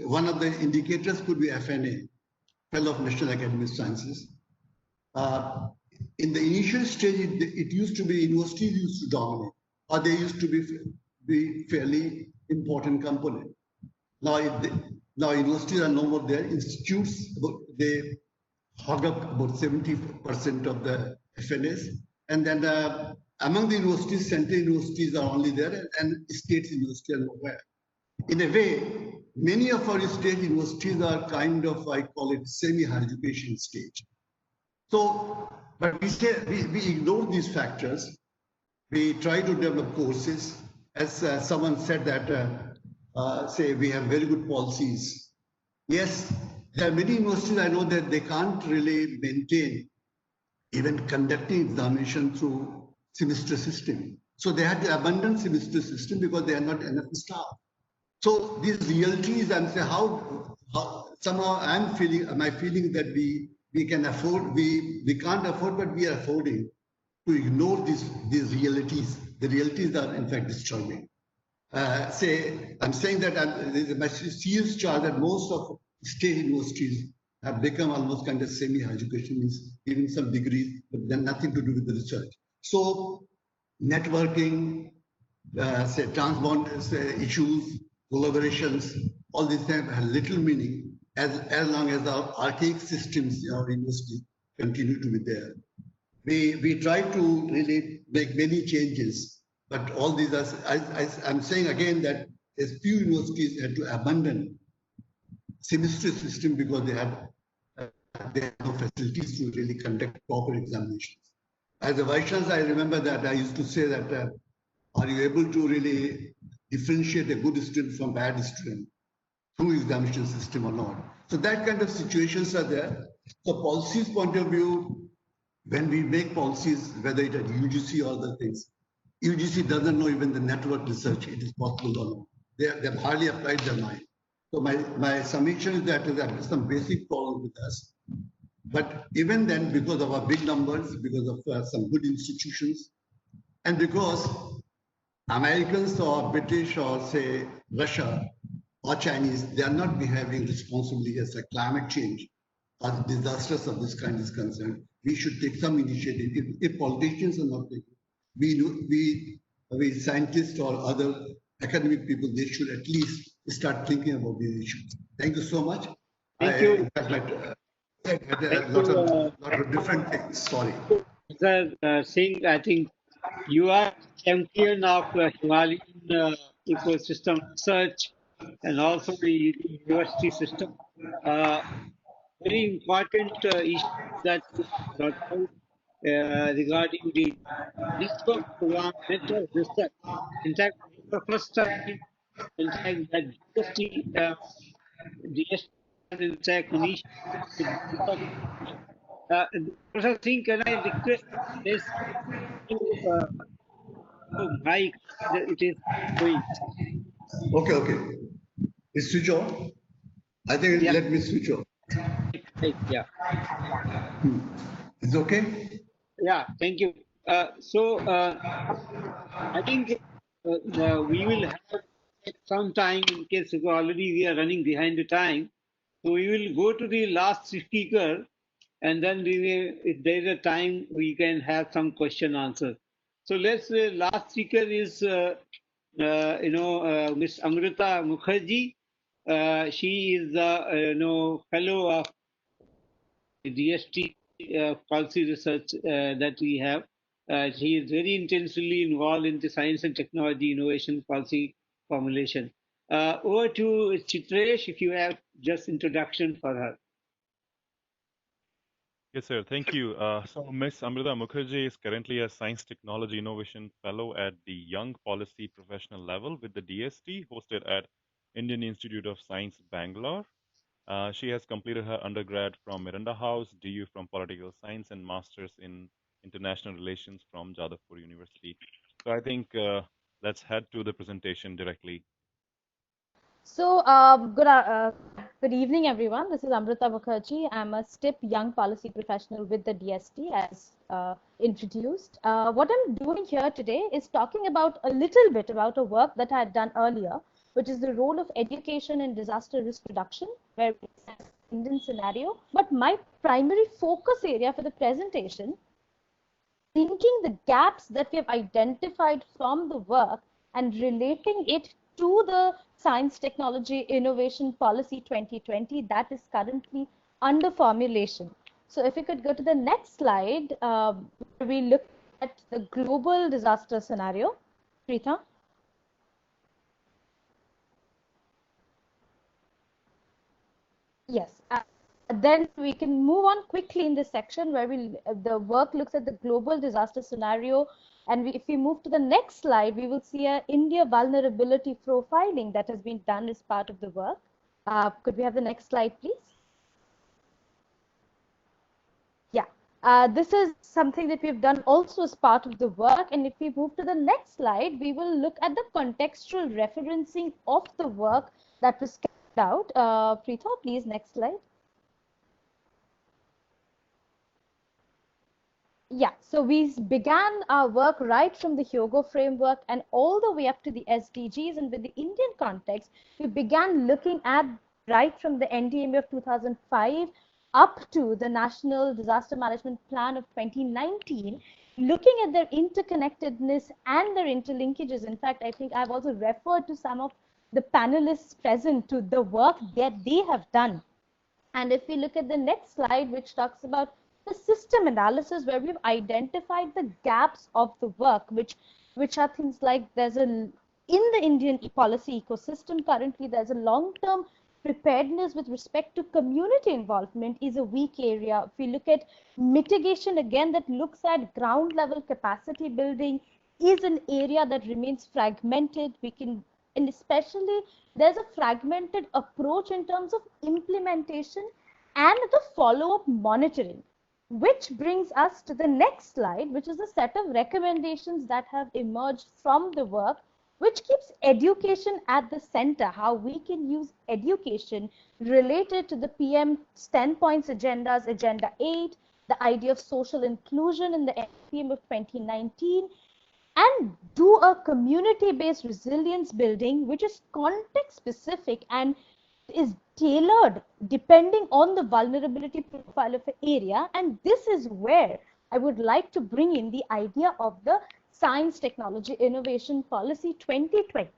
one of the indicators could be FNA, Fellow of National Academy of Sciences. In the initial stage, it used to be universities used to dominate, or they used to be fairly important component. Now universities are no more there. Institutes, they hog up about 70% of the FNAs, and then among the universities, central universities are only there, and state universities are nowhere. In a way, many of our state universities are kind of, I call it, semi-higher education stage. So, but we ignore these factors. We try to develop courses. As someone said that, say, we have very good policies. Yes, there are many universities I know that they can't really maintain even conducting examination through semester system. So they had to abandon semester system because they are not enough staff. So these realities, I'm saying how somehow my feeling that we can afford, we can't afford, but we are affording to ignore these realities. The realities are in fact disturbing. I'm saying that there's a serious charge that most of state universities have become almost kind of semi-higher education, means giving some degrees, but then nothing to do with the research. So networking, transbond issues, collaborations, all these things have little meaning as long as our archaic systems in our university continue to be there. We try to really make many changes, but all these are, I'm saying again that there's few universities had to abandon semester system because they have no facilities to really conduct proper examinations. As a vice chancellor, I remember that I used to say that, are you able to really differentiate a good student from bad student through examination system or not? So that kind of situations are there. So policies point of view, when we make policies, whether it at UGC or other things, UGC doesn't know even the network research, it is possible or not. They've hardly applied their mind. So my summation is that there's some basic problem with us. But even then, because of our big numbers, because of some good institutions, and because Americans or British or say Russia or Chinese, they are not behaving responsibly as a climate change or disasters of this kind is concerned, we should take some initiative. If politicians are not taking, we scientists or other academic people, they should at least start thinking about these issues. Thank you so much.
Thank you.
In fact, a lot of different things. Sorry.
Sir, Singh, I think you are champion of Himalayan ecosystem research and also the university system. Very important issue that you brought out regarding the research program, network research. In fact, the first time, in fact, that DST in fact, initiated Professor Singh, can I request this to mic? It is going.
Okay. Is switch on? I think let me switch on.
Yeah.
Is okay?
Yeah, thank you. I think we will have some time in case already we are running behind the time. So we will go to the last speaker, and then we may, if there is a time, we can have some question answer. So let's last speaker is Miss Amrita Mukherjee. She is the fellow of DST policy research that we have. She is very intensely involved in the science and technology innovation policy formulation. Over to Chitresh, if you have just introduction for her.
Yes, sir. Thank you. So Ms. Amrita Mukherjee is currently a Science Technology Innovation Fellow at the Young Policy Professional level with the DST, hosted at Indian Institute of Science, Bangalore. She has completed her undergrad from Miranda House, DU from Political Science, and Masters in International Relations from Jadavpur University. So I think let's head to the presentation directly.
So good evening, everyone. This is Amrita Mukherjee. I'm a STIP Young Policy Professional with the DST, as introduced. What I'm doing here today is talking about a little bit about a work that I had done earlier, which is the role of education in disaster risk reduction, where it's an Indian scenario. But my primary focus area for the presentation, thinking the gaps that we have identified from the work and relating it to the Science Technology Innovation Policy 2020 that is currently under formulation. So if we could go to the next slide, we look at the global disaster scenario. Preeta? Yes. Then we can move on quickly in this section where the work looks at the global disaster scenario. And if we move to the next slide, we will see a India vulnerability profiling that has been done as part of the work. Could we have the next slide, please? Yeah, this is something that we've done also as part of the work. And if we move to the next slide, we will look at the contextual referencing of the work that was carried out. Preeta, please, next slide. Yeah, so we began our work right from the Hyogo framework and all the way up to the SDGs. And with the Indian context, we began looking at right from the NDMA of 2005 up to the National Disaster Management Plan of 2019, looking at their interconnectedness and their interlinkages. In fact, I think I've also referred to some of the panelists present to the work that they have done. And if we look at the next slide, which talks about the system analysis, where we've identified the gaps of the work, which are things like in the Indian policy ecosystem currently, there's a long-term preparedness with respect to community involvement is a weak area. If we look at mitigation, again, that looks at ground level capacity building is an area that remains fragmented. And especially there's a fragmented approach in terms of implementation and the follow-up monitoring, which brings us to the next slide, which is a set of recommendations that have emerged from the work, which keeps education at the center, how we can use education related to the PM's 10 points agendas, Agenda 8, the idea of social inclusion in the NPM of 2019, and do a community-based resilience building, which is context-specific and is tailored depending on the vulnerability profile of an area. And this is where I would like to bring in the idea of the Science, Technology, Innovation Policy 2020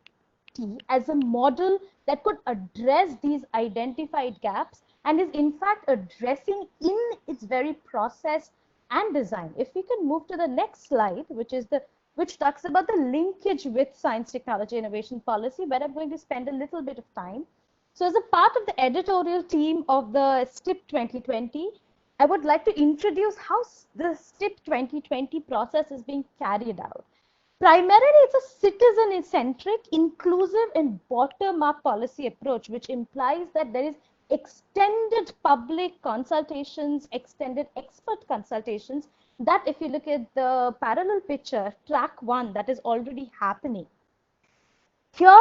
as a model that could address these identified gaps and is in fact addressing in its very process and design. If we can move to the next slide, which talks about the linkage with Science, Technology, Innovation Policy, where I'm going to spend a little bit of time. So as a part of the editorial team of the STIP 2020, I would like to introduce how the STIP 2020 process is being carried out. Primarily, it's a citizen-centric, inclusive, and bottom-up policy approach, which implies that there is extended public consultations, extended expert consultations, that if you look at the parallel picture, track 1, that is already happening. Here,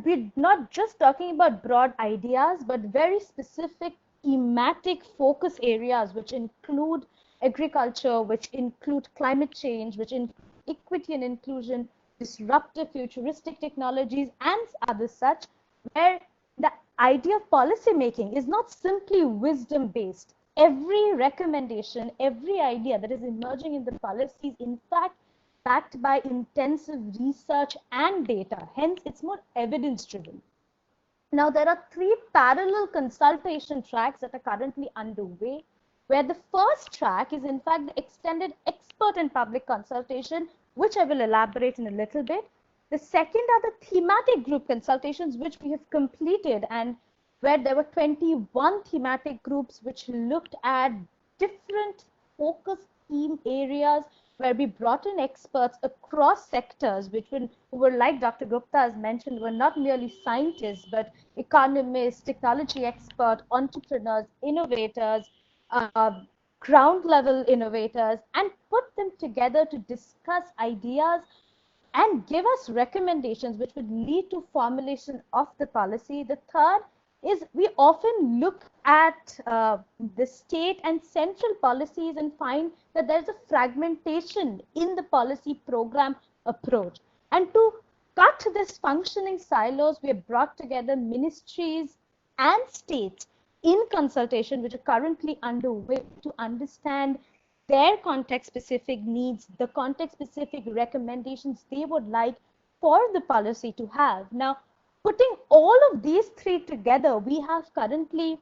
we're not just talking about broad ideas, but very specific thematic focus areas, which include agriculture, which include climate change, which include equity and inclusion, disruptive futuristic technologies, and other such, where the idea of policy making is not simply wisdom based. Every recommendation, every idea that is emerging in the policy is in fact backed by intensive research and data. Hence, it's more evidence driven. Now, there are 3 parallel consultation tracks that are currently underway, where the first track is in fact the extended expert and public consultation, which I will elaborate in a little bit. The second are the thematic group consultations, which we have completed, and where there were 21 thematic groups which looked at different focus theme areas, where we brought in experts across sectors, who were, like Dr. Gupta has mentioned, were not merely scientists, but economists, technology experts, entrepreneurs, innovators, ground level innovators, and put them together to discuss ideas and give us recommendations which would lead to formulation of the policy. The third is we often look at the state and central policies and find that there's a fragmentation in the policy program approach. And to cut this functioning silos, we have brought together ministries and states in consultation, which are currently underway, to understand their context-specific needs, the context-specific recommendations they would like for the policy to have. Now, putting all of these 3 together, we have currently,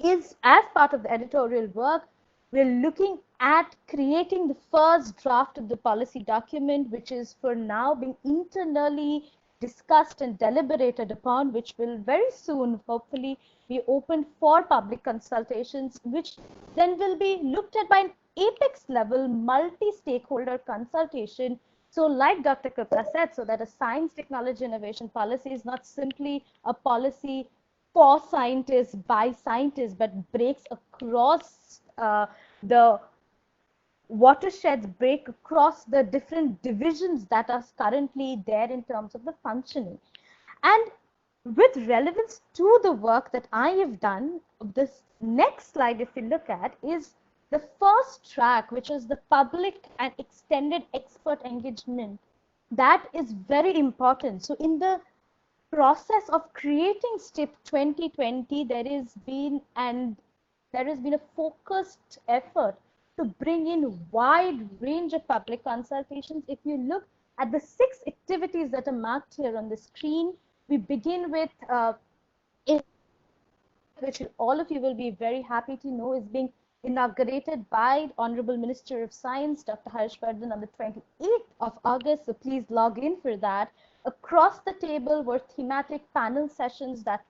as part of the editorial work, we're looking at creating the first draft of the policy document, which is for now being internally discussed and deliberated upon, which will very soon, hopefully, be open for public consultations, which then will be looked at by an apex level multi-stakeholder consultation. So like Dr. Gupta said, so that a science, technology, innovation policy is not simply a policy for scientists, by scientists, but breaks across the watersheds, break across the different divisions that are currently there in terms of the functioning. And with relevance to the work that I have done, this next slide, if you look at, is the first track, which is the public and extended expert engagement, that is very important. So in the process of creating STIP 2020, there has been a focused effort to bring in wide range of public consultations. If you look at the 6 activities that are marked here on the screen, we begin with which all of you will be very happy to know is being inaugurated by Honorable Minister of Science, Dr. Harshvardhan, on the 28th of August. So please log in for that. Across the table were thematic panel sessions that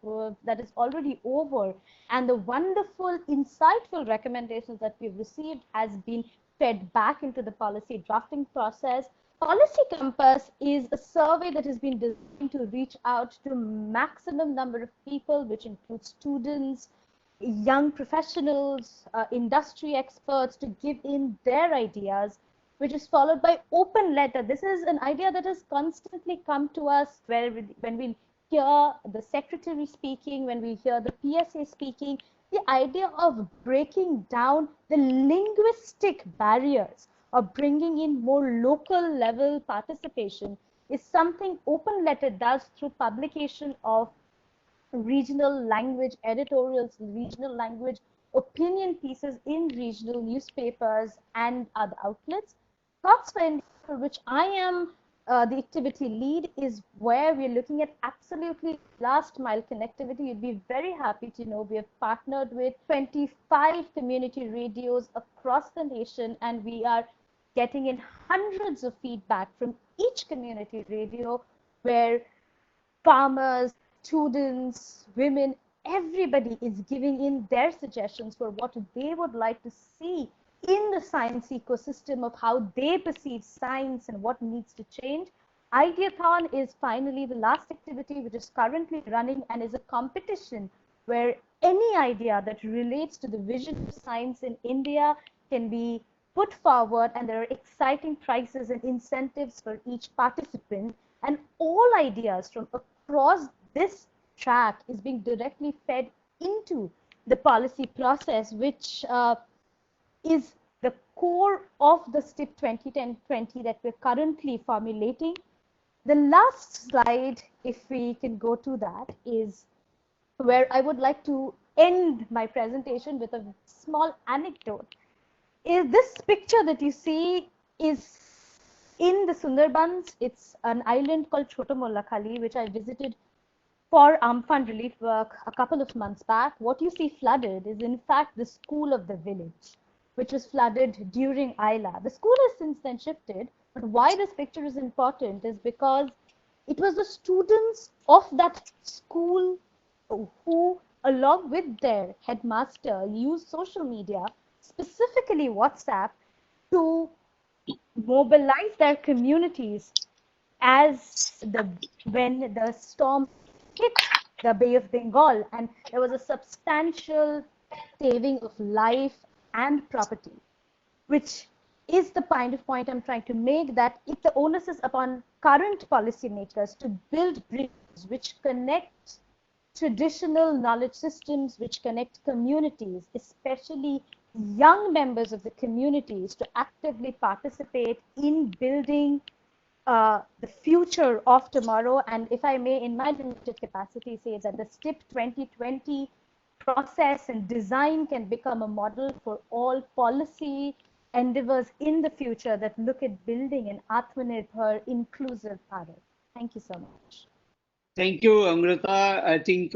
is already over, and the wonderful, insightful recommendations that we've received has been fed back into the policy drafting process. Policy Compass is a survey that has been designed to reach out to maximum number of people, which includes students, young professionals, industry experts, to give in their ideas, which is followed by open letter. This is an idea that has constantly come to us when we hear the secretary speaking, when we hear the PSA speaking, the idea of breaking down the linguistic barriers or bringing in more local level participation is something open letter does through publication of regional language editorials, regional language opinion pieces in regional newspapers and other outlets. Thoughts for India, for which I am the activity lead, is where we're looking at absolutely last mile connectivity. You'd be very happy to know we have partnered with 25 community radios across the nation, and we are getting in hundreds of feedback from each community radio, where farmers, students, women, everybody is giving in their suggestions for what they would like to see in the science ecosystem, of how they perceive science and what needs to change. Ideathon is finally the last activity which is currently running and is a competition where any idea that relates to the vision of science in India can be put forward, and there are exciting prizes and incentives for each participant, and all ideas from across this track is being directly fed into the policy process, which is the core of the STIP 2020 that we're currently formulating. The last slide, if we can go to that, is where I would like to end my presentation with a small anecdote. This picture that you see is in the Sundarbans. It's an island called Chota Mollakhali, which I visited for Amphan relief work a couple of months back. What you see flooded is in fact the school of the village, which was flooded during Aila. The school has since then shifted, but why this picture is important is because it was the students of that school who, along with their headmaster, used social media, specifically WhatsApp, to mobilize their communities when the storm hit the Bay of Bengal, and there was a substantial saving of life and property, which is the point I'm trying to make, that if the onus is upon current policymakers to build bridges which connect traditional knowledge systems, which connect communities, especially young members of the communities, to actively participate in building the future of tomorrow. And if I may, in my limited capacity, say that the STIP 2020 process and design can become a model for all policy endeavors in the future that look at building an Atmanirbhar inclusive Bharat. Thank you so much.
Thank you, Amrita. I think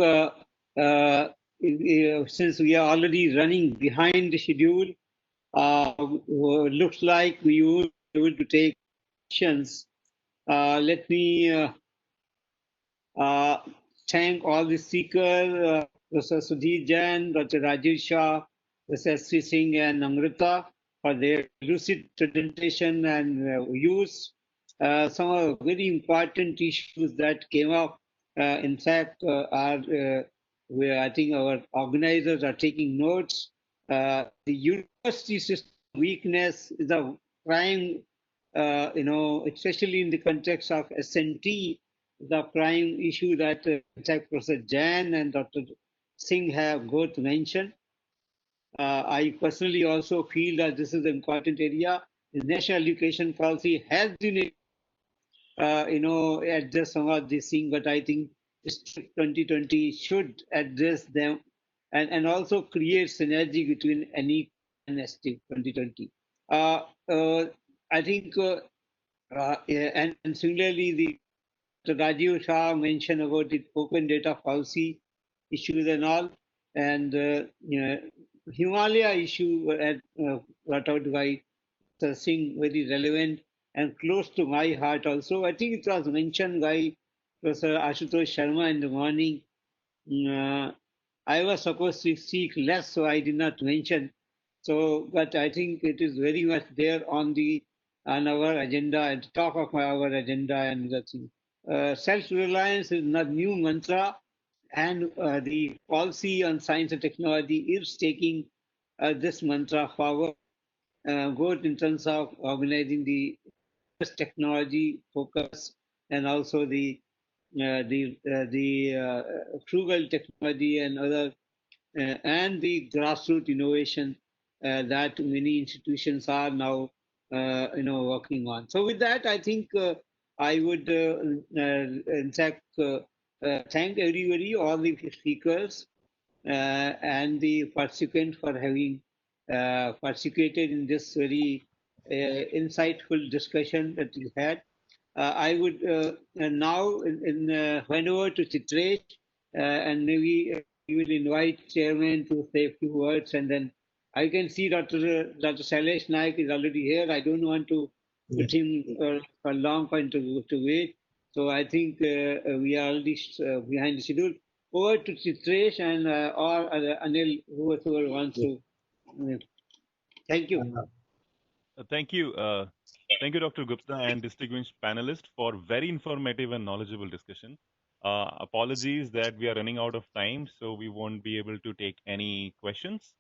since we are already running behind the schedule, looks like we will be able to take questions. Let me thank all the speakers, Professor Sudhir Jain, Dr. Rajesh Shah, Professor Sri Singh, and Amrita for their lucid presentation and use some of the very important issues that came up. In fact, I think our organizers are taking notes. The university system weakness is a prime, especially in the context of SNT, the prime issue that in fact Professor Jain and Dr. Singh have both mentioned. I personally also feel that this is an important area. The national education policy has been, address some of these things, but I think 2020 should address them and also create synergy between NE and ST 2020. I think, yeah, and similarly, the Rajiv Shah mentioned about the open data policy issues and all, and Himalaya issue brought out by Singh, very relevant and close to my heart also. I think it was mentioned by Professor Ashutosh Sharma in the morning. I was supposed to speak less, so I did not mention. So, but I think it is very much there on our agenda, at the top of our agenda and the thing. Self-reliance is not new mantra, and the policy on science and technology is taking this mantra forward, both in terms of organizing the technology focus and also the frugal technology and other and the grassroots innovation that many institutions are now working on. So with that, I think I would in fact thank everybody, all the speakers and the participants for having participated in this very insightful discussion that we had. I would now hand over to Chitresh, and maybe we will invite Chairman to say a few words, and then I can see Dr. Shailesh Naik is already here. I don't want to put him for a long time to wait. So I think we are already behind the schedule. Over to Chitresh and or Anil, whoever wants to. Thank you.
Thank you. Thank you, Dr. Gupta and distinguished panelists for very informative and knowledgeable discussion. Apologies that we are running out of time, so we won't be able to take any questions.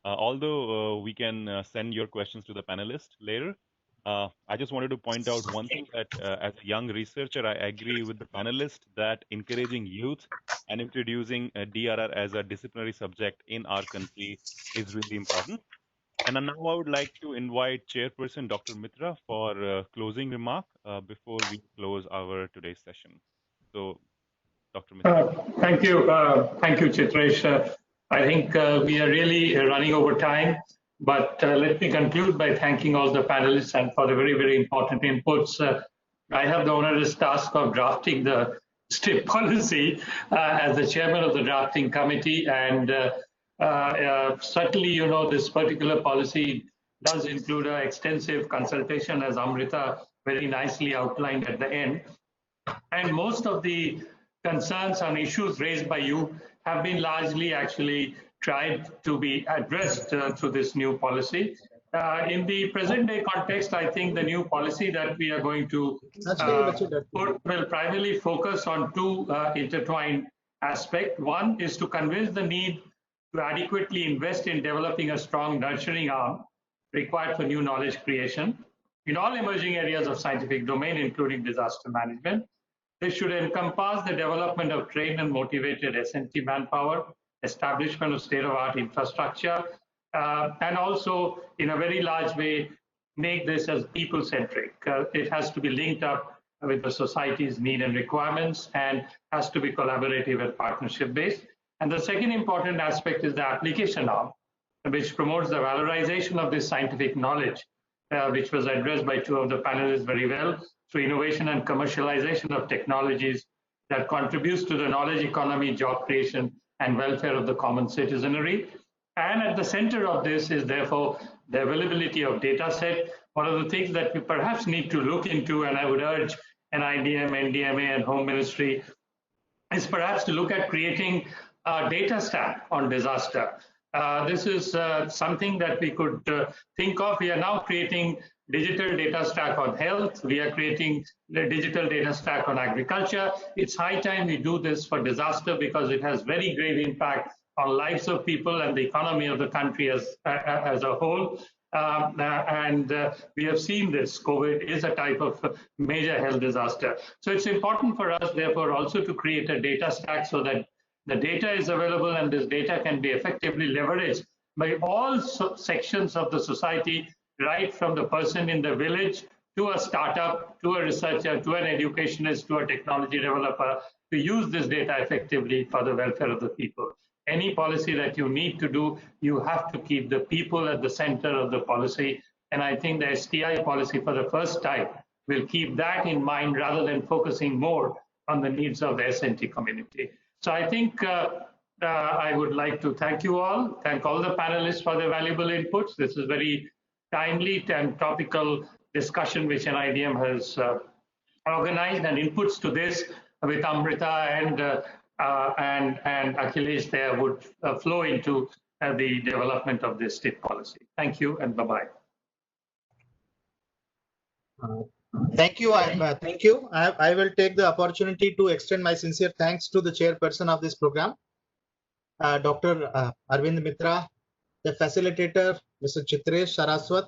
Although we can send your questions to the panelists later. I just wanted to point out one thing that as a young researcher, I agree with the panelists that encouraging youth and introducing DRR as a disciplinary subject in our country is really important. And now I would like to invite Chairperson Dr. Mitra for closing remark before we close our today's session. So, Dr. Mitra.
Thank you, Chitresh. I think we are really running over time, but let me conclude by thanking all the panelists and for the very, very important inputs. I have the onerous task of drafting the STIP policy as the chairman of the drafting committee, and certainly, this particular policy does include an extensive consultation, as Amrita very nicely outlined at the end. And most of the concerns and issues raised by you have been largely actually tried to be addressed through this new policy. In the present day context, I think the new policy that we are going to put will primarily focus on two intertwined aspects. One is to convince the need to adequately invest in developing a strong nurturing arm required for new knowledge creation in all emerging areas of scientific domain, including disaster management. This should encompass the development of trained and motivated S&T manpower, establishment of state-of-the-art infrastructure, and also in a very large way, make this as people-centric. It has to be linked up with the society's need and requirements and has to be collaborative and partnership-based. And the second important aspect is the application arm, which promotes the valorization of this scientific knowledge, which was addressed by two of the panelists very well, through innovation and commercialization of technologies that contributes to the knowledge economy, job creation, and welfare of the common citizenry. And at the center of this is therefore the availability of data set. One of the things that we perhaps need to look into, and I would urge NIDM, NDMA, and Home Ministry, is perhaps to look at creating a data stack on disaster. This is something that we could think of. We are now creating digital data stack on health. We are creating the digital data stack on agriculture. It's high time we do this for disaster because it has very grave impact on lives of people and the economy of the country as a whole. We have seen this. COVID is a type of major health disaster. So it's important for us, therefore, also to create a data stack so that the data is available and this data can be effectively leveraged by all sections of the society, right from the person in the village to a startup, to a researcher, to an educationist, to a technology developer, to use this data effectively for the welfare of the people. Any policy that you need to do, you have to keep the people at the center of the policy. And I think the STI policy for the first time will keep that in mind rather than focusing more on the needs of the SNT community. So I think I would like to thank you all, thank all the panelists for their valuable inputs. This is very timely and topical discussion which NIDM has organized, and inputs to this with Amrita and Akhilesh there would flow into the development of this state policy. Thank you and bye-bye.
Thank you. Thank you. I will take the opportunity to extend my sincere thanks to the chairperson of this program, Dr. Arvind Mitra, the facilitator, Mr. Chitresh Saraswat,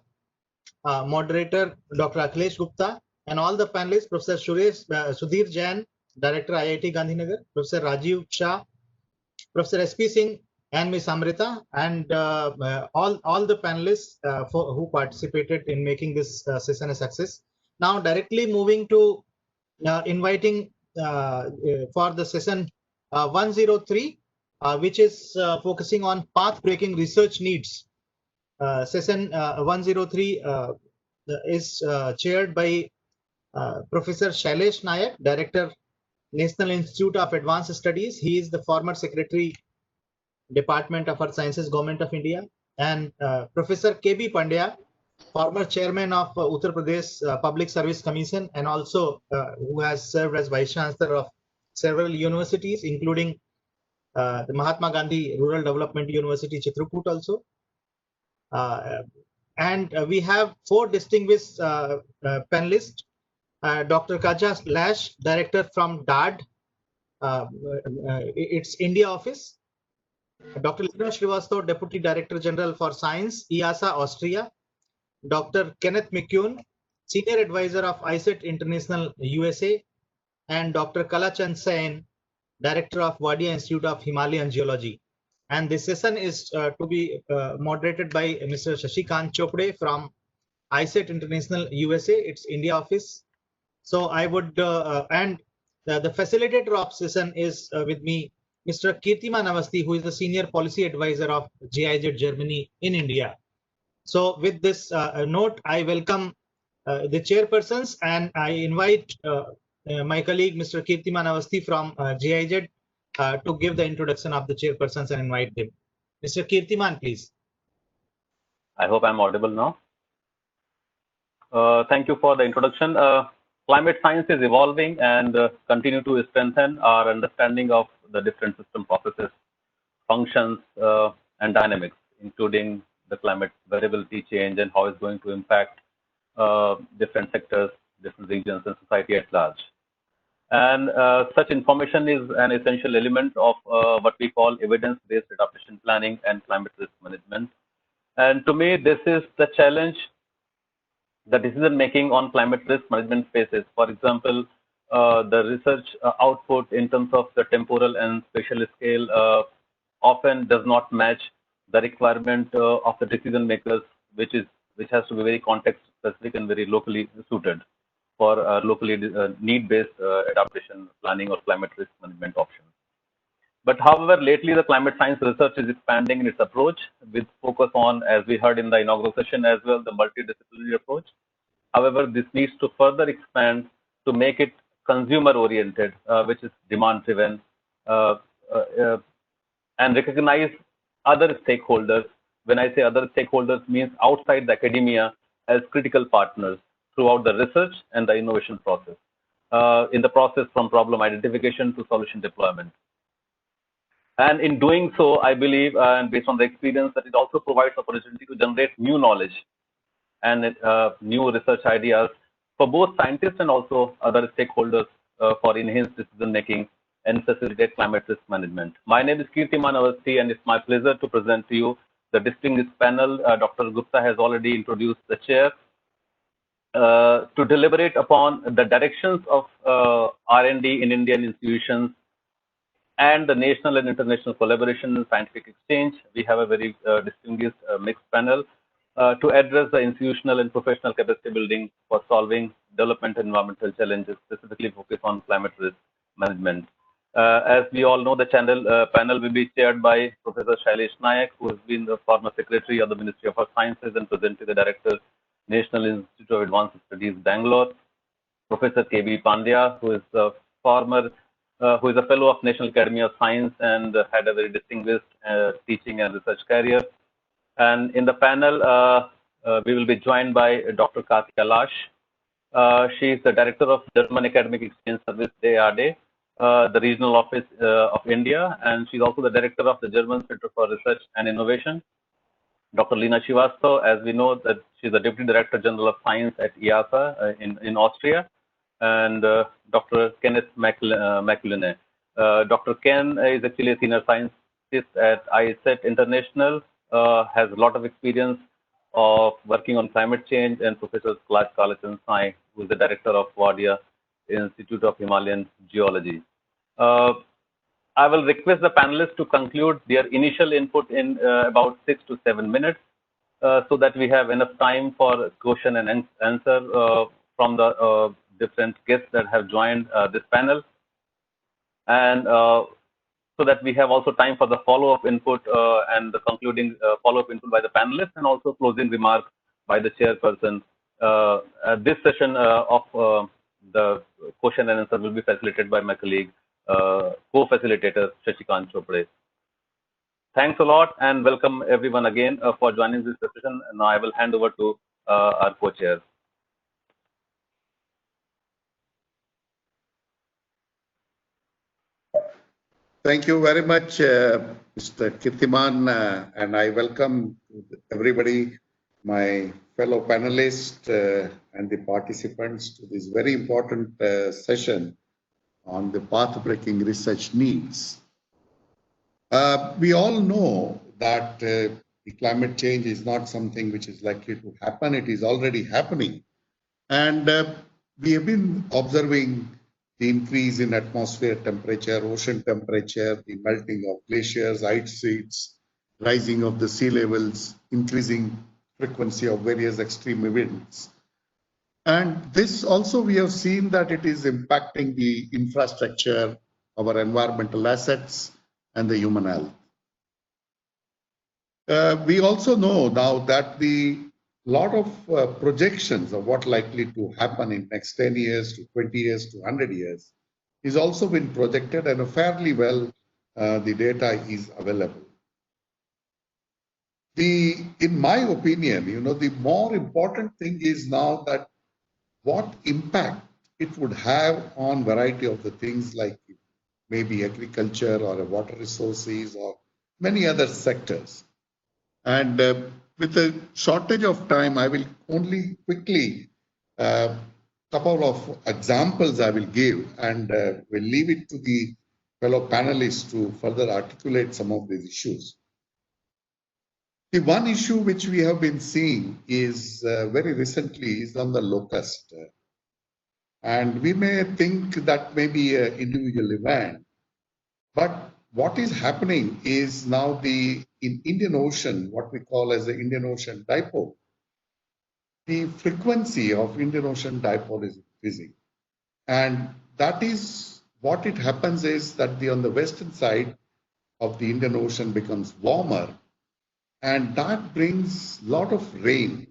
moderator, Dr. Akhilesh Gupta, and all the panelists, Professor Sudhir Jain, Director IIT Gandhinagar, Professor Rajiv Shah, Professor SP Singh, and Ms. Amrita, and all the panelists who participated in making this session a success. Now, directly moving to inviting for the session 103, which is focusing on path-breaking research needs. Session 103 is chaired by Professor Shailesh Nayak, Director, National Institute of Advanced Studies. He is the former Secretary, Department of Earth Sciences, Government of India, and Professor KB Pandya, former Chairman of Uttar Pradesh Public Service Commission, and also who has served as Vice Chancellor of several universities, including the Mahatma Gandhi Rural Development University, Chitrakoot also. And we have four distinguished panelists. Dr. Kaja Lash, Director from DAD, its India office. Dr. Lina Srivastava, Deputy Director General for Science, EASA, Austria. Dr. Kenneth McCune, Senior Advisor of ISET International, USA. And Dr. Kalachand Sen, Director of Wadia Institute of Himalayan Geology. And this session is to be moderated by Mr. Shashikant Chopde from ISET International, USA, its India office. So I would, and the facilitator of session is with me, Mr. Kirtiman Awasthi, who is the Senior Policy Advisor of GIZ Germany in India. So with this note, I welcome the chairpersons, and I invite my colleague, Mr. Kirtiman Awasthi from GIZ to give the introduction of the chairpersons and invite them. Mr. Kirtiman, please.
I hope I'm audible now. Thank you for the introduction. Climate science is evolving and continue to strengthen our understanding of the different system processes, functions, and dynamics, including the climate variability change and how it's going to impact different sectors, different regions, and society at large. And such information is an essential element of what we call evidence-based adaptation planning and climate risk management. And to me, this is the challenge. The decision making on climate risk management spaces. For example, the research output in terms of the temporal and spatial scale often does not match the requirement of the decision makers, which has to be very context specific and very locally suited for locally need-based adaptation planning or climate risk management options. But however, lately the climate science research is expanding in its approach with focus on, as we heard in the inaugural session as well, the multidisciplinary approach. However, this needs to further expand to make it consumer-oriented, which is demand-driven, and recognize other stakeholders. When I say other stakeholders, means outside the academia as critical partners throughout the research and the innovation process, in the process from problem identification to solution deployment. And in doing so, I believe, and based on the experience, that it also provides opportunity to generate new knowledge and new research ideas for both scientists and also other stakeholders for enhanced decision making and facilitate climate risk management. My name is Kirtiman Awasthi, and it's my pleasure to present to you the distinguished panel. Dr. Gupta has already introduced the chair to deliberate upon the directions of R&D in Indian institutions and the national and international collaboration and scientific exchange. We have a very distinguished mixed panel to address the institutional and professional capacity building for solving development and environmental challenges, specifically focused on climate risk management. As we all know, the panel will be chaired by Professor Shailesh Nayak, who has been the former Secretary of the Ministry of Earth Sciences and presently the Director, National Institute of Advanced Studies, Bangalore. Professor K.B. Pandya, who is a fellow of National Academy of Science and had a very distinguished teaching and research career. And in the panel, we will be joined by Dr. Katya Lasch. She is the Director of German Academic Exchange Service, DAAD, the regional office of India, and she's also the Director of the German Center for Research and Innovation. Dr. Lina Srivastav, as we know, that she's the Deputy Director General of Science at IASA in Austria, and Dr. Kenneth McIlhenny. Dr. Ken is actually a senior scientist at ISET International, has a lot of experience of working on climate change, and Professor Carlton Sai, who is the Director of Wadia Institute of Himalayan Geology. I will request the panelists to conclude their initial input in about 6 to 7 minutes so that we have enough time for question and answer from the different guests that have joined this panel. And so that we have also time for the follow-up input and the concluding follow-up input by the panelists, and also closing remarks by the chairperson. This session of the question and answer will be facilitated by my colleague, co-facilitator Shashikant Chopre. Thanks a lot and welcome everyone again for joining this session. Now I will hand over to our co-chair.
Thank you very much, Mr. Kirtiman, and I welcome everybody, my fellow panelists and the participants to this very important session on the path-breaking research needs. We all know that the climate change is not something which is likely to happen. It is already happening. And we have been observing the increase in atmosphere temperature, ocean temperature, the melting of glaciers, ice sheets, rising of the sea levels, increasing frequency of various extreme events. And this also we have seen that it is impacting the infrastructure, our environmental assets, and the human health. We also know now that the lot of projections of what likely to happen in next 10 years to 20 years to 100 years is also been projected, and fairly well the data is available. In my opinion, the more important thing is now that what impact it would have on variety of the things like maybe agriculture or water resources or many other sectors. And with a shortage of time, I will only quickly couple of examples I will give, and will leave it to the fellow panelists to further articulate some of these issues. The one issue which we have been seeing is very recently is on the locust. And we may think that may be an individual event, but what is happening is now in Indian Ocean, what we call as the Indian Ocean dipole, the frequency of Indian Ocean dipole is increasing. And that is what it happens is that on the western side of the Indian Ocean becomes warmer, and that brings a lot of rain.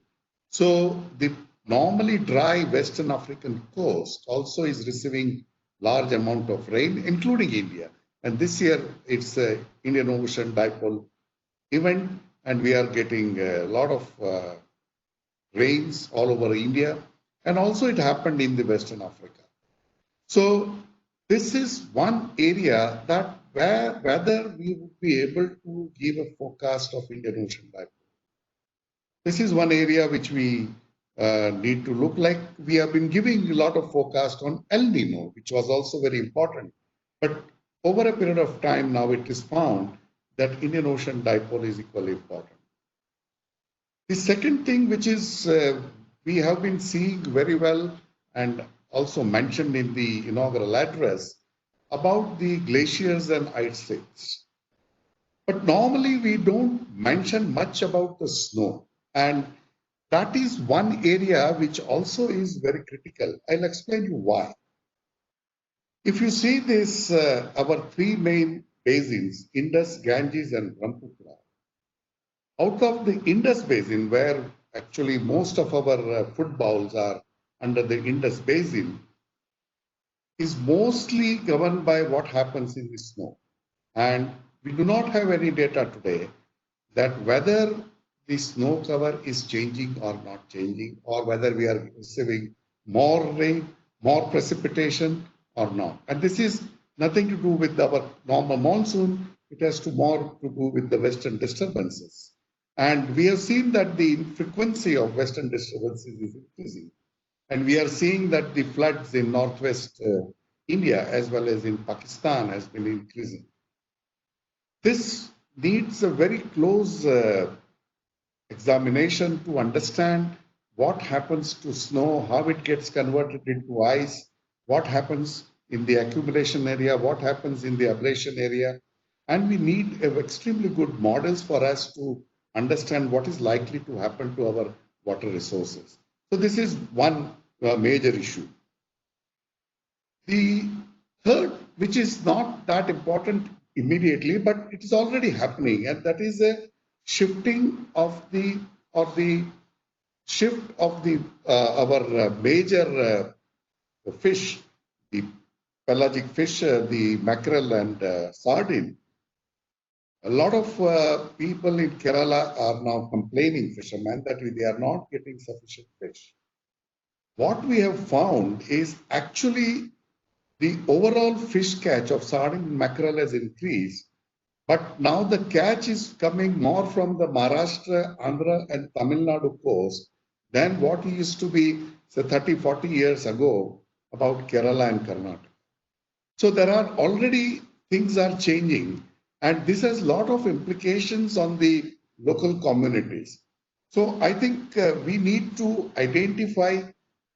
So the normally dry Western African coast also is receiving large amount of rain, including India. And this year it's an Indian Ocean dipole event, and we are getting a lot of rains all over India. And also it happened in the Western Africa. So this is one area that whether we would be able to give a forecast of Indian Ocean dipole. This is one area which we need to look like. We have been giving a lot of forecast on El Nino, which was also very important. But over a period of time now it is found that Indian Ocean dipole is equally important. The second thing which is we have been seeing very well and also mentioned in the inaugural address about the glaciers and ice sheets. But normally we don't mention much about the snow. And that is one area which also is very critical. I'll explain you why. If you see this, our three main basins, Indus, Ganges, and Brahmaputra, out of the Indus basin, where actually most of our food bowls are under the Indus basin, is mostly governed by what happens in the snow. And we do not have any data today that whether the snow cover is changing or not changing, or whether we are receiving more rain, more precipitation or not. And this is nothing to do with our normal monsoon. It has more to do with the western disturbances. And we have seen that the frequency of western disturbances is increasing. And we are seeing that the floods in northwest India as well as in Pakistan has been increasing. This needs a very close examination to understand what happens to snow, how it gets converted into ice, what happens in the accumulation area, what happens in the ablation area. And we need extremely good models for us to understand what is likely to happen to our water resources. So this is one major issue. The third, which is not that important immediately, but it is already happening, and that is a shifting of the shift of the our major fish, the pelagic fish, the mackerel and sardine. A lot of people in Kerala are now complaining, fishermen, that they are not getting sufficient fish. What we have found is actually the overall fish catch of sardine and mackerel has increased, but now the catch is coming more from the Maharashtra, Andhra and Tamil Nadu coast than what used to be, say, 30, 40 years ago about Kerala and Karnataka. So there are already things are changing, and this has a lot of implications on the local communities. So I think we need to identify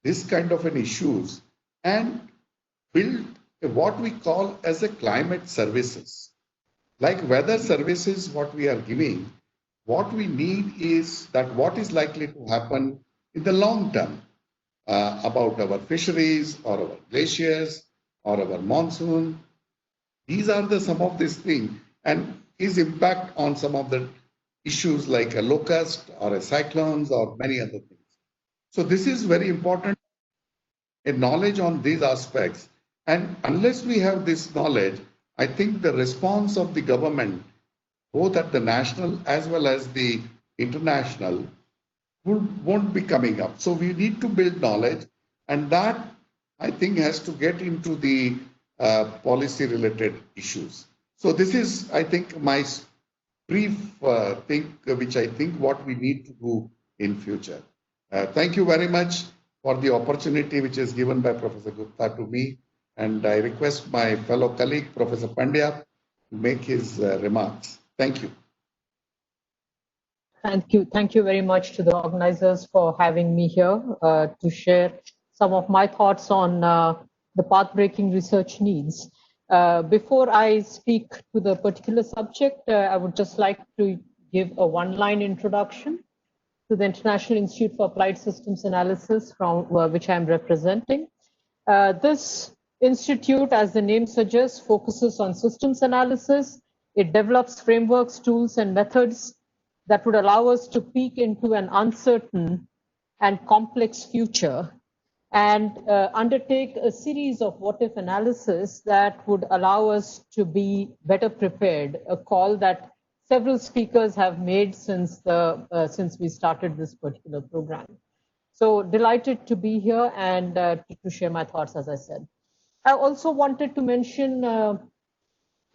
this kind of an issues and build what we call as a climate services. Like weather services, what we are giving, what we need is that what is likely to happen in the long term about our fisheries or our glaciers or our monsoon. These are some of these things, and his impact on some of the issues like a locust or a cyclones or many other things. So this is very important, a knowledge on these aspects. And unless we have this knowledge, I think the response of the government, both at the national as well as the international, won't be coming up. So we need to build knowledge, and that I think has to get into the policy related issues. So this is, I think, my brief thing, which I think what we need to do in future. Thank you very much for the opportunity which is given by Professor Gupta to me. And I request my fellow colleague, Professor Pandya, to make his remarks. Thank you.
Thank you very much to the organizers for having me here to share some of my thoughts on the path-breaking research needs. Before I speak to the particular subject, I would just like to give a one-line introduction to the International Institute for Applied Systems Analysis, from which I am representing. This institute, as the name suggests, focuses on systems analysis. It develops frameworks, tools, and methods that would allow us to peek into an uncertain and complex future and undertake a series of what-if analysis that would allow us to be better prepared, a call that several speakers have made since we started this particular program. So delighted to be here and to share my thoughts, as I said. I also wanted to mention,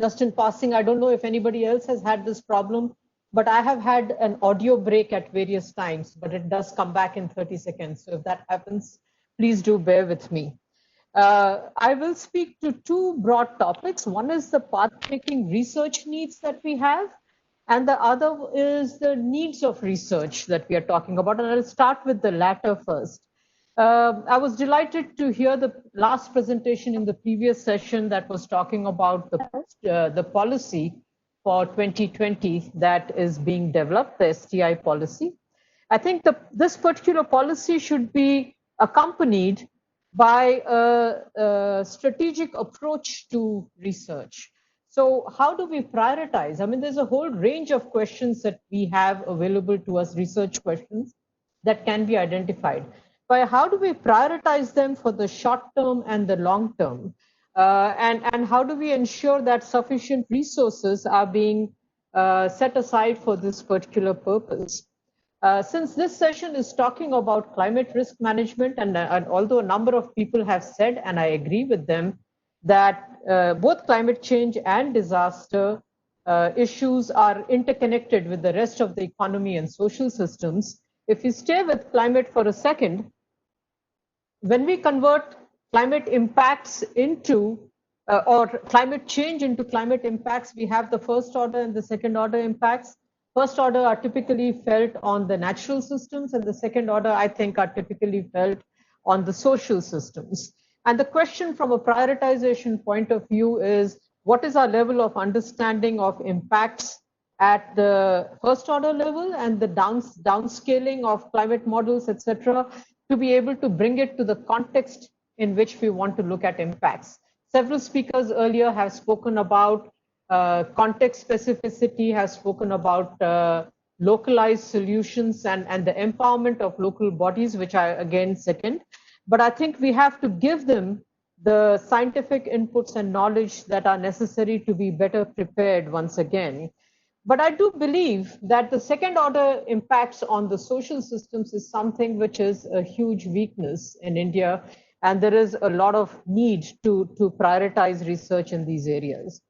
just in passing, I don't know if anybody else has had this problem, but I have had an audio break at various times, but it does come back in 30 seconds. So if that happens, please do bear with me. I will speak to two broad topics. One is the path-breaking research needs that we have, and the other is the needs of research that we are talking about. And I'll start with the latter first. I was delighted to hear the last presentation in the previous session that was talking about the policy for 2020 that is being developed, the STI policy. I think this particular policy should be accompanied by a strategic approach to research. So how do we prioritize? I mean, there's a whole range of questions that we have available to us, research questions that can be identified. But how do we prioritize them for the short term and the long term? And how do we ensure that sufficient resources are being set aside for this particular purpose? Since this session is talking about climate risk management, and although a number of people have said, and I agree with them, that both climate change and disaster issues are interconnected with the rest of the economy and social systems. If we stay with climate for a second, when we convert climate impacts into or climate change into climate impacts, we have the first order and the second order impacts. First order are typically felt on the natural systems, and the second order, I think, are typically felt on the social systems. And the question from a prioritization point of view is, what is our level of understanding of impacts at the first order level and the downscaling of climate models, etc., to be able to bring it to the context in which we want to look at impacts. Several speakers earlier have spoken about context specificity, has spoken about localized solutions and the empowerment of local bodies, which I again second. But I think we have to give them the scientific inputs and knowledge that are necessary to be better prepared once again. But I do believe that the second order impacts on the social systems is something which is a huge weakness in India, and there is a lot of need to prioritize research in these areas.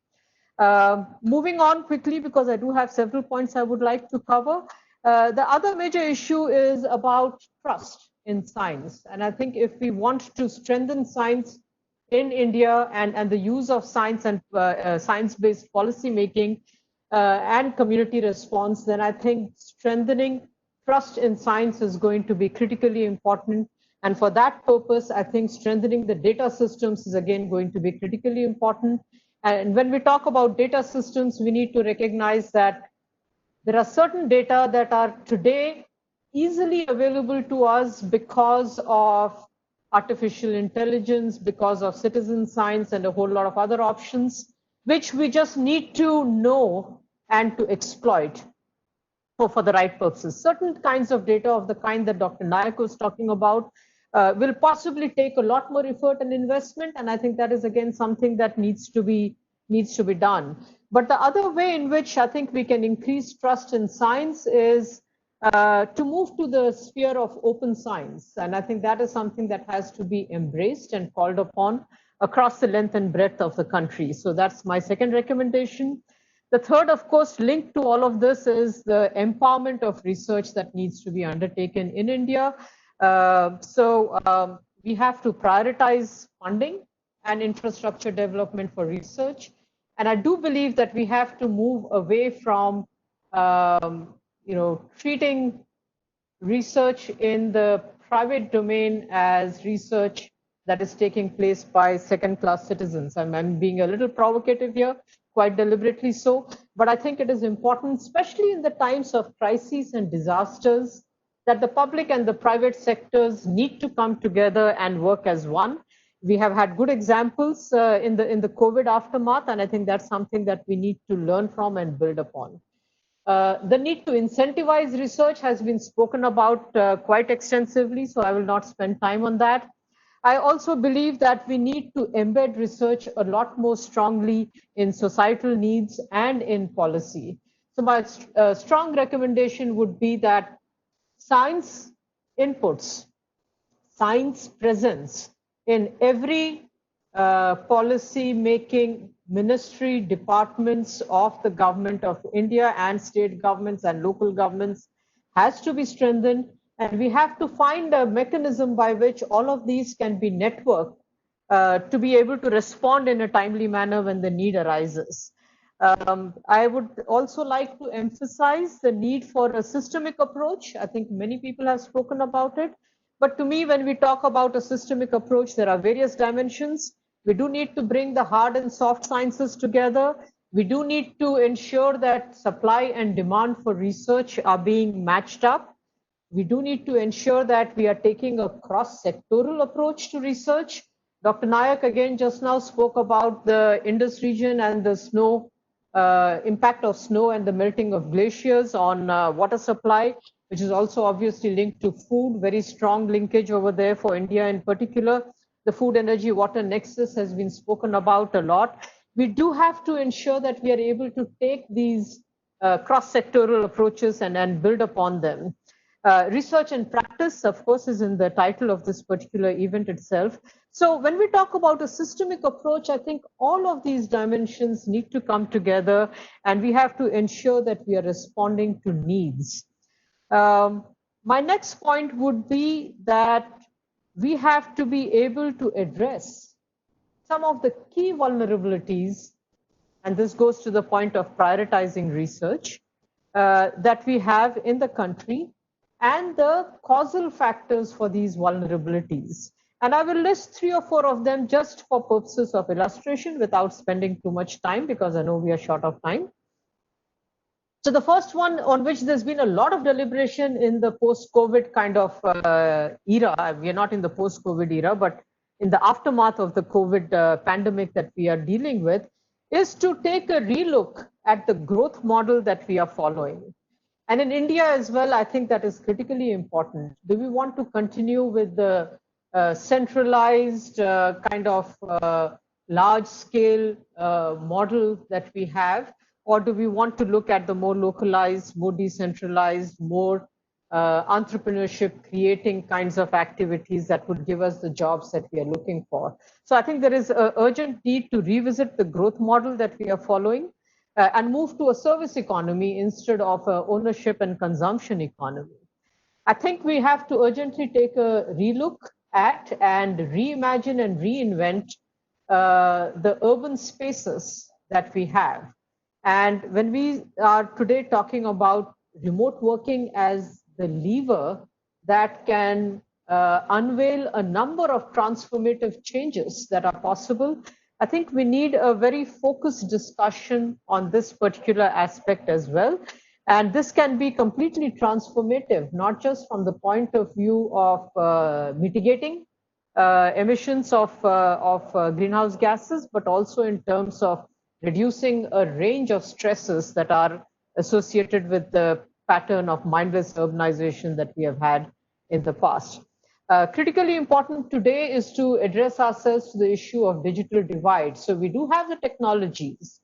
Moving on quickly, because I do have several points I would like to cover. The other major issue is about trust in science. And I think if we want to strengthen science in India and the use of science and science-based policy making and community response, then I think strengthening trust in science is going to be critically important. And for that purpose, I think strengthening the data systems is again going to be critically important. And when we talk about data systems, we need to recognize that there are certain data that are today easily available to us because of artificial intelligence, because of citizen science and a whole lot of other options, which we just need to know and to exploit for the right purposes. Certain kinds of data of the kind that Dr. Nayak was talking about will possibly take a lot more effort and investment, and I think that is again something that needs to be done. But the other way in which I think we can increase trust in science is to move to the sphere of open science, and I think that is something that has to be embraced and called upon across the length and breadth of the country. So that's my second recommendation. The third, of course, linked to all of this is the empowerment of research that needs to be undertaken in India. We have to prioritize funding and infrastructure development for research. And I do believe that we have to move away from treating research in the private domain as research that is taking place by second-class citizens. I'm being a little provocative here, quite deliberately so, but I think it is important, especially in the times of crises and disasters, that the public and the private sectors need to come together and work as one. We have had good examples in the COVID aftermath, and I think that's something that we need to learn from and build upon. The need to incentivize research has been spoken about quite extensively, so I will not spend time on that. I also believe that we need to embed research a lot more strongly in societal needs and in policy. So my strong recommendation would be that science inputs, science presence in every policy making ministry, departments of the government of India and state governments and local governments has to be strengthened. And we have to find a mechanism by which all of these can be networked to be able to respond in a timely manner when the need arises. I would also like to emphasize the need for a systemic approach. I think many people have spoken about it. But to me, when we talk about a systemic approach, there are various dimensions. We do need to bring the hard and soft sciences together. We do need to ensure that supply and demand for research are being matched up. We do need to ensure that we are taking a cross-sectoral approach to research. Dr. Nayak again just now spoke about the Indus region and the snow, impact of snow and the melting of glaciers on water supply, which is also obviously linked to food, very strong linkage over there for India in particular. The food, energy, water nexus has been spoken about a lot. We do have to ensure that we are able to take these cross-sectoral approaches and build upon them. Research and practice, of course, is in the title of this particular event itself. So when we talk about a systemic approach, I think all of these dimensions need to come together, and we have to ensure that we are responding to needs. My next point would be that we have to be able to address some of the key vulnerabilities, and this goes to the point of prioritizing research, that we have in the country, and the causal factors for these vulnerabilities. And I will list 3 or 4 of them just for purposes of illustration without spending too much time, because I know we are short of time. So the first one, on which there's been a lot of deliberation in the post-COVID kind of era, we are not in the post-COVID era, but in the aftermath of the COVID pandemic that we are dealing with, is to take a relook at the growth model that we are following. And in India as well, I think that is critically important. Do we want to continue with the centralized kind of large-scale model that we have? Or do we want to look at the more localized, more decentralized, more entrepreneurship creating kinds of activities that would give us the jobs that we are looking for? So I think there is an urgent need to revisit the growth model that we are following and move to a service economy instead of an ownership and consumption economy. I think we have to urgently take a relook at and reimagine and reinvent the urban spaces that we have. And when we are today talking about remote working as the lever that can unveil a number of transformative changes that are possible, I think we need a very focused discussion on this particular aspect as well. And this can be completely transformative, not just from the point of view of mitigating emissions of greenhouse gases, but also in terms of reducing a range of stresses that are associated with the pattern of mindless urbanization that we have had in the past. Critically important today is to address ourselves to the issue of digital divide. So we do have the technologies,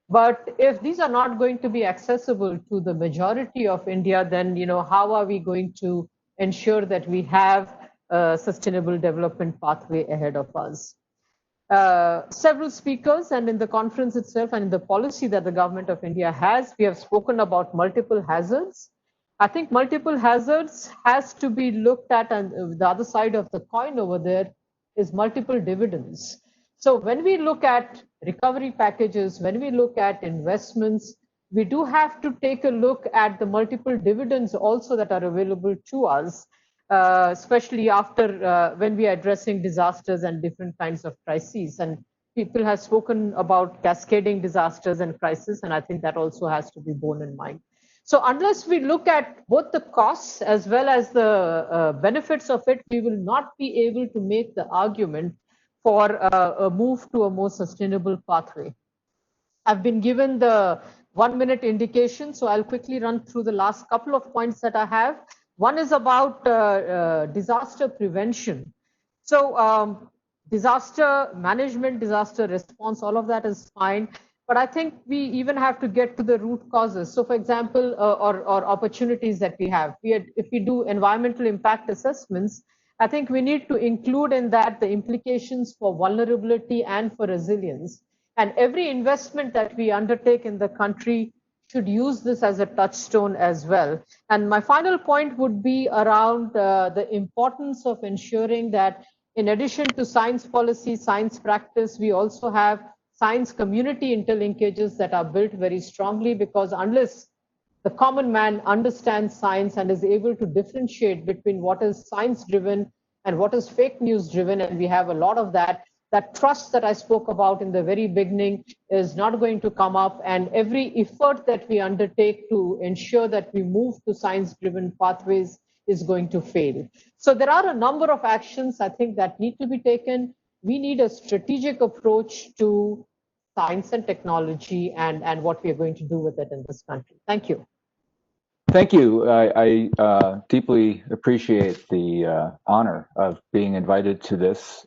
but if these are not going to be accessible to the majority of India, then how are we going to ensure that we have a sustainable development pathway ahead of us? Several speakers, and in the conference itself and in the policy that the government of India has, we have spoken about multiple hazards. I think multiple hazards has to be looked at, and the other side of the coin over there is multiple dividends. So when we look at recovery packages, when we look at investments, we do have to take a look at the multiple dividends also that are available to us, especially after when we are addressing disasters and different kinds of crises. And people have spoken about cascading disasters and crises, and I think that also has to be borne in mind. So unless we look at both the costs as well as the benefits of it, we will not be able to make the argument for a move to a more sustainable pathway. I've been given the 1-minute indication, so I'll quickly run through the last couple of points that I have. One is about disaster prevention. So disaster management, disaster response, all of that is fine. But I think we even have to get to the root causes. So for example, or opportunities that we have. If we do environmental impact assessments, I think we need to include in that the implications for vulnerability and for resilience. And every investment that we undertake in the country should use this as a touchstone as well. And my final point would be around the importance of ensuring that in addition to science policy, science practice, we also have science community interlinkages that are built very strongly, because unless the common man understands science and is able to differentiate between what is science-driven and what is fake news-driven, and we have a lot of that. That trust that I spoke about in the very beginning is not going to come up, and every effort that we undertake to ensure that we move to science-driven pathways is going to fail. So there are a number of actions I think that need to be taken. We need a strategic approach to science and technology and what we are going to do with it in this country. Thank you.
Thank you. I deeply appreciate the honor of being invited to this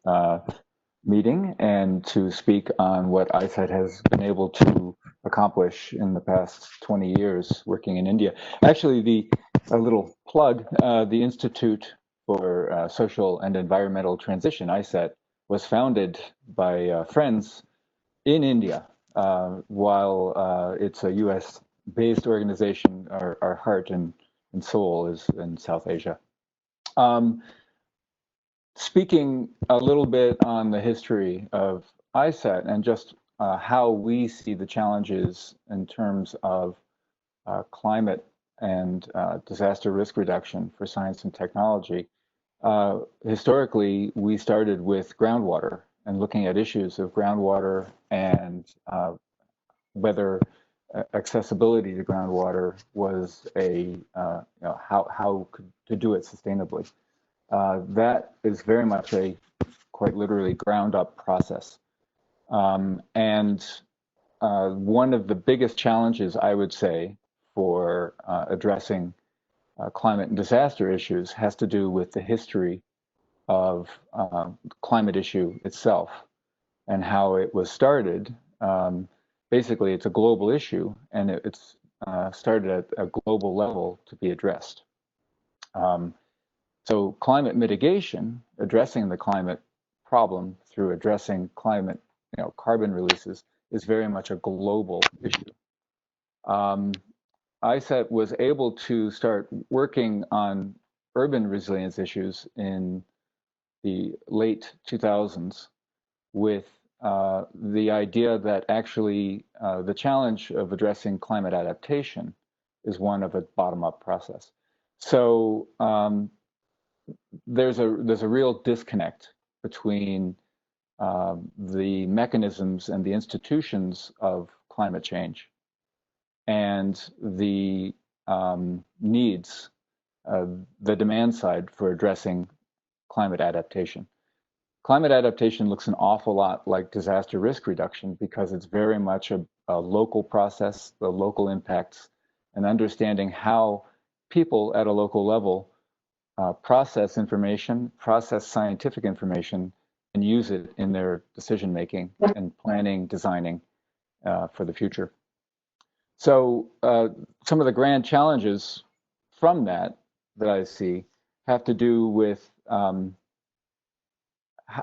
meeting and to speak on what ISET has been able to accomplish in the past 20 years working in India. Actually, a little plug, the Institute for Social and Environmental Transition, ISET, was founded by friends in India, while it's a US-based organization. Our heart and soul is in South Asia. Speaking a little bit on the history of ISET and just how we see the challenges in terms of climate and disaster risk reduction for science and technology. Historically, we started with groundwater and looking at issues of groundwater and whether accessibility to groundwater was how to do it sustainably. That is very much a quite literally ground up process. And one of the biggest challenges, I would say, for addressing climate and disaster issues has to do with the history of the climate issue itself and how it was started. Basically, it's a global issue, and it's started at a global level to be addressed. So climate mitigation, addressing the climate problem through addressing climate, carbon releases, is very much a global issue. ISET was able to start working on urban resilience issues in the late 2000s with the idea that actually the challenge of addressing climate adaptation is one of a bottom-up process. So there's a real disconnect between the mechanisms and the institutions of climate change and the needs, the demand side for addressing climate adaptation. Climate adaptation looks an awful lot like disaster risk reduction because it's very much a local process, the local impacts, and understanding how people at a local level process information, process scientific information, and use it in their decision making and planning, designing for the future. So some of the grand challenges from that I see have to do with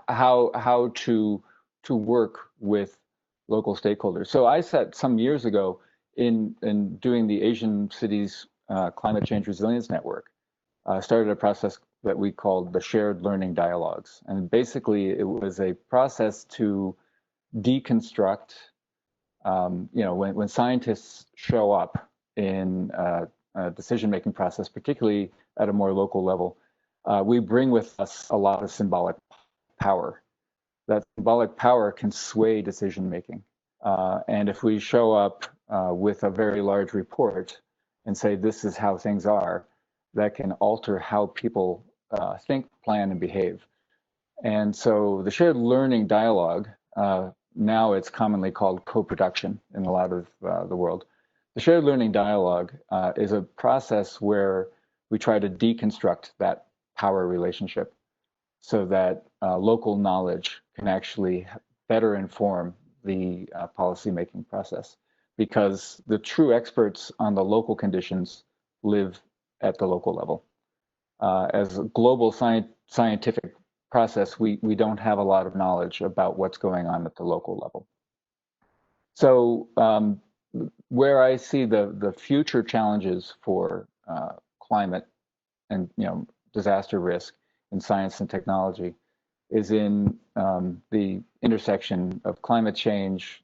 how to work with local stakeholders. So ISET some years ago in doing the Asian Cities Climate Change Resilience Network started a process that we called the Shared Learning Dialogues. And basically it was a process to deconstruct, when scientists show up in a decision-making process, particularly at a more local level, we bring with us a lot of symbolic power. That symbolic power can sway decision-making. And if we show up with a very large report and say, this is how things are, that can alter how people think, plan, and behave. And so the shared learning dialogue, now it's commonly called co-production in a lot of the world. The shared learning dialogue is a process where we try to deconstruct that power relationship so that local knowledge can actually better inform the policymaking process, because the true experts on the local conditions live at the local level. As a global scientific process, we don't have a lot of knowledge about what's going on at the local level. So where I see the future challenges for climate and disaster risk in science and technology is in the intersection of climate change,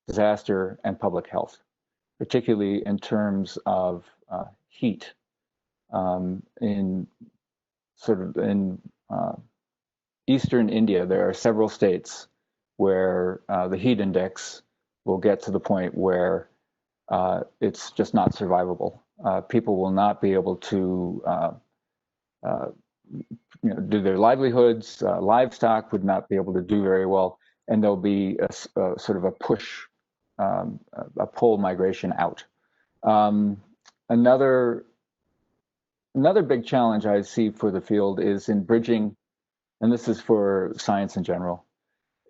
disaster, and public health. particularly in terms of heat. In eastern India, there are several states where the heat index will get to the point where it's just not survivable. People will not be able to do their livelihoods. Livestock would not be able to do very well, and there'll be a sort of a push, a pull migration out. Another big challenge I see for the field is in bridging, and this is for science in general,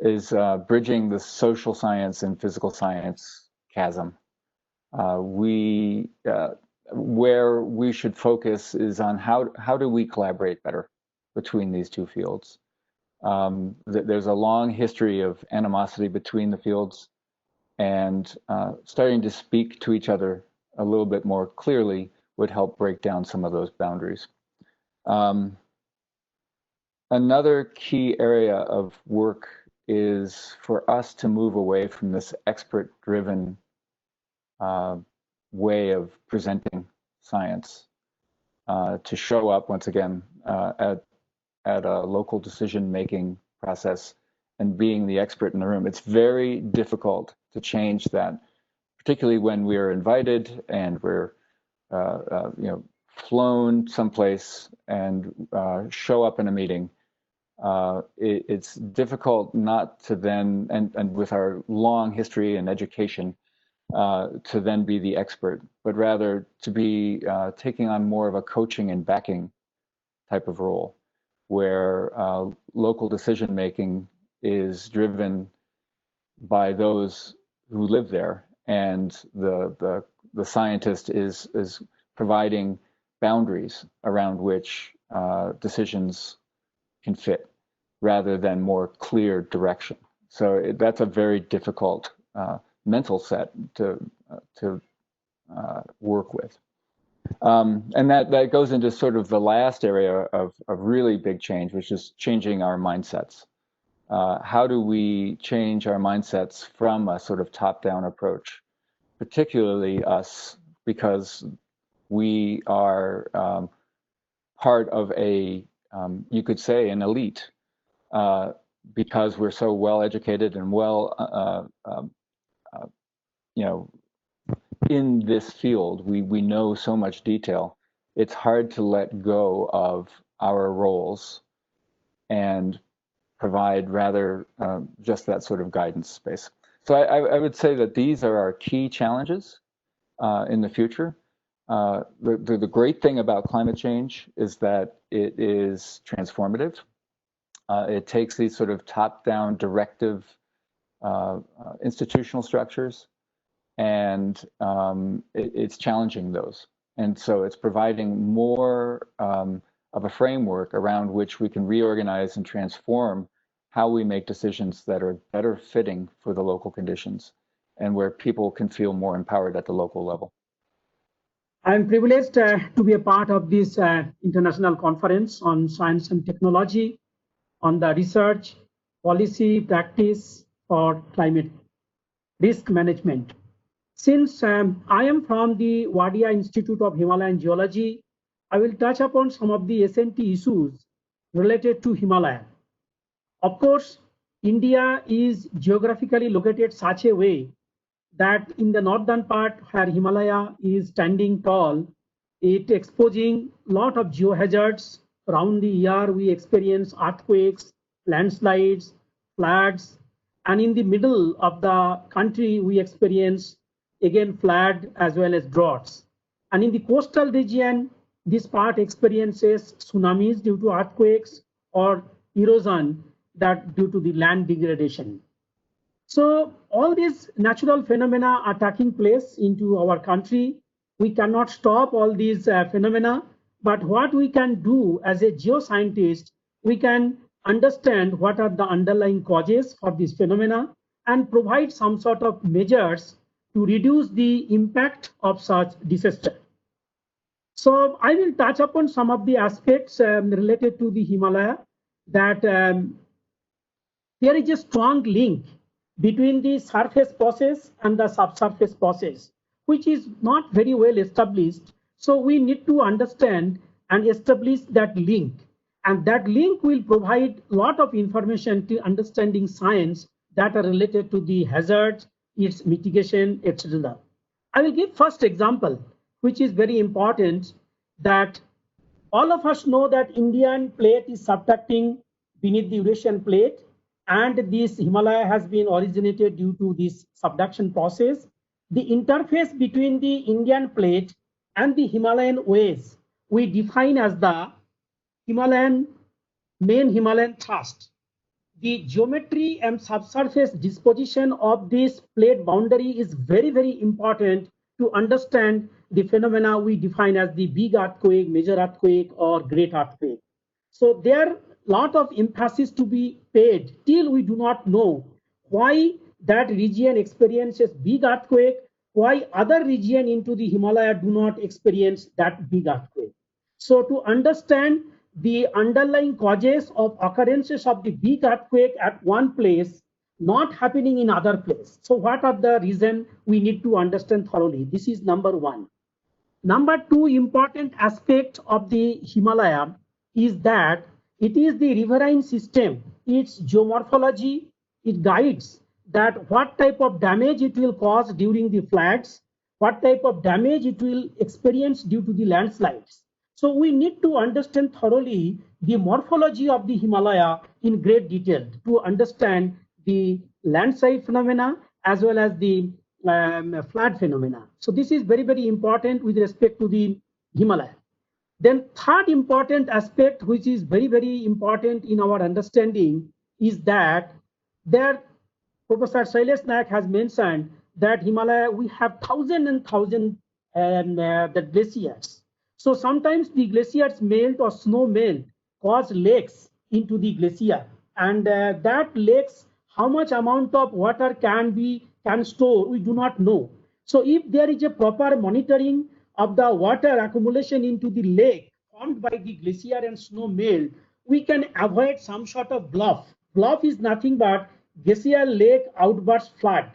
is bridging the social science and physical science chasm. Where we should focus is on how do we collaborate better between these two fields. There's a long history of animosity between the fields, and starting to speak to each other a little bit more clearly would help break down some of those boundaries. Another key area of work is for us to move away from this expert-driven way of presenting science, to show up once again at a local decision-making process and being the expert in the room. It's very difficult to change that, particularly when we're invited and we're flown someplace and show up in a meeting. It's difficult not to then, and with our long history in education, to then be the expert, but rather to be taking on more of a coaching and backing type of role, where local decision making is driven by those who live there, and the scientist is providing boundaries around which decisions can fit, rather than more clear direction. So that's a very difficult mental set to work with. And that goes into sort of the last area of really big change, which is changing our mindsets. How do we change our mindsets from a sort of top-down approach, particularly us, because we are part of a, you could say, an elite, because we're so well educated and well, in this field, we know so much detail. It's hard to let go of our roles and provide rather just that sort of guidance space. So I would say that these are our key challenges in the future. The great thing about climate change is that it is transformative. It takes these sort of top-down directive institutional structures, and it's challenging those. And so it's providing more of a framework around which we can reorganize and transform how we make decisions that are better fitting for the local conditions, and where people can feel more empowered at the local level.
I'm privileged to be a part of this international conference on science and technology, on the research, policy, practice for climate risk management. Since I am from the Wadia Institute of Himalayan Geology, I will touch upon some of the S&T issues related to Himalaya. Of course, India is geographically located such a way that in the northern part where Himalaya is standing tall, it exposing a lot of geohazards. Around the year, we experience earthquakes, landslides, floods, and in the middle of the country, we experience again flood as well as droughts. And in the coastal region, this part experiences tsunamis due to earthquakes or erosion that due to the land degradation. So all these natural phenomena are taking place into our country. We cannot stop all these phenomena, but what we can do as a geoscientist, we can understand what are the underlying causes for this phenomena and provide some sort of measures to reduce the impact of such disaster. So I will touch upon some of the aspects related to the Himalaya, that there is a strong link between the surface process and the subsurface process. which is not very well established. So we need to understand and establish that link. And that link will provide a lot of information to understanding science that are related to the hazards, its mitigation, etc. I will give first example, which is very important, that all of us know that Indian plate is subducting beneath the Eurasian plate, and this Himalaya has been originated due to this subduction process. The interface between the Indian plate and the Himalayan waves we define as the main Himalayan thrust. The geometry and subsurface disposition of this plate boundary is very, very important to understand the phenomena we define as the big earthquake, major earthquake, or great earthquake. So there are a lot of emphasis to be paid till we do not know why that region experiences big earthquake, why other region into the Himalaya do not experience that big earthquake. So to understand the underlying causes of occurrences of the big earthquake at one place not happening in other place. So what are the reasons we need to understand thoroughly? This is number one. Number two important aspect of the Himalaya is that it is the riverine system. Its geomorphology, it guides that what type of damage it will cause during the floods, what type of damage it will experience due to the landslides. So we need to understand thoroughly the morphology of the Himalaya in great detail to understand the landslide phenomena as well as the flood phenomena. So this is very, very important with respect to the Himalaya. Then third important aspect, which is very, very important in our understanding, is that Professor Shailesh Nayak has mentioned that Himalaya, we have thousands and thousands the glaciers. So sometimes the glaciers melt or snow melt cause lakes into the glacier, and that lakes, how much amount of water can store, we do not know. So if there is a proper monitoring of the water accumulation into the lake formed by the glacier and snow melt, we can avoid some sort of bluff. Bluff is nothing but glacier lake outburst flood.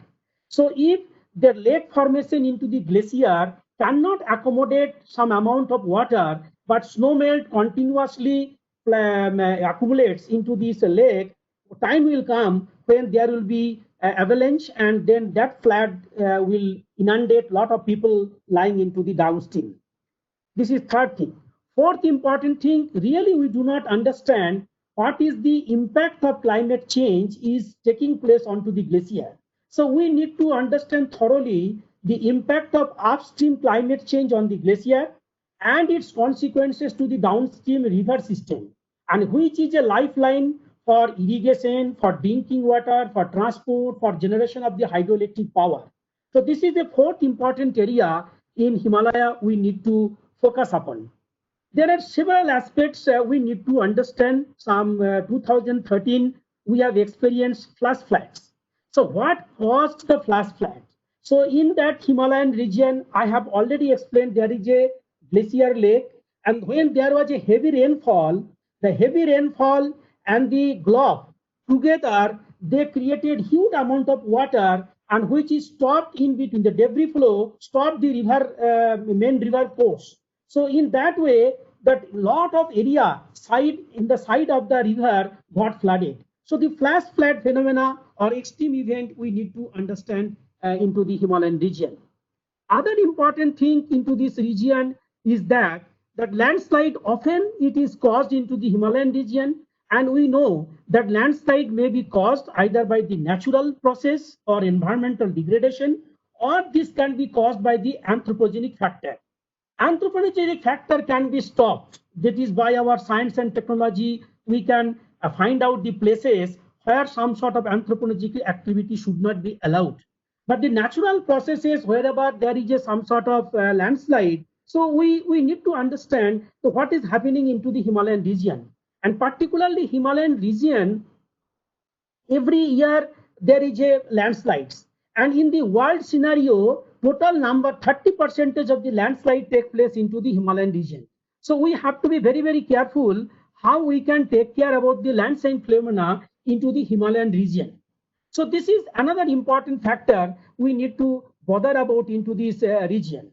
So if the lake formation into the glacier cannot accommodate some amount of water, but snow melt continuously accumulates into this lake, time will come when there will be avalanche, and then that flood will inundate a lot of people lying into the downstream. This is third thing. Fourth important thing, really we do not understand what is the impact of climate change is taking place onto the glacier. So we need to understand thoroughly the impact of upstream climate change on the glacier and its consequences to the downstream river system, and which is a lifeline for irrigation, for drinking water, for transport, for generation of the hydroelectric power. So this is the fourth important area in Himalaya we need to focus upon. There are several aspects we need to understand. Some 2013, we have experienced flash floods. So what caused the flash flood? So in that Himalayan region, I have already explained there is a glacier lake, and when there was a heavy rainfall, the heavy rainfall and the globe together, they created huge amount of water, and which is stopped in between the debris flow, stopped the river, main river course. So in that way, that lot of area in the side of the river got flooded. So the flash flood phenomena or extreme event we need to understand into the Himalayan region. Other important thing into this region is that landslide often it is caused into the Himalayan region, and we know that landslide may be caused either by the natural process or environmental degradation, or this can be caused by the anthropogenic factor. Anthropogenic factor can be stopped. That is by our science and technology, we can find out the places where some sort of anthropogenic activity should not be allowed. But the natural processes, wherever there is some sort of landslide, so we need to understand what is happening into the Himalayan region. And particularly Himalayan region, every year there is a landslides. And in the world scenario, total number 30% of the landslide take place into the Himalayan region. So we have to be very, very careful how we can take care about the landslide phenomena into the Himalayan region. So this is another important factor we need to bother about into this region.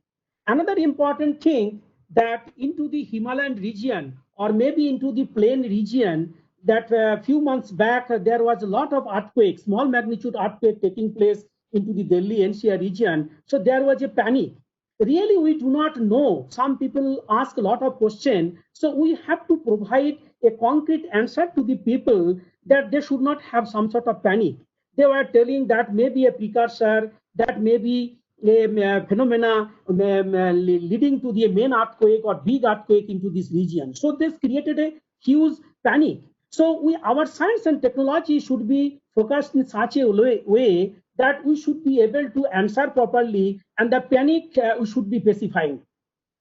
Another important thing that into the Himalayan region or maybe into the plain region, that a few months back there was a lot of earthquakes, small magnitude earthquake taking place into the Delhi NCR region. So there was a panic. Really, we do not know. Some people ask a lot of questions. So we have to provide a concrete answer to the people that they should not have some sort of panic. They were telling that maybe a precursor, that may be a phenomena leading to the main earthquake or big earthquake into this region. So this created a huge panic. So our science and technology should be focused in such a way that we should be able to answer properly, and the panic we should be pacifying.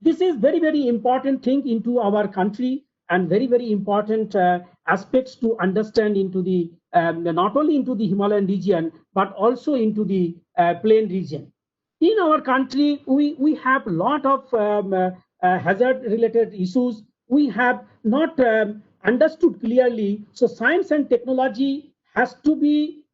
This is very, very important thing into our country, and very, very important aspects to understand into the not only into the Himalayan region but also into the plain region. In our country, we have a lot of hazard-related issues. We have not understood clearly. So science and technology has to be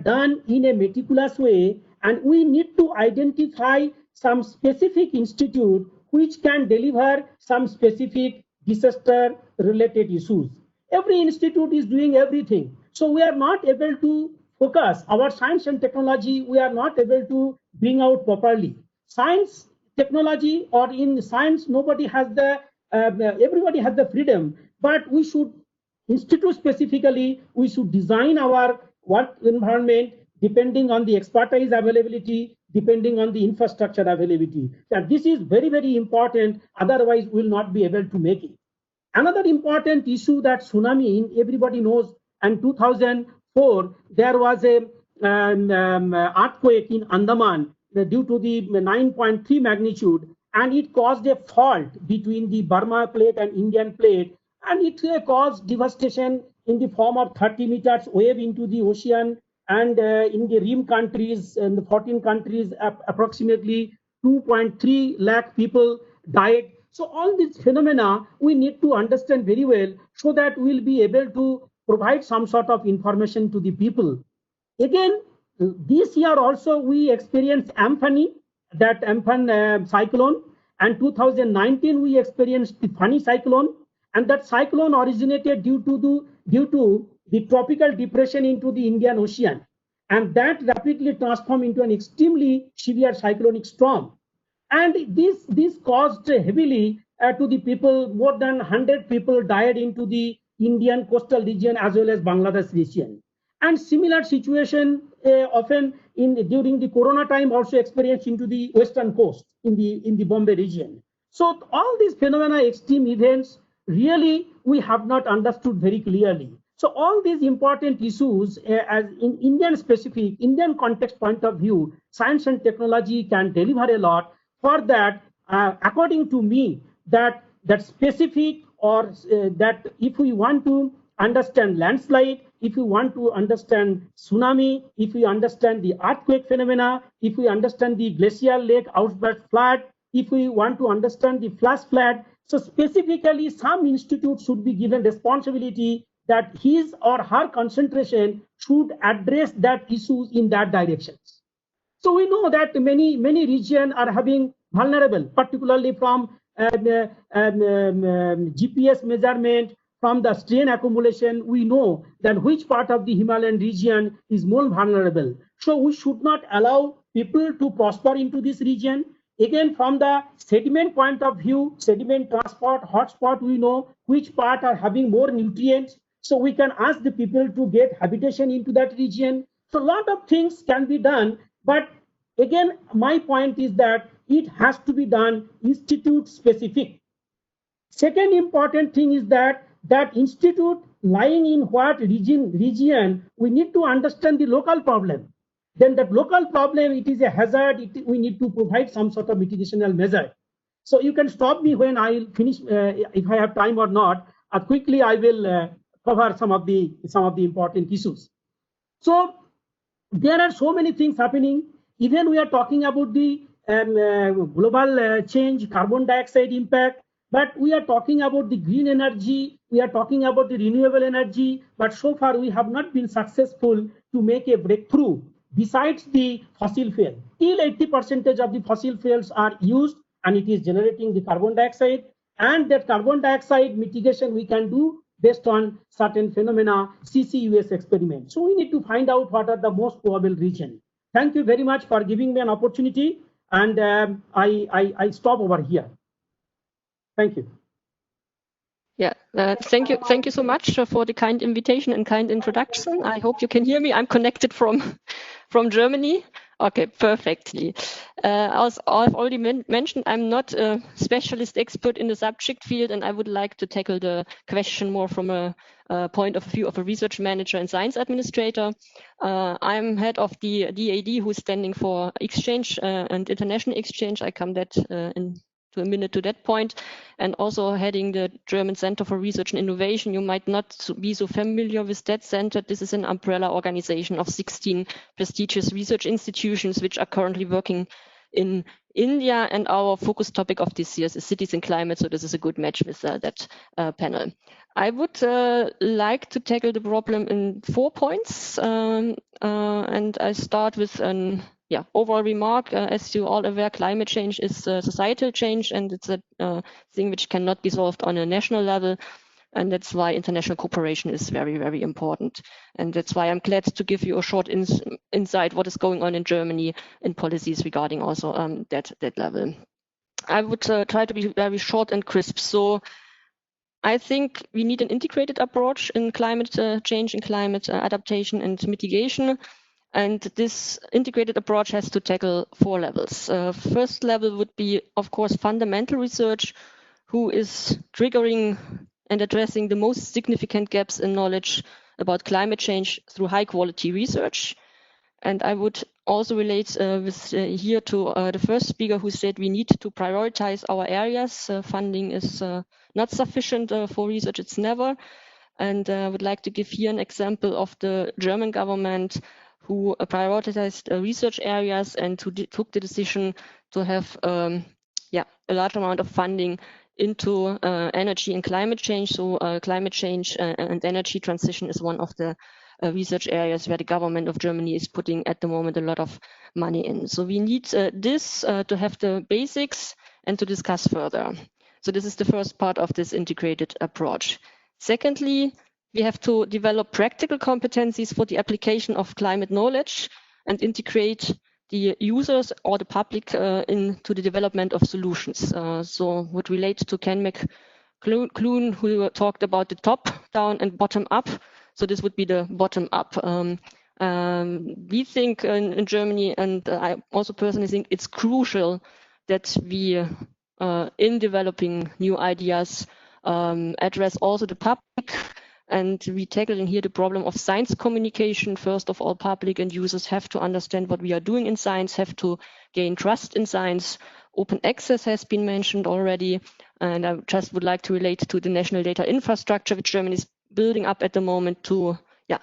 done in a meticulous way, and we need to identify some specific institute which can deliver some specific disaster-related issues. Every institute is doing everything. So we are not able to focus our science and technology. We are not able to bring out properly. Science, technology, or in science, nobody has the, everybody has the freedom, but we should, institute specifically, we should design our work environment depending on the expertise availability, depending on the infrastructure availability. And this is very, very important. Otherwise, we will not be able to make it. Another important issue that tsunami, everybody knows, and 2004, there was a earthquake in Andaman due to the 9.3 magnitude, and it caused a fault between the Burma plate and Indian plate, and it caused devastation in the form of 30 meters wave into the ocean, and in the rim countries, in the 14 countries, approximately 2.3 lakh people died. So all these phenomena we need to understand very well, so that we'll be able to provide some sort of information to the people. Again, this year also we experienced Amphan, that Amphan cyclone, and 2019 we experienced the Fani cyclone, and that cyclone originated due to the tropical depression into the Indian Ocean, and that rapidly transformed into an extremely severe cyclonic storm. And this caused heavily to the people. More than 100 people died into the Indian coastal region as well as Bangladesh region. And similar situation often during the Corona time also experienced into the western coast in the Bombay region. So all these phenomena, extreme events, really we have not understood very clearly. So all these important issues, as in Indian specific, Indian context point of view, science and technology can deliver a lot. For that, according to me, that specific, or that if we want to understand landslide, if we want to understand tsunami, if we understand the earthquake phenomena, if we understand the glacial lake outburst flood, if we want to understand the flash flood, so specifically some institute should be given responsibility that his or her concentration should address that issues in that direction. So we know that many regions are having vulnerable, particularly from GPS measurement, from the strain accumulation. We know that which part of the Himalayan region is more vulnerable. So we should not allow people to prosper into this region. Again, from the sediment point of view, sediment transport, hotspot, we know which part are having more nutrients. So we can ask the people to get habitation into that region. So a lot of things can be done. But again, my point is that it has to be done institute specific. Second important thing is that institute lying in what region, we need to understand the local problem. Then that local problem, it is a hazard, we need to provide some sort of mitigational measure. So you can stop me when I finish, if I have time or not. Quickly I will cover some of the important issues. So there are so many things happening. Even we are talking about the global change, carbon dioxide impact, but we are talking about the green energy, we are talking about the renewable energy, but so far we have not been successful to make a breakthrough besides the fossil fuel, till 80% of the fossil fuels are used and it is generating the carbon dioxide, and that carbon dioxide mitigation we can do based on certain phenomena, CCUS experiment. So we need to find out what are the most probable region. Thank you very much for giving me an opportunity, and I stop over here. Thank you.
Yeah, thank you so much for the kind invitation and kind introduction. I hope you can hear me. I'm connected from Germany. Okay, perfectly. As I've already mentioned, I'm not a specialist expert in the subject field, and I would like to tackle the question more from a point of view of a research manager and science administrator. I'm head of the DAD, who's standing for exchange and international exchange. I come to a minute to that point, and also heading the German Center for Research and Innovation. You might not be so familiar with that center. This is an umbrella organization of 16 prestigious research institutions which are currently working in India, and our focus topic of this year is cities and climate, so this is a good match with that panel. I would like to tackle the problem in 4 points, and I start with an overall remark. As you all aware, climate change is societal change, and it's a thing which cannot be solved on a national level. And that's why international cooperation is very, very important. And that's why I'm glad to give you a short insight what is going on in Germany in policies regarding also that level. I would try to be very short and crisp. So I think we need an integrated approach in climate change and climate adaptation and mitigation. And this integrated approach has to tackle 4 levels. First level would be, of course, fundamental research, who is triggering and addressing the most significant gaps in knowledge about climate change through high quality research. And I would also relate here to the first speaker who said we need to prioritize our areas. Funding is not sufficient for research, it's never. And I would like to give here an example of the German government who prioritized research areas and who took the decision to have a large amount of funding into energy and climate change. So climate change and energy transition is one of the research areas where the government of Germany is putting at the moment a lot of money in. So we need this to have the basics and to discuss further. So this is the first part of this integrated approach. Secondly, we have to develop practical competencies for the application of climate knowledge and integrate the users or the public into the development of solutions. So would relate to Ken McClune, who talked about the top down and bottom up. So this would be the bottom up. We think in Germany, and I also personally think it's crucial that we, in developing new ideas, address also the public. And we tackle in here the problem of science communication. First of all, public and users have to understand what we are doing in science, have to gain trust in science. Open access has been mentioned already. And I just would like to relate to the national data infrastructure, which Germany is building up at the moment to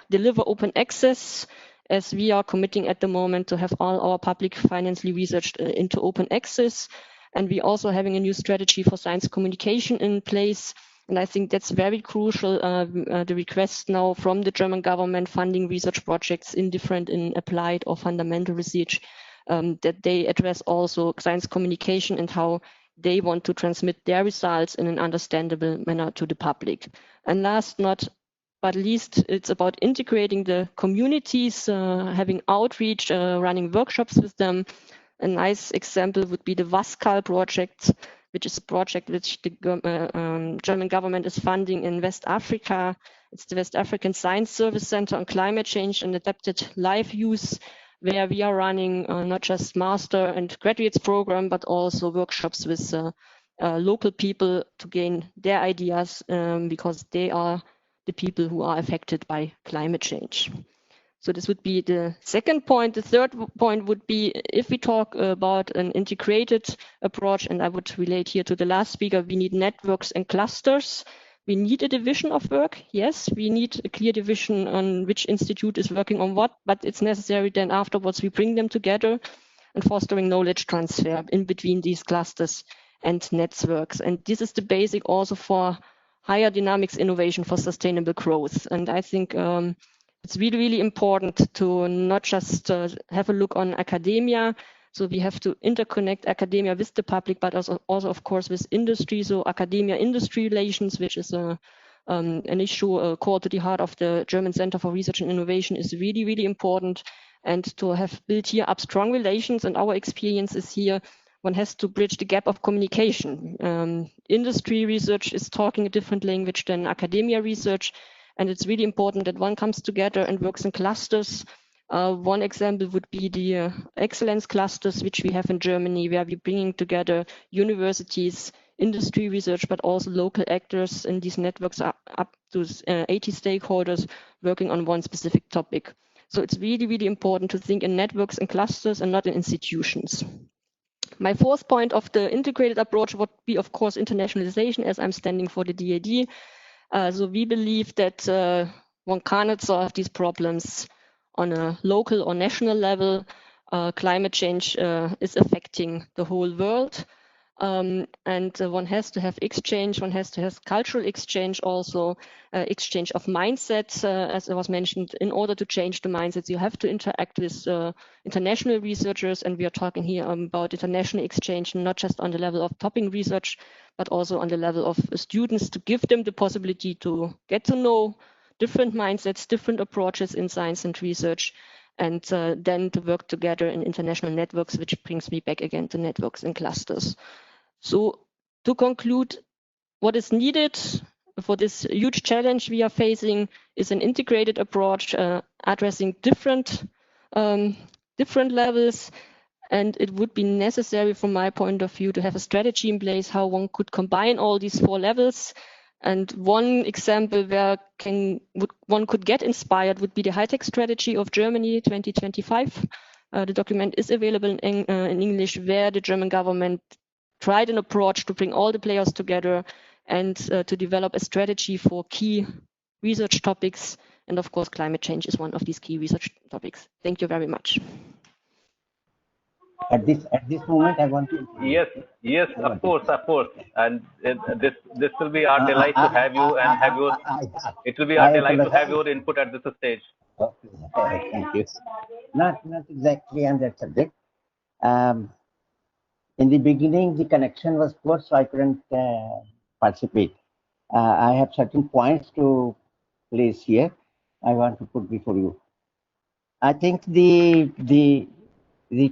deliver open access, as we are committing at the moment to have all our public financially researched into open access. And we also having a new strategy for science communication in place. And I think that's very crucial, the request now from the German government funding research projects in applied or fundamental research, that they address also science communication and how they want to transmit their results in an understandable manner to the public. And last but least, it's about integrating the communities, having outreach, running workshops with them. A nice example would be the VASCAL project, which is a project which the German government is funding in West Africa. It's the West African Science Service Center on Climate Change and Adapted Life Use, where we are running not just master and graduates program, but also workshops with local people to gain their ideas, because they are the people who are affected by climate change. So this would be the second point. The third point would be, if we talk about an integrated approach, and I would relate here to the last speaker, we need networks and clusters. We need a division of work. Yes, we need a clear division on which institute is working on what, but it's necessary then afterwards we bring them together and fostering knowledge transfer in between these clusters and networks. And this is the basic also for higher dynamics innovation for sustainable growth. And I think It's really, really important to not just have a look on academia. So we have to interconnect academia with the public, but also of course, with industry. So academia-industry relations, which is an issue core to the heart of the German Center for Research and Innovation, is really, really important. And to have built here up strong relations, and our experience is here, one has to bridge the gap of communication. Industry research is talking a different language than academia research, and it's really important that one comes together and works in clusters. One example would be the excellence clusters, which we have in Germany, where we're bringing together universities, industry research, but also local actors, and these networks are up to 80 stakeholders working on one specific topic. So it's really, really important to think in networks and clusters and not in institutions. My fourth point of the integrated approach would be, of course, internationalization, as I'm standing for the DAD. So we believe that one cannot solve these problems on a local or national level. Climate change is affecting the whole world. And one has to have exchange, one has to have cultural exchange also, exchange of mindsets, as it was mentioned. In order to change the mindsets, you have to interact with international researchers, and we are talking here about international exchange, not just on the level of topping research, but also on the level of students, to give them the possibility to get to know different mindsets, different approaches in science and research, and then to work together in international networks, which brings me back again to networks and clusters. So to conclude, what is needed for this huge challenge we are facing is an integrated approach addressing different levels, and it would be necessary from my point of view to have a strategy in place how one could combine all these 4 levels. And one example where one could get inspired would be the high-tech strategy of Germany 2025. The document is available in English, where the German government tried an approach to bring all the players together and to develop a strategy for key research topics. And of course, climate change is one of these key research topics. Thank you very much.
At this moment, I want to.
Yes, of course. And this will be our delight to have you and have your. It will be our delight to have your input at this stage.
Okay, thank you. Not exactly on that subject. In the beginning, the connection was poor, so I couldn't participate. I have certain points to place here. I want to put before you. I think the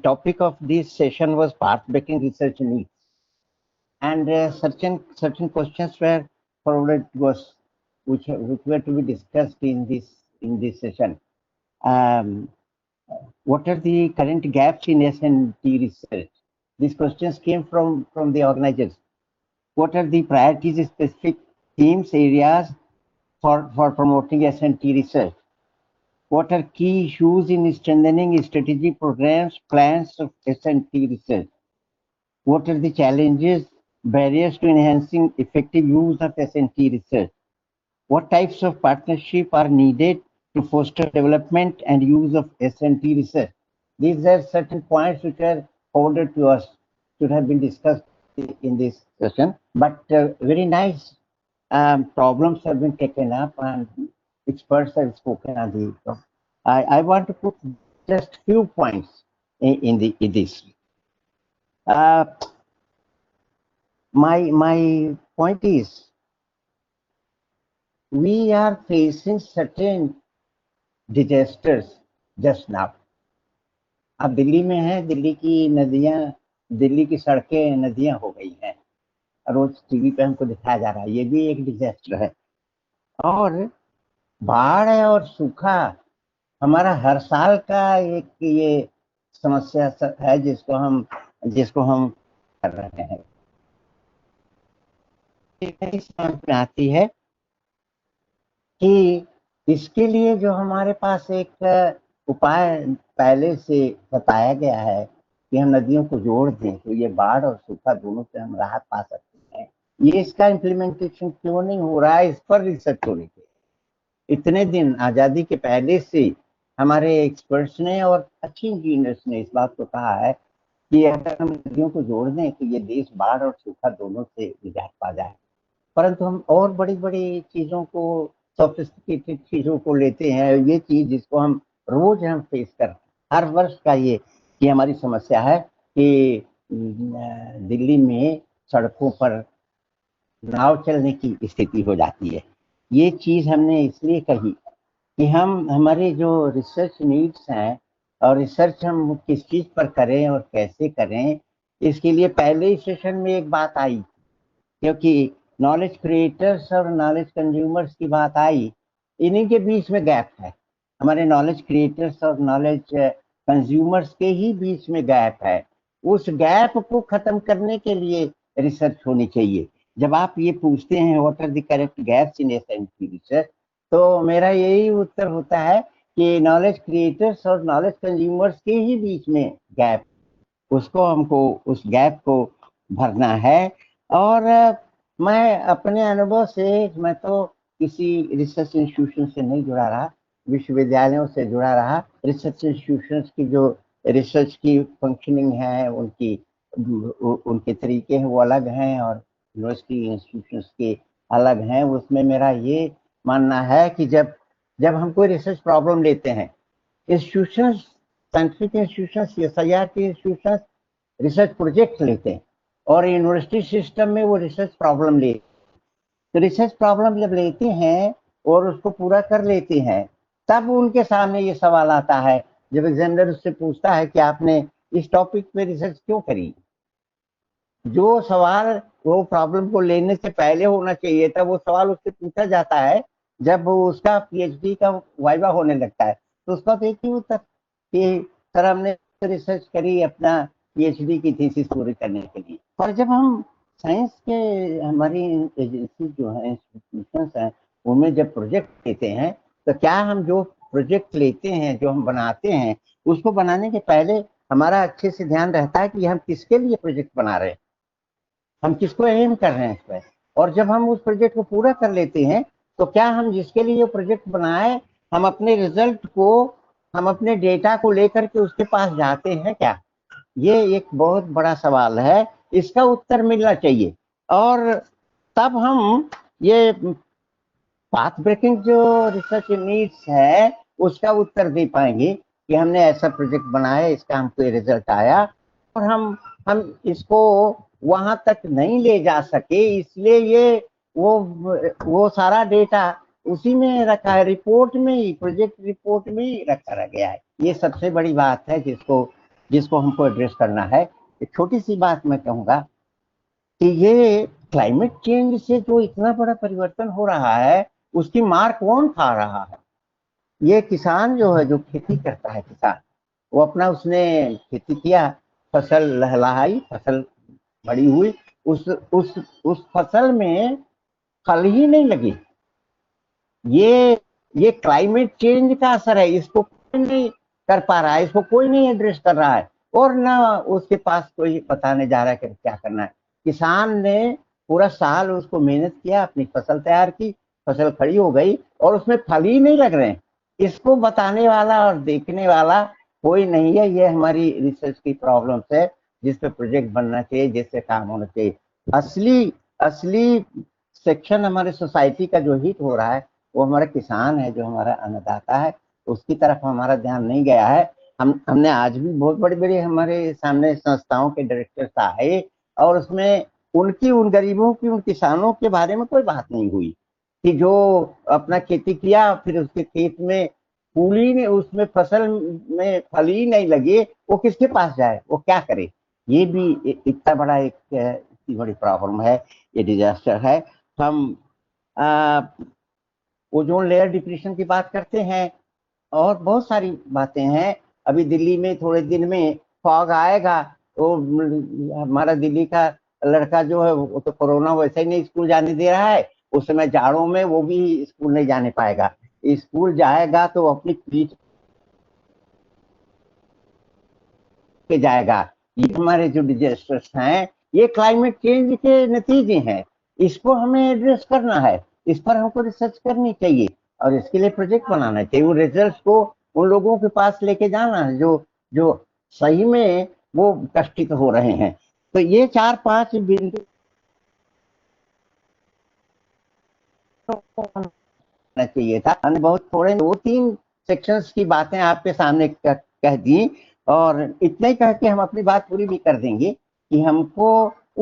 topic of this session was path-breaking research needs, and certain questions were forwarded to us, which were to be discussed in this session. What are the current gaps in S&T research? These questions came from the organizers. What are the priorities, specific themes, areas for promoting S&T research? What are key issues in strengthening strategic programs, plans of S&T research? What are the challenges, barriers to enhancing effective use of S&T research? What types of partnership are needed to foster development and use of S&T research? These are certain points which are forwarded to us, should have been discussed in this session, but very nice problems have been taken up and experts have spoken on the. I want to put just few points in this. My point is, we are facing certain disasters just now. अब दिल्ली में है, दिल्ली की नदियां, दिल्ली की सड़कें नदियां हो गई हैं, रोज टीवी पे हमको दिखाया जा रहा है, ये भी एक डिजास्टर है। और बाढ़ और सूखा हमारा हर साल का एक ये समस्या है जिसको हम कर रहे हैं। समझ में आती है कि इसके लिए जो हमारे पास एक उपाय पहले से बताया गया है कि हम नदियों को जोड़ दें तो ये बाढ़ और सूखा दोनों से हम राहत पा सकते हैं, ये इसका इम्प्लीमेंटेशन क्यों नहीं हो रहा है, इस पर रिसर्च होनी चाहिए। इतने दिन आजादी के पहले से हमारे एक्सपर्ट्स ने और अच्छी इंजीनियर्स ने इस बात को कहा है कि अगर हम नदियों को जोड़ दें तो ये देश बाढ़ और सूखा दोनों से निजात पा जाए, परंतु हम और बड़ी बड़ी चीजों को
सोफिस्टिकेटेड चीजों को लेते हैं। ये चीज जिसको हम रोज हम फेस कर, हर वर्ष का ये हमारी समस्या है कि दिल्ली में सड़कों पर नाव चलने की स्थिति हो जाती है। ये चीज हमने इसलिए कही कि हम हमारे जो रिसर्च नीड्स हैं और रिसर्च हम किस चीज पर करें और कैसे करें, इसके लिए पहले ही सेशन में एक बात आई, क्योंकि नॉलेज क्रिएटर्स और नॉलेज कंज्यूमर्स की बात आई, इन्हीं के बीच में गैप है। हमारे नॉलेज क्रिएटर्स और नॉलेज कंज्यूमर्स के ही बीच में गैप है। उस गैप को खत्म करने के लिए रिसर्च होनी चाहिए। जब आप ये पूछते हैं what are the correct gaps in SNT research, तो मेरा यही उत्तर होता है कि नॉलेज क्रिएटर्स और नॉलेज कंज्यूमर्स के ही बीच में गैप, उसको हमको उस गैप को भरना है। और मैं अपने अनुभव से, मैं तो किसी रिसर्च इंस्टीट्यूशन से नहीं जुड़ा रहा, विश्वविद्यालयों से जुड़ा रहा। रिसर्च इंस्टीट्यूशंस की जो रिसर्च की फंक्शनिंग है, उनके तरीके हैं वो अलग हैं और यूनिवर्सिटी इंस्टीट्यूशंस के अलग हैं। उसमें मेरा ये मानना है कि जब हम कोई रिसर्च प्रॉब्लम लेते हैं, इंस्टीट्यूशंस, साइंटिफिक इंस्टीट्यूशंस, सीएसआईआर के इंस्टीट्यूशंस रिसर्च प्रोजेक्ट लेते हैं और यूनिवर्सिटी सिस्टम में वो रिसर्च प्रॉब्लम लेते हैं। तो रिसर्च प्रॉब्लम जब लेते हैं और उसको पूरा कर लेते हैं, तब उनके सामने ये सवाल आता है, जब एग्जामिनर उससे पूछता है कि आपने इस टॉपिक पे रिसर्च क्यों करी। जो सवाल वो प्रॉब्लम को लेने से पहले होना चाहिए था, वो सवाल उससे पूछा जाता है जब वो उसका पीएचडी का वाइवा होने लगता है। तो उसका तो एक ही उत्तर कि सर हमने रिसर्च करी अपना पीएचडी की थीसिस पूरी करने के लिए। और जब हम साइंस के, हमारी एजेंसी जो है, इंस्टीट्यूशंस हैं, उनमें जब प्रोजेक्ट लेते हैं, तो क्या हम जो प्रोजेक्ट लेते हैं, जो हम बनाते हैं, उसको बनाने के पहले हमारा अच्छे से ध्यान रहता है कि हम किसके लिए प्रोजेक्ट बना रहे हैं, हम किसको एम कर रहे हैं इस पर। और जब हम उस प्रोजेक्ट को पूरा कर लेते हैं, तो क्या हम जिसके लिए प्रोजेक्ट बनाए, हम अपने रिजल्ट को, हम अपने डेटा को लेकर के उसके पास जाते हैं क्या? ये एक बहुत बड़ा सवाल है, इसका उत्तर मिलना चाहिए। और तब हम ये पाथ ब्रेकिंग जो रिसर्च नीड्स है, उसका उत्तर दे पाएंगे कि हमने ऐसा प्रोजेक्ट बनाया, इसका हमको ये रिजल्ट आया और हम इसको वहां तक नहीं ले जा सके, इसलिए ये वो सारा डेटा उसी में रखा है, रिपोर्ट में ही, प्रोजेक्ट रिपोर्ट में ही रखा रह गया है। ये सबसे बड़ी बात है जिसको हमको एड्रेस करना है। एक छोटी सी बात मैं कहूँगा कि ये क्लाइमेट चेंज से जो इतना बड़ा परिवर्तन हो रहा है, उसकी मार कौन खा रहा है? ये किसान जो है, जो खेती करता है किसान, वो अपना उसने खेती किया, फसल लहलहाई, फसल बड़ी हुई, उस फसल में फल ही नहीं लगी। ये क्लाइमेट चेंज का असर है, इसको कोई नहीं कर पा रहा है, इसको कोई नहीं एड्रेस कर रहा है और ना उसके पास कोई बताने जा रहा है कि क्या करना है। किसान ने पूरा साल उसको मेहनत किया, अपनी फसल तैयार की, फसल खड़ी हो गई और उसमें फल ही नहीं लग रहे हैं। इसको बताने वाला और देखने वाला कोई नहीं है। ये हमारी रिसर्च की प्रॉब्लम है, जिस पे प्रोजेक्ट बनना चाहिए, जिससे काम होना चाहिए। असली सेक्शन हमारे सोसाइटी का जो हिट हो रहा है, वो हमारा किसान है, जो हमारा अन्नदाता है, उसकी तरफ हमारा ध्यान नहीं गया है। हमने आज भी बहुत बड़ी बड़ी हमारे सामने संस्थाओं के डायरेक्टर आए और उसमें उन गरीबों की, उन किसानों के बारे में कोई बात नहीं हुई कि जो अपना खेती किया, फिर उसके खेत में उसमें फसल में फल ही नहीं लगे, वो किसके पास जाए, वो क्या करे? ये भी इतना बड़ा इतनी बड़ी प्रॉब्लम है, ये डिजास्टर है। हम ओजोन लेयर डिप्रेशन की बात करते हैं और बहुत सारी बातें हैं। अभी दिल्ली में थोड़े दिन में फॉग आएगा, तो हमारा दिल्ली का लड़का जो है, वो तो कोरोना वैसे ही नहीं स्कूल जाने दे रहा है, उस समय जाड़ों में वो भी स्कूल नहीं जाने पाएगा। स्कूल जाएगा तो अपनी पीठ पे जाएगा। ये हमारे जो डिजास्टर्स हैं, ये क्लाइमेट चेंज के नतीजे हैं, इसको हमें एड्रेस करना है, इस पर हमको रिसर्च करनी चाहिए और इसके लिए प्रोजेक्ट बनाना चाहिए। वो रिजल्ट्स को उन लोगों के पास लेके जाना है जो सही में वो कष्टित हो रहे हैं। तो ये 4-5 बिंदु चाहिए था। हमने बहुत थोड़े 2-3 सेक्शंस की बातें आपके सामने कह दी और इतना ही कह के हम अपनी बात पूरी भी कर देंगे कि हमको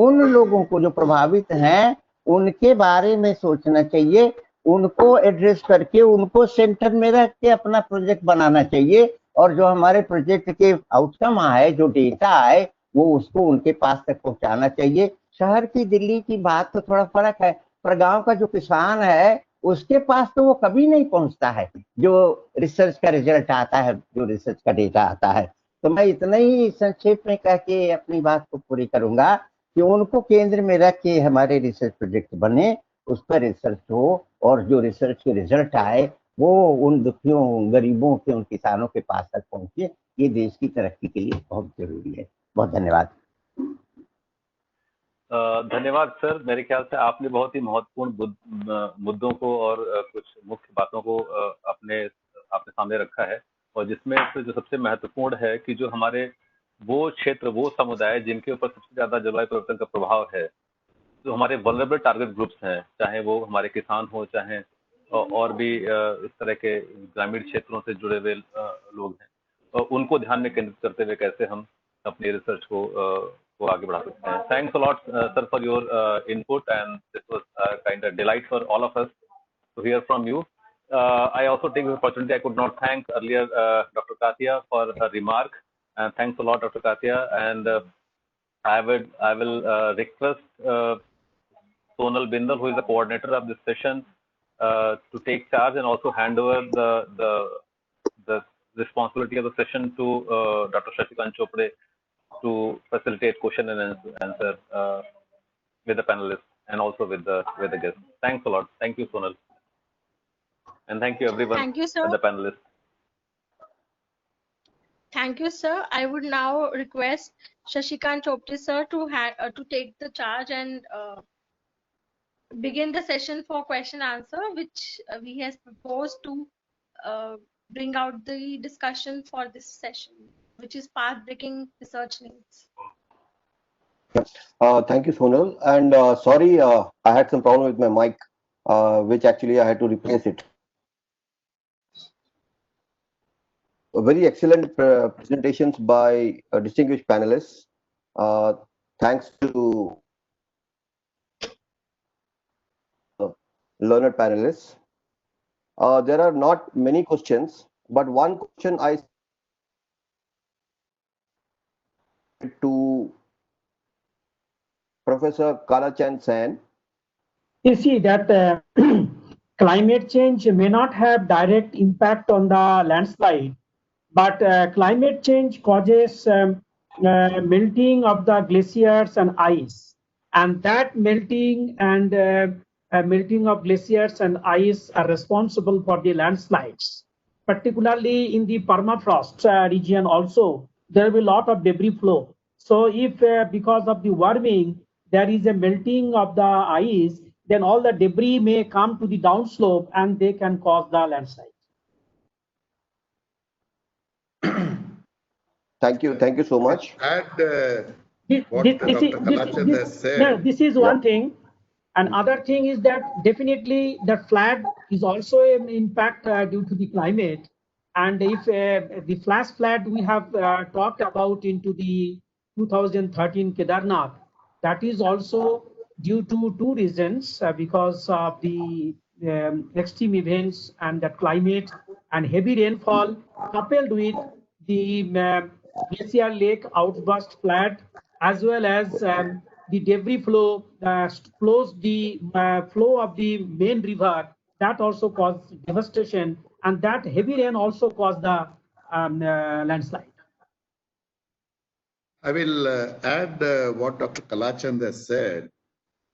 उन लोगों को जो प्रभावित हैं उनके बारे में सोचना चाहिए, उनको एड्रेस करके उनको सेंटर में रख के अपना प्रोजेक्ट बनाना चाहिए और जो हमारे प्रोजेक्ट के आउटकम आए, जो डेटा आए, वो उसको उनके पास तक पहुंचाना चाहिए। शहर की दिल्ली की बात तो थोड़ा फर्क है, पर गांव का जो किसान है उसके पास तो वो कभी नहीं पहुंचता है जो रिसर्च का रिजल्ट आता है, जो रिसर्च का डेटा आता है। तो मैं इतना ही संक्षेप में कह के अपनी बात को पूरी करूंगा कि उनको केंद्र में रख के हमारे रिसर्च प्रोजेक्ट बने, उस पर रिसर्च हो और जो रिसर्च के रिजल्ट आए वो उन दुखियों, गरीबों के, उन किसानों के पास तक पहुंचे। ये देश की तरक्की के लिए बहुत जरूरी है। बहुत धन्यवाद।
धन्यवाद सर। मेरे ख्याल से आपने बहुत ही महत्वपूर्ण मुद्दों को और कुछ मुख्य बातों को अपने सामने रखा है और जिसमें से जो सबसे महत्वपूर्ण है कि जो हमारे वो क्षेत्र, वो समुदाय जिनके ऊपर सबसे ज्यादा जलवायु परिवर्तन का प्रभाव है, जो हमारे वल्नरेबल टारगेट ग्रुप्स हैं, चाहे वो हमारे किसान हो, चाहे और भी इस तरह के ग्रामीण क्षेत्रों से जुड़े हुए लोग हैं, उनको ध्यान में केंद्रित करते हुए कैसे हम अपनी रिसर्च को आगे बढ़ा सकते हैं। Thanks a lot sir for your input and this was kind of delight for all of us to hear from you. I also take this opportunity. I could not thank earlier Dr. Katia for her remark, and thanks a lot, Dr. Katia. And I will request Sonal Bindal, who is the coordinator of this session, to take charge and also hand over the responsibility of the session to Dr. Shashikant Chopre to facilitate question and answer with the panelists and also with the guests. Thanks a lot. Thank you, Sonal. And thank you everyone.
Thank you, sir.
And the panelists.
Thank you, sir. I would now request Shashikant Chopre sir to take the charge and begin the session for question answer, which he has proposed to bring out the discussion for this session, which is path-breaking research needs.
Thank you, Sonal. And sorry, I had some problem with my mic, which actually I had to replace it. Very excellent presentations by distinguished panelists. Thanks to learned panelists. There are not many questions, but one question I to Professor Kalachand Sen.
You see that climate change may not have direct impact on the landslide, but climate change causes melting of the glaciers and ice, and that melting of glaciers and ice are responsible for the landslides. Particularly in the permafrost region also, there will be a lot of debris flow. So if because of the warming, there is a melting of the ice, then all the debris may come to the downslope and they can cause the landslide.
Thank you so much.
Add what Dr. Kalachand has said.
This is one thing. Another thing is that definitely the flood is also an impact due to the climate. And if the flash flood we have talked about into the 2013 Kedarnath, that is also due to two reasons, because of the extreme events and the climate and heavy rainfall coupled with the glacier lake outburst flood, as well as the debris flow flows the flow of the main river, that also caused devastation, and that heavy rain also caused the landslide.
I will add what Dr. Kalachand has said.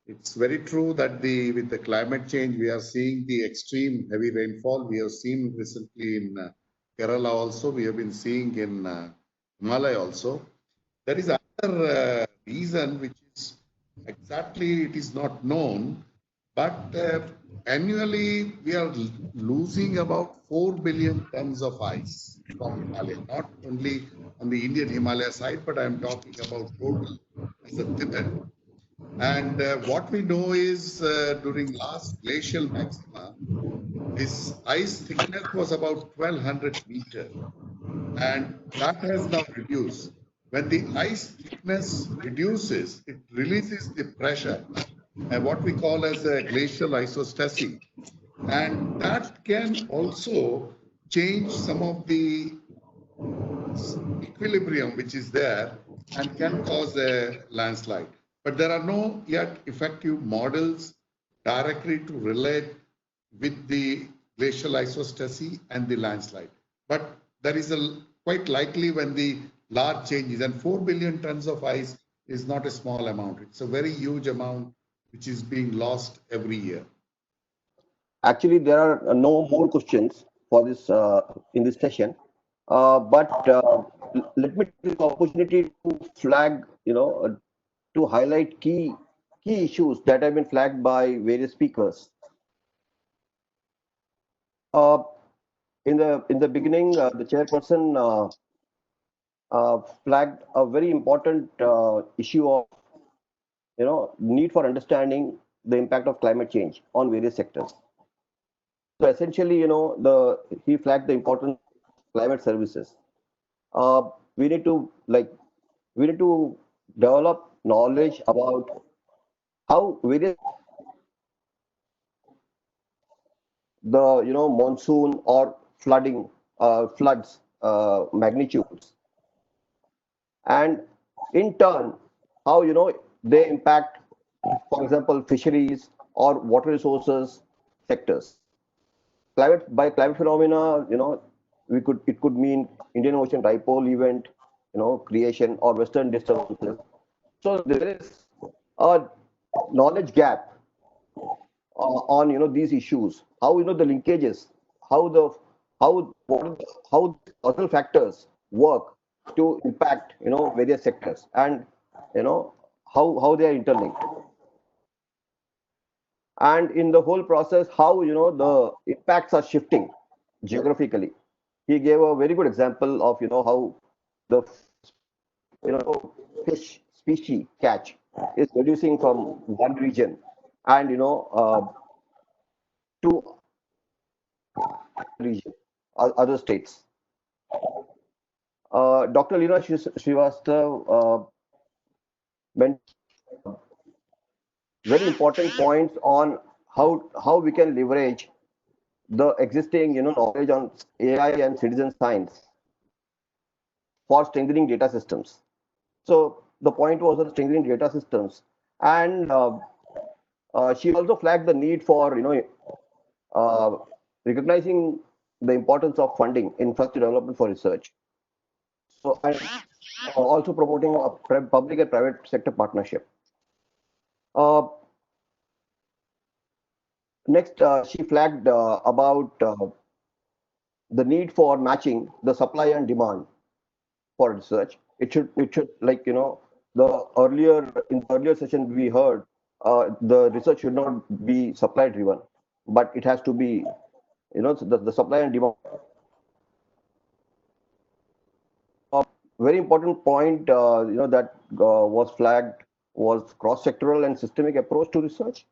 It's very true that with the climate change, we are seeing the extreme heavy rainfall. We have seen recently in Kerala also. We have been seeing in Himalaya also. There is another reason which is exactly, it is not known, but annually we are losing about 4 billion tons of ice from Himalaya, not only on the Indian Himalaya side, but I am talking about total as a Tibet. And what we know is during last glacial maxima, this ice thickness was about 1200 meters, and that has now reduced. When the ice thickness reduces, it releases the pressure, and what we call as a glacial isostasis. And that can also change some of the equilibrium which is there and can cause a landslide. But there are no yet effective models directly to relate with the glacial isostasis and the landslide. But there is a quite likely when the large changes, and 4 billion tons of ice is not a small amount. It's a very huge amount which is being lost every year.
Actually, there are no more questions for this in this session. But let me take the opportunity to flag, to highlight key issues that have been flagged by various speakers. In the beginning, the chairperson flagged a very important issue of need for understanding the impact of climate change on various sectors. So essentially, he flagged the importance of climate services. We need to develop knowledge about how various monsoon or floods magnitudes, and in turn how they impact, for example, fisheries or water resources sectors. By climate phenomena, it could mean Indian Ocean dipole event, creation, or Western disturbances. So there is a knowledge gap on these issues. How the linkages, how other factors work to impact various sectors, and how they are interlinked. And in the whole process, how the impacts are shifting geographically. He gave a very good example of how the fish species catch is reducing from one region and to region, other states. Dr. Leena Srivastav mentioned very important points on how we can leverage the existing knowledge on AI and citizen science for strengthening data systems. So the point was on strengthening data systems, and she also flagged the need for recognizing the importance of funding infrastructure development for research. So and also promoting a public and private sector partnership. Next, she flagged about the need for matching the supply and demand for research. It should like in the earlier session we heard the research should not be supply driven, but it has to be the supply and demand. Very important point that was flagged was cross-sectoral and systemic approach to research.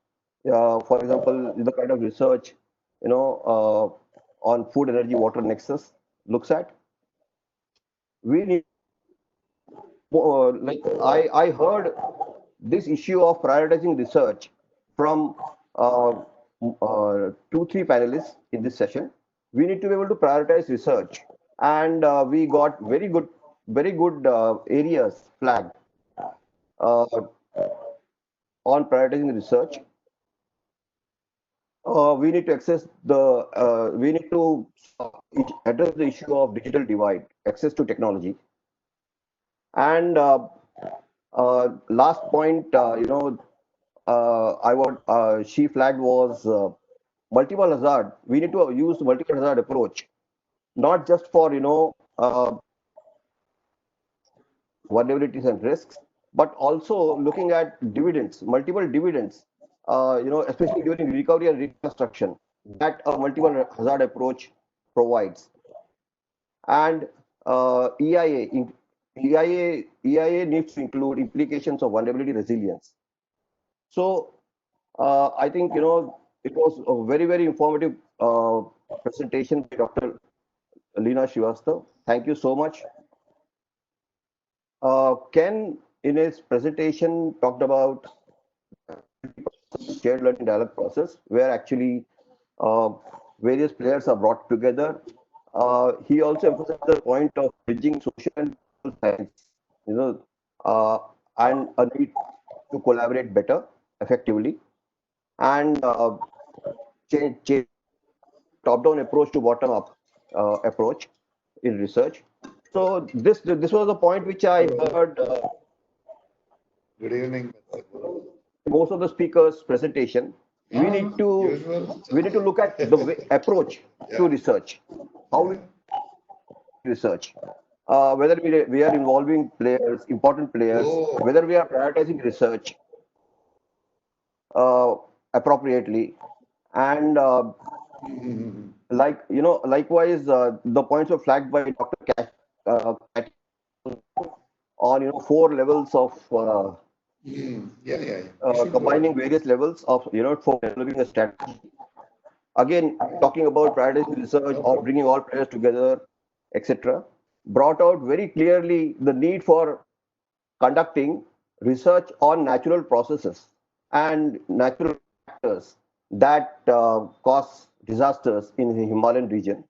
For example, the kind of research on food, energy, water nexus looks at. We need like I heard this issue of prioritizing research from 2-3 panelists in this session. We need to be able to prioritize research, and we got very good areas flagged on prioritizing research. We need to we need to address the issue of digital divide, access to technology. And last point, she flagged was multiple hazard. We need to use multiple hazard approach, not just for vulnerabilities and risks, but also looking at dividends, multiple dividends. Especially during recovery and reconstruction, that a multiple hazard approach provides. And EIA needs to include implications of vulnerability resilience. So I think It was a very, very informative presentation by Dr. Leena Srivastav. Thank you so much. Ken, in his presentation, talked about shared learning dialogue process, where actually various players are brought together. He also emphasized the point of bridging social and political science, and a need to collaborate better, effectively, and change top-down approach to bottom-up approach in research. So this was a point which I heard.
Good evening.
Most of the speakers' presentation. We need to look at the approach to research. How we research. Whether we are involving players, important players, whether we are prioritizing research appropriately, and likewise, the points were flagged by Dr. Kat on 4 levels of combining various levels of for developing a strategy. Again, talking about prioritizing research or bringing all players together, etc., brought out very clearly the need for conducting research on natural processes and natural factors that cause disasters in the Himalayan region,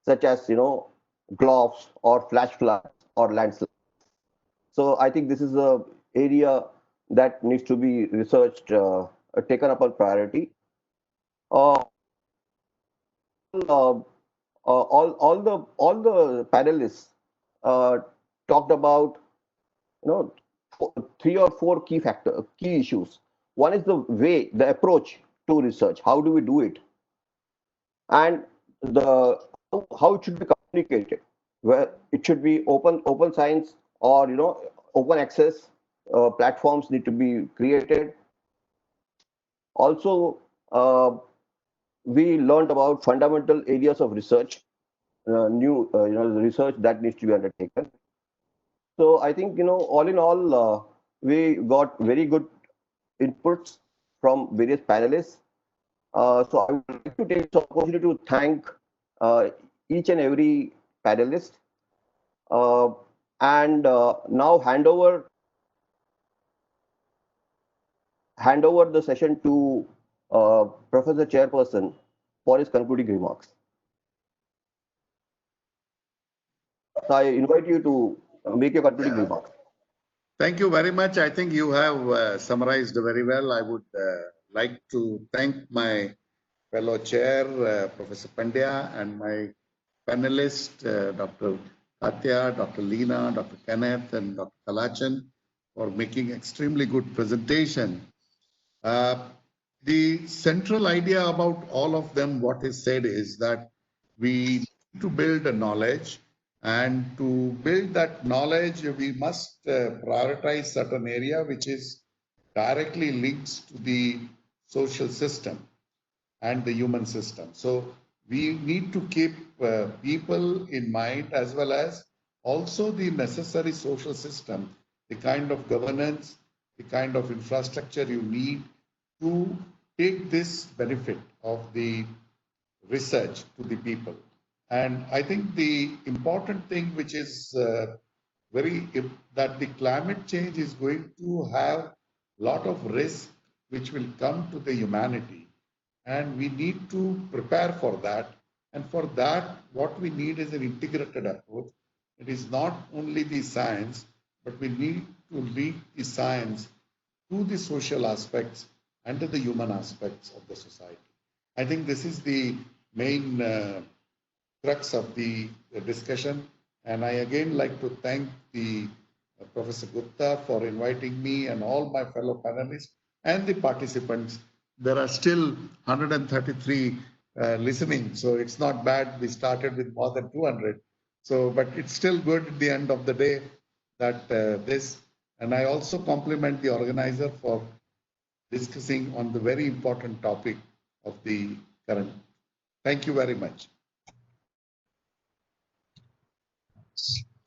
such as globs or flash floods or landslides. So I think this is a area that needs to be researched, taken up on priority. All the panelists talked about 3 or 4 key issues. One is the approach to research. How do we do it? And how it should be communicated. Where it should be open science or open access platforms need to be created. Also, we learned about fundamental areas of research, new research that needs to be undertaken. So I think all in all, we got very good inputs from various panelists. So I would like to take this opportunity to thank each and every panelist, and now hand over the session to Professor Chairperson for his concluding remarks. So I invite you to make your concluding remarks.
Thank you very much. I think you have summarized very well. I would like to thank my fellow chair, Professor Pandya, and my panelists, Dr. Katya, Dr. Leena, Dr. Kenneth, and Dr. Kalachan, for making extremely good presentation. The central idea about all of them, what is said, is that we need to build a knowledge, and to build that knowledge, we must prioritize certain area which is directly linked to the social system and the human system. So we need to keep people in mind, as well as also the necessary social system, the kind of governance, the kind of infrastructure you need to take this benefit of the research to the people. And I think the important thing which is that the climate change is going to have a lot of risk which will come to the humanity, and we need to prepare for that. And for that, what we need is an integrated approach. It is not only the science, but we need to link the science to the social aspects and to the human aspects of the society. I think this is the main crux of the discussion. And I again like to thank the Professor Gupta for inviting me and all my fellow panelists and the participants. There are still 133 listening, so it's not bad. We started with more than 200. So, but it's still good at the end of the day that this, and I also compliment the organizer for discussing on the very important topic of the current. Thank you very much.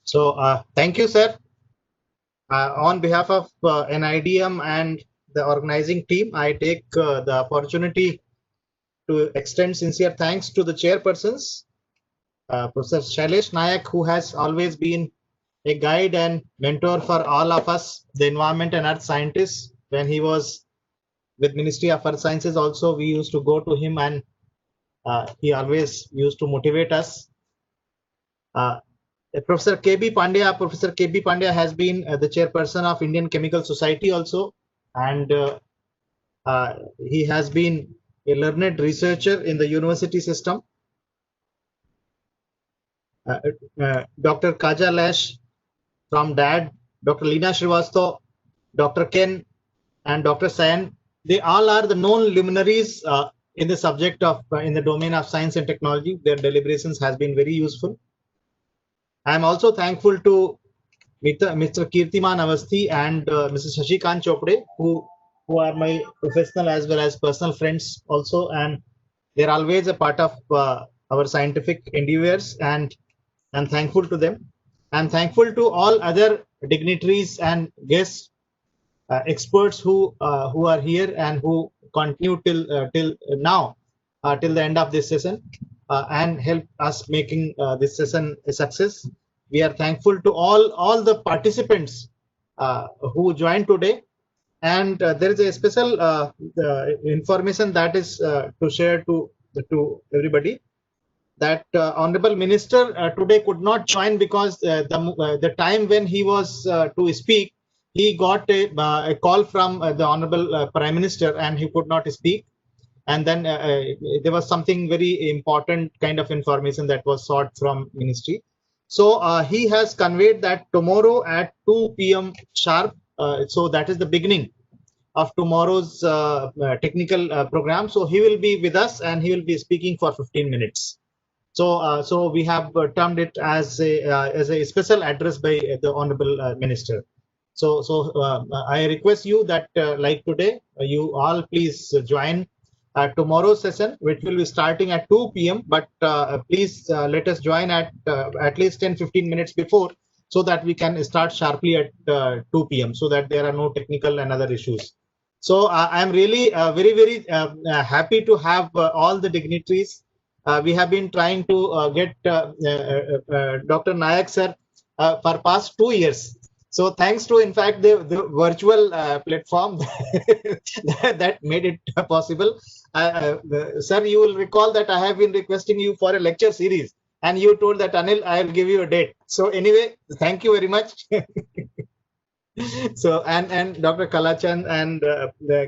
So thank you, sir. On behalf of NIDM and the organizing team, I take the opportunity to extend sincere thanks to the chairpersons, Professor Shailesh Nayak, who has always been a guide and mentor for all of us, the environment and earth scientists. When he was with Ministry of Earth Sciences also, we used to go to him, and he always used to motivate us. Professor KB Pandya has been the chairperson of Indian Chemical Society also, and he has been a learned researcher in the university system. Dr. Kaja Lash from DAD, Dr. Leena Srivastav, Dr. Ken, and Dr. Sayan, they all are the known luminaries in the subject of, in the domain of science and technology. Their deliberations has been very useful. I am also thankful to Mr. Kirtiman Avasthi and Mrs. Shashikant Chopde, who are my professional as well as personal friends also, and they're always a part of our scientific endeavors, and I'm thankful to them. I'm thankful to all other dignitaries and guests, experts who are here and who continue till now, till the end of this session, and help us making this session a success. We are thankful to all the participants who joined today, and there is a special information that is to share to everybody, that Honorable Minister today could not join because the time when he was to speak, he got a call from the Honorable Prime Minister, and he could not speak. And then there was something very important kind of information that was sought from Ministry. So he has conveyed that tomorrow at 2 p.m. sharp, so that is the beginning of tomorrow's technical program. So he will be with us, and he will be speaking for 15 minutes. So we have termed it as a special address by the Honorable Minister. So I request you that like today, you all please join tomorrow's session, which will be starting at 2 p.m. But please let us join at least 10-15 minutes before, so that we can start sharply at 2 p.m. so that there are no technical and other issues. So I am really very happy to have all the dignitaries. We have been trying to get Dr. Nayak sir for past 2 years. So thanks to, in fact, the virtual platform that made it possible. Sir, you will recall that I have been requesting you for a lecture series, and you told that, Anil, I will give you a date. So anyway, thank you very much. So and Dr. Kalachan and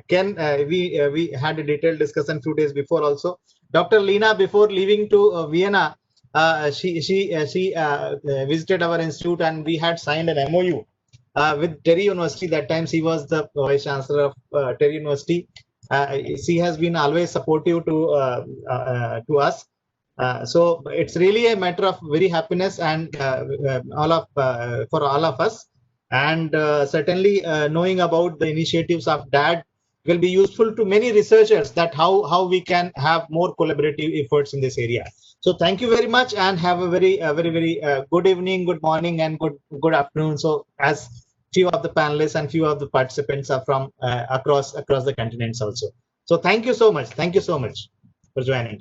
Ken, we had a detailed discussion 2 days before also. Dr. Leena, before leaving to Vienna, she visited our institute, and we had signed an MOU with Terry University. That time she was the Vice Chancellor of Terry University. She has been always supportive to us. So it's really a matter of very happiness and for all of us. And certainly knowing about the initiatives of DAD will be useful to many researchers, that how we can have more collaborative efforts in this area. So thank you very much, and have a very good evening, good morning, and good afternoon. So as few of the panelists and few of the participants are from across the continents also. So thank you so much. Thank you so much for joining.